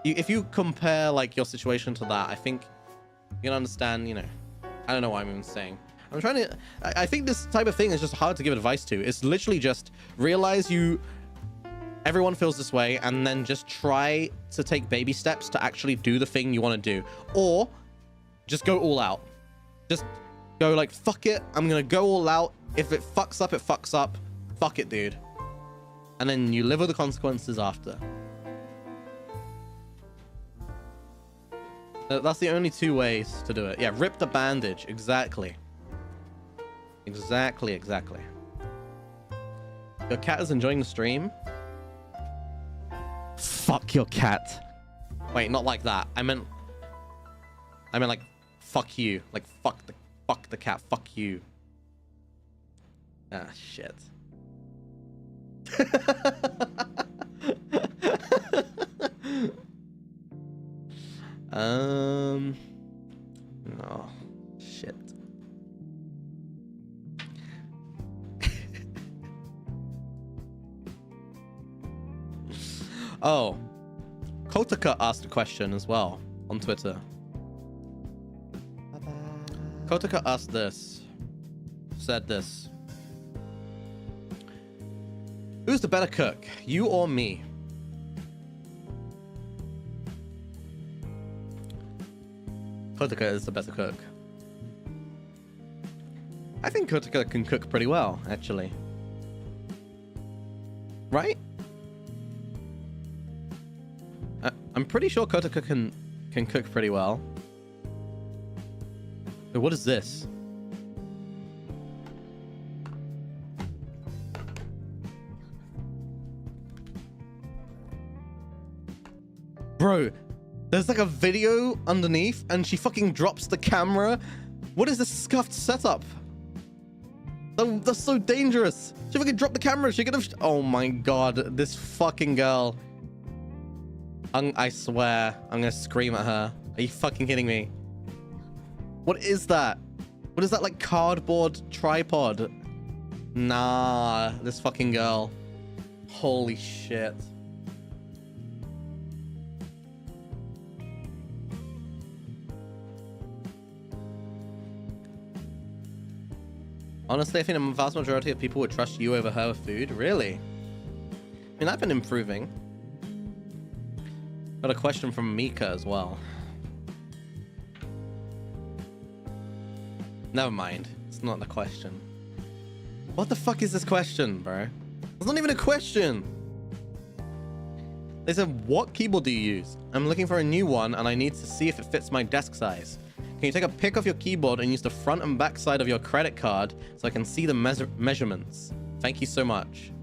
If you compare like your situation to that, I think you can understand, you know, I don't know what I'm even saying. I think this type of thing is just hard to give advice to. It's literally just realize everyone feels this way, and then just try to take baby steps to actually do the thing you want to do. Or just go all out. Just go like, fuck it, I'm gonna go all out. If it fucks up, it fucks up. Fuck it, dude. And then you live with the consequences after. That's the only 2 ways to do it. Yeah, rip the bandage. Exactly. Exactly. Your cat is enjoying the stream? Fuck your cat. Wait, not like that. I meant like, fuck you. Like, fuck the cat. Fuck you. Ah, shit. Oh, shit. Oh, Kotaka asked a question as well on Twitter. Kotaka asked this, said this. Who's the better cook, you or me? Kotaka is the better cook. I think Kotaka can cook pretty well, actually. Right? I'm pretty sure Kotaka can cook pretty well. But what is this? Bro, there's like a video underneath and she fucking drops the camera. What is this scuffed setup? That's so dangerous. She fucking dropped the camera. She could have... Oh my god, this fucking girl. I swear, I'm gonna scream at her. Are you fucking kidding me? What is that? What is that, like, cardboard tripod? Nah, this fucking girl. Holy shit. Honestly, I think the vast majority of people would trust you over her with food. Really? I mean, I've been improving. Got a question from Mika as well. Never mind. It's not the question. What the fuck is this question, bro? It's not even a question. They said, what keyboard do you use? I'm looking for a new one and I need to see if it fits my desk size. Can you take a pic of your keyboard and use the front and back side of your credit card so I can see the measurements? Thank you so much.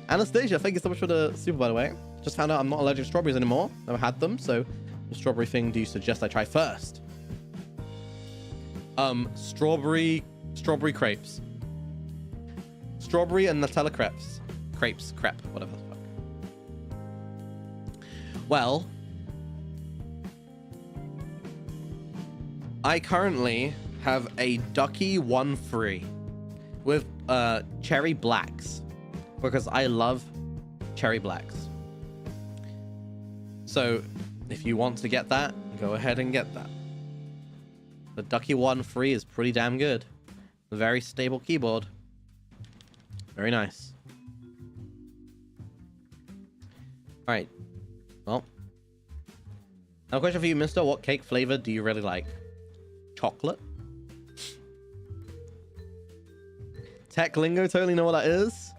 Anastasia, thank you so much for the super, by the way. Just found out I'm not allergic to strawberries anymore. Never had them, so what strawberry thing do you suggest I try first? Strawberry crepes. Strawberry and Nutella crepes. Crepe, whatever the fuck. Well, I currently have a Ducky 1-3 with cherry blacks because I love cherry blacks. So if you want to get that, go ahead and get that. The Ducky 1-3 is pretty damn good. A very stable keyboard. Very nice. All right. Well, now a question for you, Mysta. What cake flavor do you really like? Chocolate? Tech lingo, totally know what that is.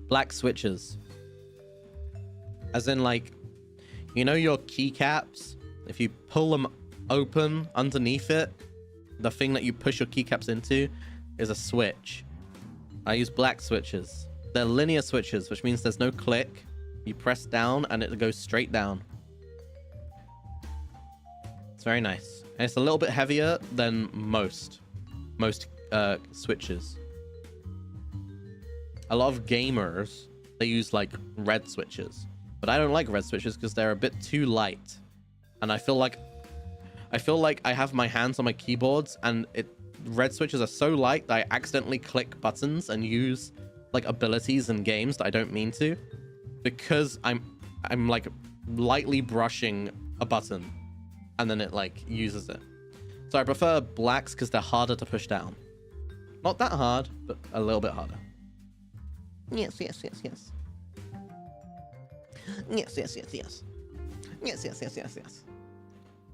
Black switches. As in, like, you know your keycaps? If you pull them open underneath it, the thing that you push your keycaps into is a switch. I use black switches. They're linear switches, which means there's no click. You press down and it goes straight down. It's very nice. And it's a little bit heavier than most switches. A lot of gamers, they use like red switches. But I don't like red switches because they're a bit too light. And I feel like I have my hands on my keyboards and red switches are so light that I accidentally click buttons and use like abilities in games that I don't mean to, because I'm like lightly brushing a button and then it like uses it. So I prefer blacks because they're harder to push down. Not that hard, but a little bit harder. Yes. Yes.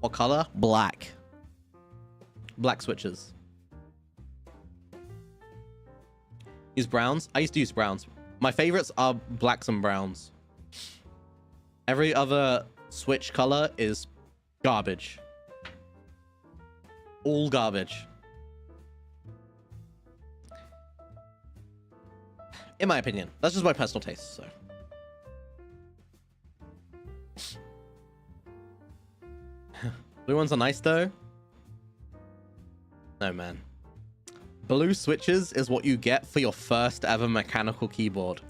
What color? Black. Black switches. Use browns? I used to use browns. My favorites are blacks and browns. Every other switch color is garbage. All garbage. In my opinion. That's just my personal taste, so. Blue ones are nice though. No, man. Blue switches is what you get for your first ever mechanical keyboard.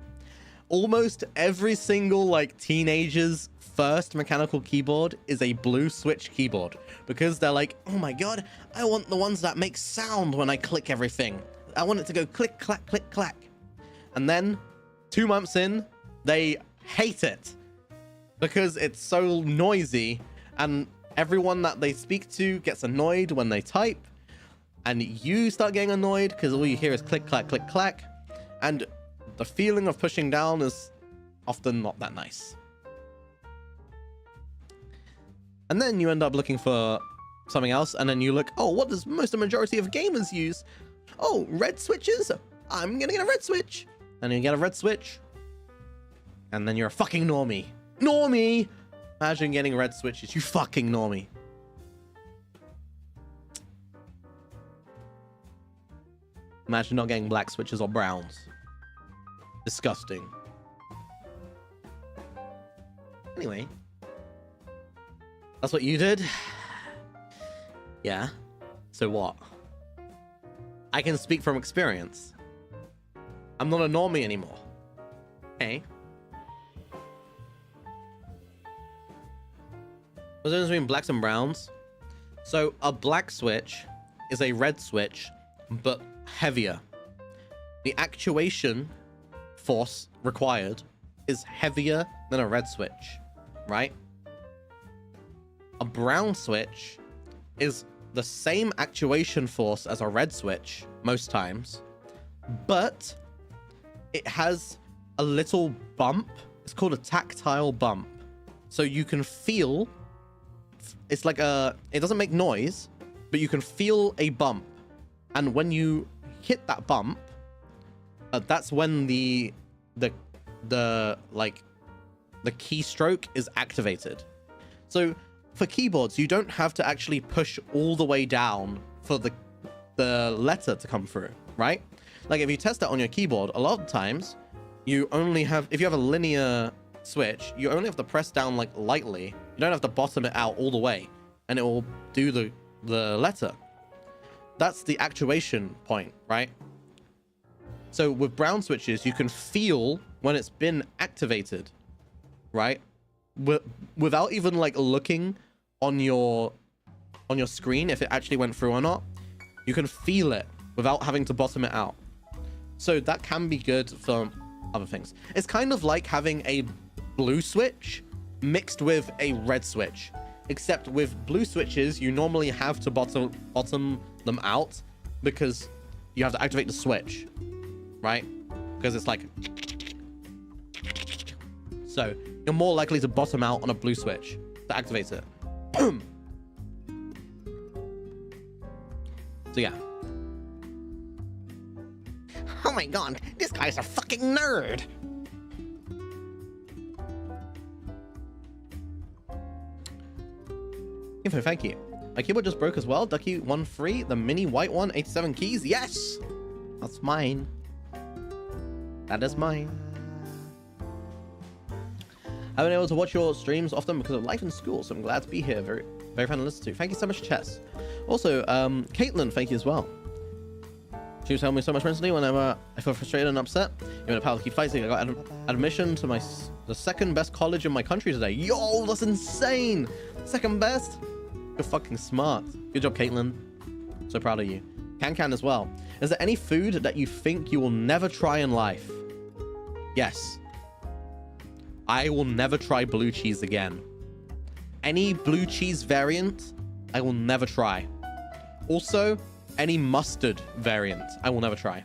Almost every single like teenager's first mechanical keyboard is a blue switch keyboard because they're like, oh my god, I want the ones that make sound when I click everything. I want it to go click, clack, click, clack. And then 2 months in, they hate it because it's so noisy and everyone that they speak to gets annoyed when they type. And you start getting annoyed because all you hear is click, clack, click, clack. And the feeling of pushing down is often not that nice. And then you end up looking for something else. And then you look, oh, what does the majority of gamers use? Oh, red switches? I'm going to get a red switch. And you get a red switch. And then you're a fucking normie. Normie! Imagine getting red switches. You fucking normie. Imagine not getting black switches or browns. Disgusting. Anyway. That's what you did? Yeah. So what? I can speak from experience. I'm not a normie anymore. Hey. What's the difference between blacks and browns? So a black switch is a red switch, but heavier. The actuation force required is heavier than a red switch, right? A brown switch is the same actuation force as a red switch most times, but it has a little bump. It's called a tactile bump. So you can feel, it's like it doesn't make noise, but you can feel a bump. And when you hit that bump, that's when the keystroke is activated. So for keyboards, you don't have to actually push all the way down for the letter to come through, right? Like if you test that on your keyboard, a lot of times you only have, if you have a linear switch, you only have to press down like lightly. You don't have to bottom it out all the way, and it will do the letter. That's the actuation point, right? So with brown switches, you can feel when it's been activated, right? Without even like looking on your screen if it actually went through or not. You can feel it without having to bottom it out. So that can be good for other things. It's kind of like having a blue switch mixed with a red switch, except with blue switches you normally have to bottom them out because you have to activate the switch, right? Because it's like, so you're more likely to bottom out on a blue switch to activate it. So yeah. Oh my god, this guy's a fucking nerd. Info, thank you. My keyboard just broke as well. Ducky 1-3, the mini white one, 87 keys. Yes! That's mine. That is mine. I've been able to watch your streams often because of life in school, so I'm glad to be here. Very, very fun to listen to. Thank you so much, Chess. Also, Caitlin, thank you as well. She was helping me so much recently whenever I feel frustrated and upset. You're in a power to keep fighting. I got admission to the second best college in my country today. Yo, that's insane! Second best? You're fucking smart. Good job, Caitlin. So proud of you. Can as well. Is there any food that you think you will never try in life? Yes. I will never try blue cheese again. Any blue cheese variant, I will never try. Also, any mustard variant, I will never try.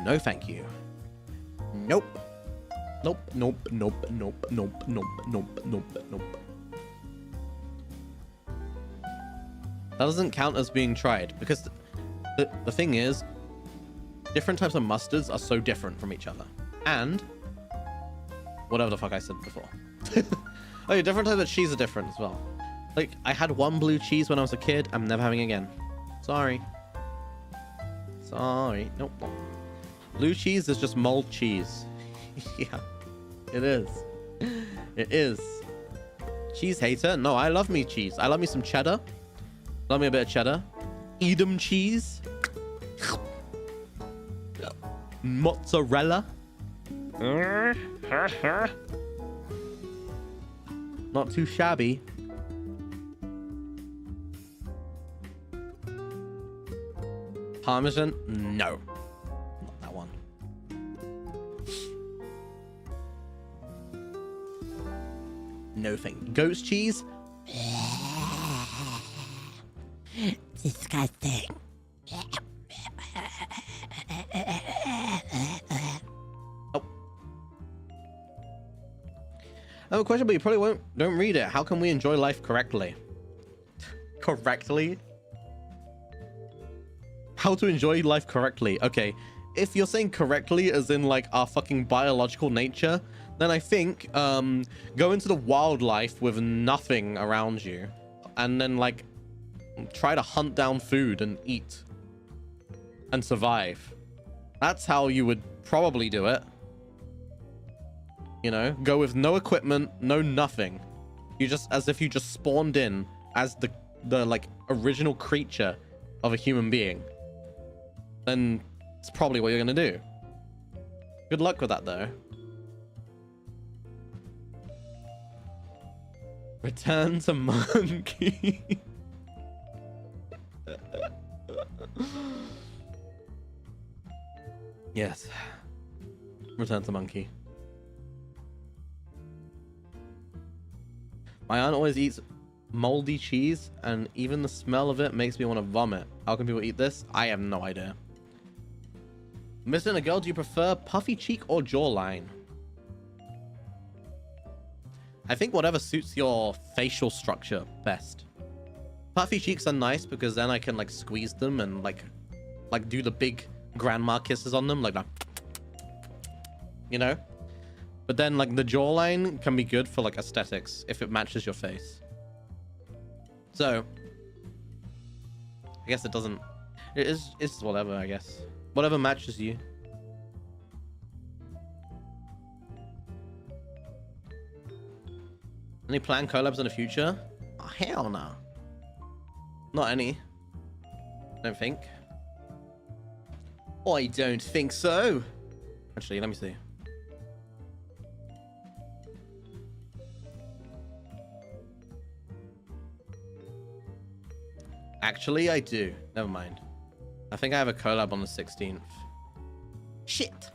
No, thank you. Nope. Nope, nope, nope, nope, nope, nope, nope, nope, nope. That doesn't count as being tried because the thing is, different types of mustards are so different from each other. And whatever the fuck I said before. Oh yeah, different types of cheese are different as well. Like, I had one blue cheese when I was a kid. I'm never having it again. Sorry. Sorry. Nope. Blue cheese is just mulled cheese. Yeah, it is. It is. Cheese hater? No, I love me cheese. I love me some cheddar. Love me a bit of cheddar. Edam cheese. Mozzarella. Not too shabby. Parmesan? No. Not that one. No thing. Goat's cheese?
Disgusting.
Oh. I have a question, but you probably don't read it. How can we enjoy life correctly? Correctly? How to enjoy life correctly? Okay, if you're saying correctly as in like our fucking biological nature, then I think go into the wildlife with nothing around you and then like try to hunt down food and eat and survive. That's how you would probably do it. You know, go with no equipment, no nothing. You just, as if you just spawned in as the like original creature of a human being. Then it's probably what you're gonna do. Good luck with that though. Return to monkey. Yes. Return to monkey. My aunt always eats moldy cheese, and even the smell of it makes me want to vomit. How can people eat this? I have no idea. Mr. and a girl, do you prefer puffy cheek or jawline? I think whatever suits your facial structure best. Puffy cheeks are nice because then I can like squeeze them and like do the big grandma kisses on them, like that. You know? But then like the jawline can be good for like aesthetics if it matches your face. So I guess it doesn't. It's whatever, I guess. Whatever matches you. Any planned collabs in the future? Oh, hell no. Not any. Don't think. I don't think so. Actually, let me see. Actually, I do. Never mind. I think I have a collab on the 16th. Shit.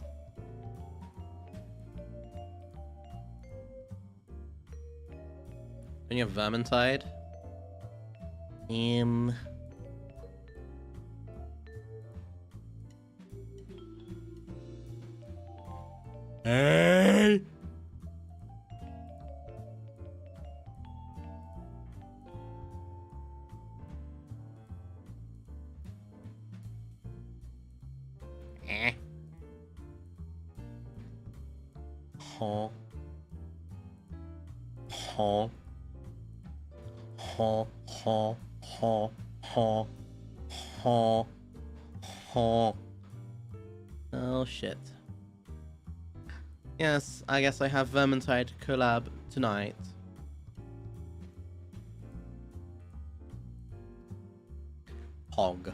Don't you have Vermintide? Hey. Huh. Huh. Huh. Huh. Huh. Huh. Huh. Huh. Oh shit. Yes, I guess I have Vermintide collab tonight. Hog.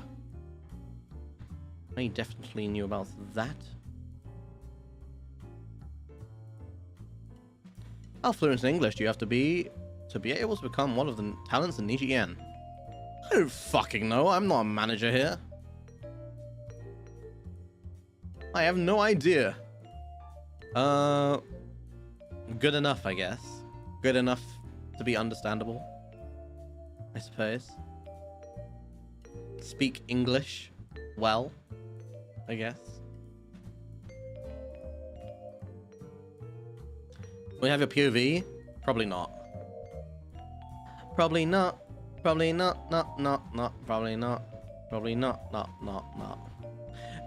I definitely knew about that. How fluent in English do you have to be able to become one of the talents in NIJISANJI? I don't fucking know. I'm not a manager here. I have no idea. Good enough, I guess. Good enough to be understandable, I suppose. Speak English well, I guess. Will you have your POV? Probably not. Probably not. Probably not. Not. Probably not. Probably not. Not.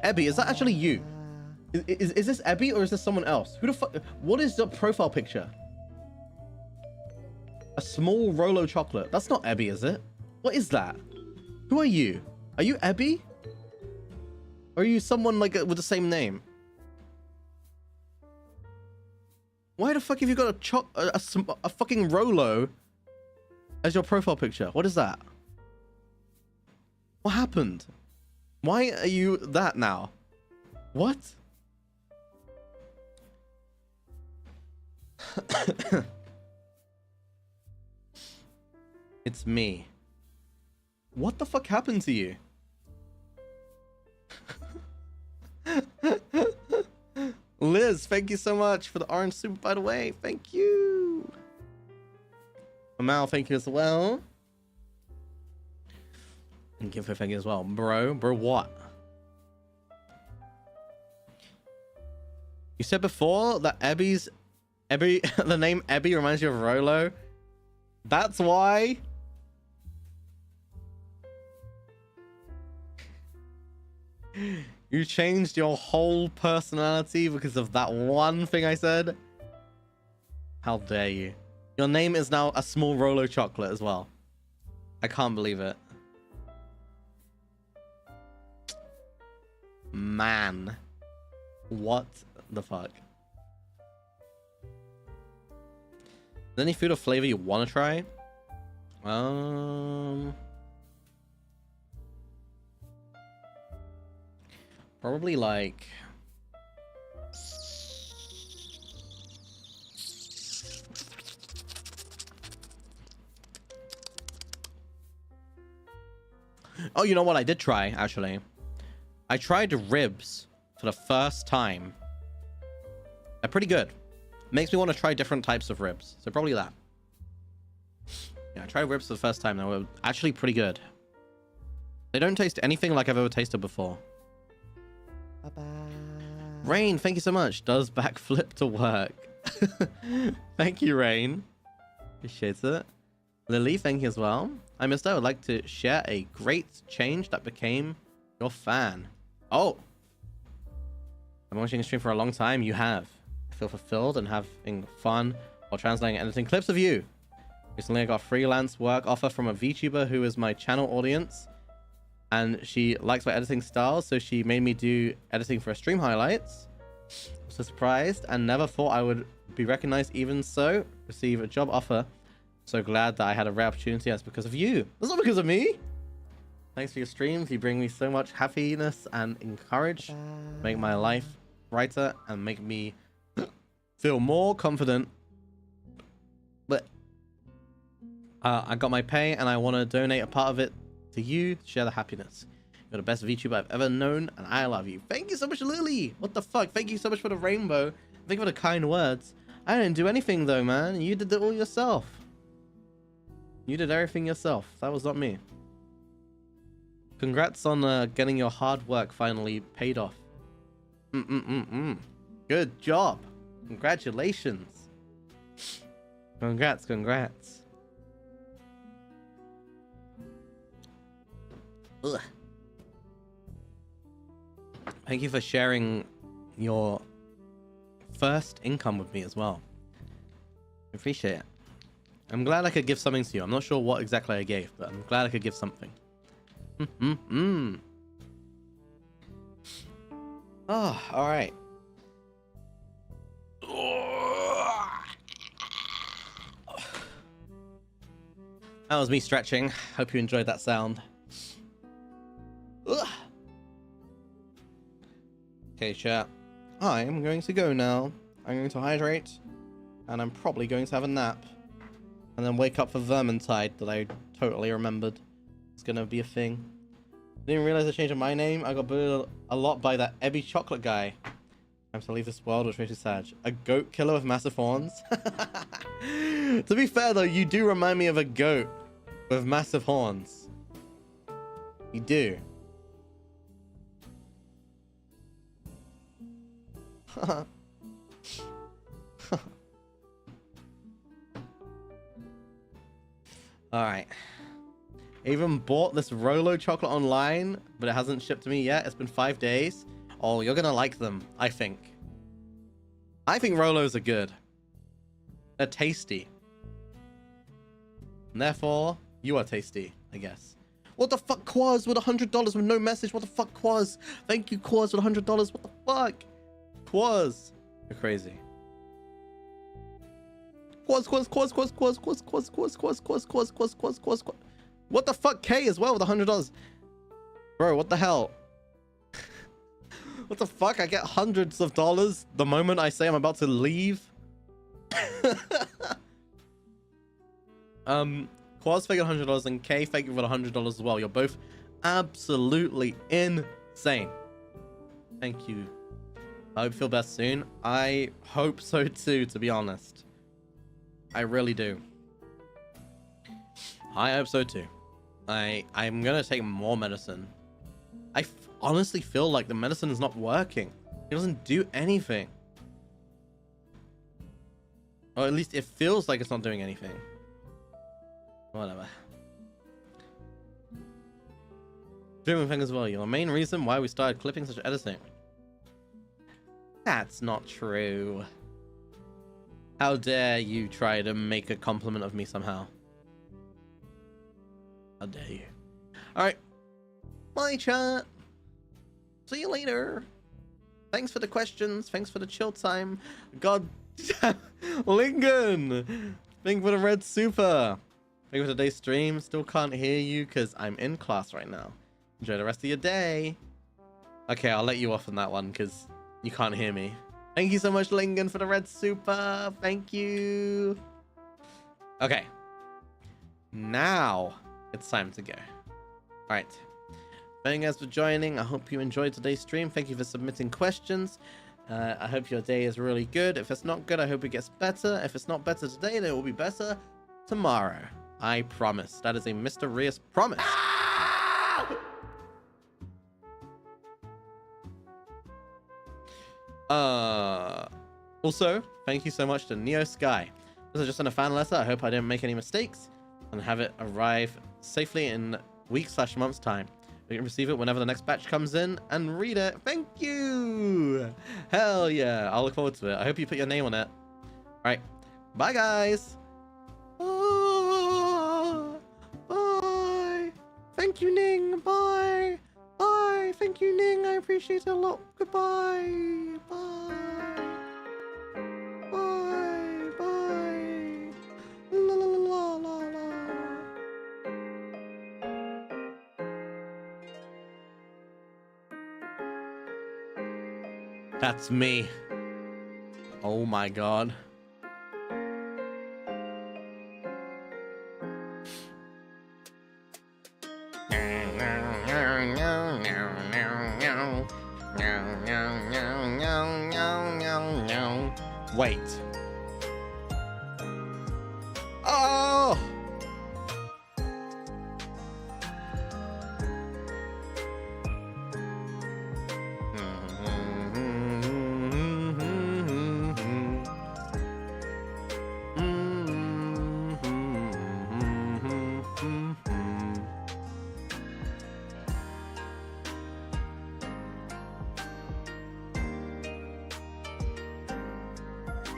Ebby, is that actually you? Is this Ebby or is this someone else? Who the fuck? What is the profile picture? A small Rolo chocolate. That's not Ebby, is it? What is that? Who are you? Are you Ebby? Or are you someone like with the same name? Why the fuck have you got a fucking Rolo as your profile picture? What is that? What happened? Why are you that now? What? It's me. What the fuck happened to you? Liz, thank you so much for the orange soup, by the way. Thank you. Amal, thank you as well. And give her thank you as well. Bro what? You said before that the name Ebby reminds you of Rolo. That's why. You changed your whole personality because of that one thing I said? How dare you? Your name is now a small Rolo chocolate as well. I can't believe it. man. What the fuck? Is there any food or flavor you want to try? Probably like... Oh, you know what I did try, actually? I tried ribs for the first time. They're pretty good. Makes me want to try different types of ribs. So probably that. Yeah, I tried ribs for the first time. They were actually pretty good. They don't taste anything like I've ever tasted before. Bye-bye. Rain, thank you so much. Does backflip to work. Thank you, Rain. Appreciate it. Lily, thank you as well. I would like to share a great change that became your fan. Oh. I've been watching a stream for a long time. You have. I feel fulfilled and having fun while translating and editing clips of you. Recently, I got a freelance work offer from a VTuber who is my channel audience. And she likes my editing style, so she made me do editing for stream highlights. So surprised and never thought I would be recognized. Even so, receive a job offer. So glad that I had a rare opportunity. That's because of you. That's not because of me. Thanks for your streams. You bring me so much happiness and encourage. Make my life brighter and make me feel more confident. But I got my pay and I want to donate a part of it to you to share the happiness. You're the best VTuber I've ever known and I love you. Thank you so much, Lily. What the fuck? Thank you so much for the rainbow. Thank you for the kind words. I didn't do anything though, man. You did it all yourself. You did everything yourself. That was not me. Congrats on getting your hard work finally paid off. Good job. Congratulations. Congrats, congrats. Ugh. Thank you for sharing your first income with me as well. I appreciate it. I'm glad I could give something to you. I'm not sure what exactly I gave, but I'm glad I could give something. Oh, all right. That was me stretching. Hope you enjoyed that sound. Okay, chat. I'm going to go now. I'm going to hydrate, and I'm probably going to have a nap. And then wake up for Vermintide that I totally remembered. It's gonna be a thing. Didn't realize the change of my name. I got bullied a lot by that Ebby chocolate guy. Time to leave this world, which makes me sad. A goat killer with massive horns. To be fair though, you do remind me of a goat with massive horns. You do. Alright. I even bought this Rolo chocolate online, but it hasn't shipped to me yet. It's been 5 days. Oh, you're gonna like them, I think. I think Rolos are good. They're tasty. And therefore, you are tasty, I guess. What the fuck, Quaz, with $100 with no message? What the fuck, Quaz? Thank you, Quaz, with $100. What the fuck? Quaz. You're crazy. Quaz. What the fuck, K as well with $100? Bro, what the hell? What the fuck? I get hundreds of dollars the moment I say I'm about to leave. Quaz figured $100 and K figured for $100 as well. You're both absolutely insane. Thank you. I hope you feel best soon. I hope so too, to be honest. I really do. I hope so too. I'm gonna take more medicine. I honestly feel like the medicine is not working. It doesn't do anything. Or at least it feels like it's not doing anything. Whatever. Dreaming thing as well. You're the main reason why we started clipping such editing. That's not true. How dare you try to make a compliment of me somehow? How dare you? Alright. Bye, chat. See you later. Thanks for the questions. Thanks for the chill time. God damn. Lingen. Thank you for the red super. Thank you for today's stream. Still can't hear you because I'm in class right now. Enjoy the rest of your day. Okay, I'll let you off on that one because you can't hear me. Thank you so much, Lingen, for the red super. Thank you. Okay. Now it's time to go. All right. Thank you guys for joining. I hope you enjoyed today's stream. Thank you for submitting questions. I hope your day is really good. If it's not good, I hope it gets better. If it's not better today, then it will be better tomorrow. I promise. That is a Mr. Rias promise. Also, thank you so much to Neo Sky. This is just in a fan letter. I hope I didn't make any mistakes and have it arrive safely in weeks/months time. You can receive it whenever the next batch comes in and read it. Thank you. Hell yeah. I'll look forward to it. I hope you put your name on it. All right. Bye, guys. Bye. Thank you, Ning. Bye. Bye. Thank you, Ning. I appreciate it a lot. Goodbye. Bye. Bye. Bye. La la la la la. That's me. Oh my god. Wait. Oh!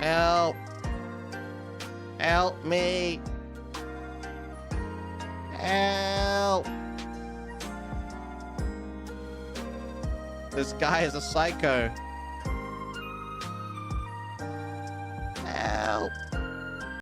Help! Help me! Help! This guy is a psycho.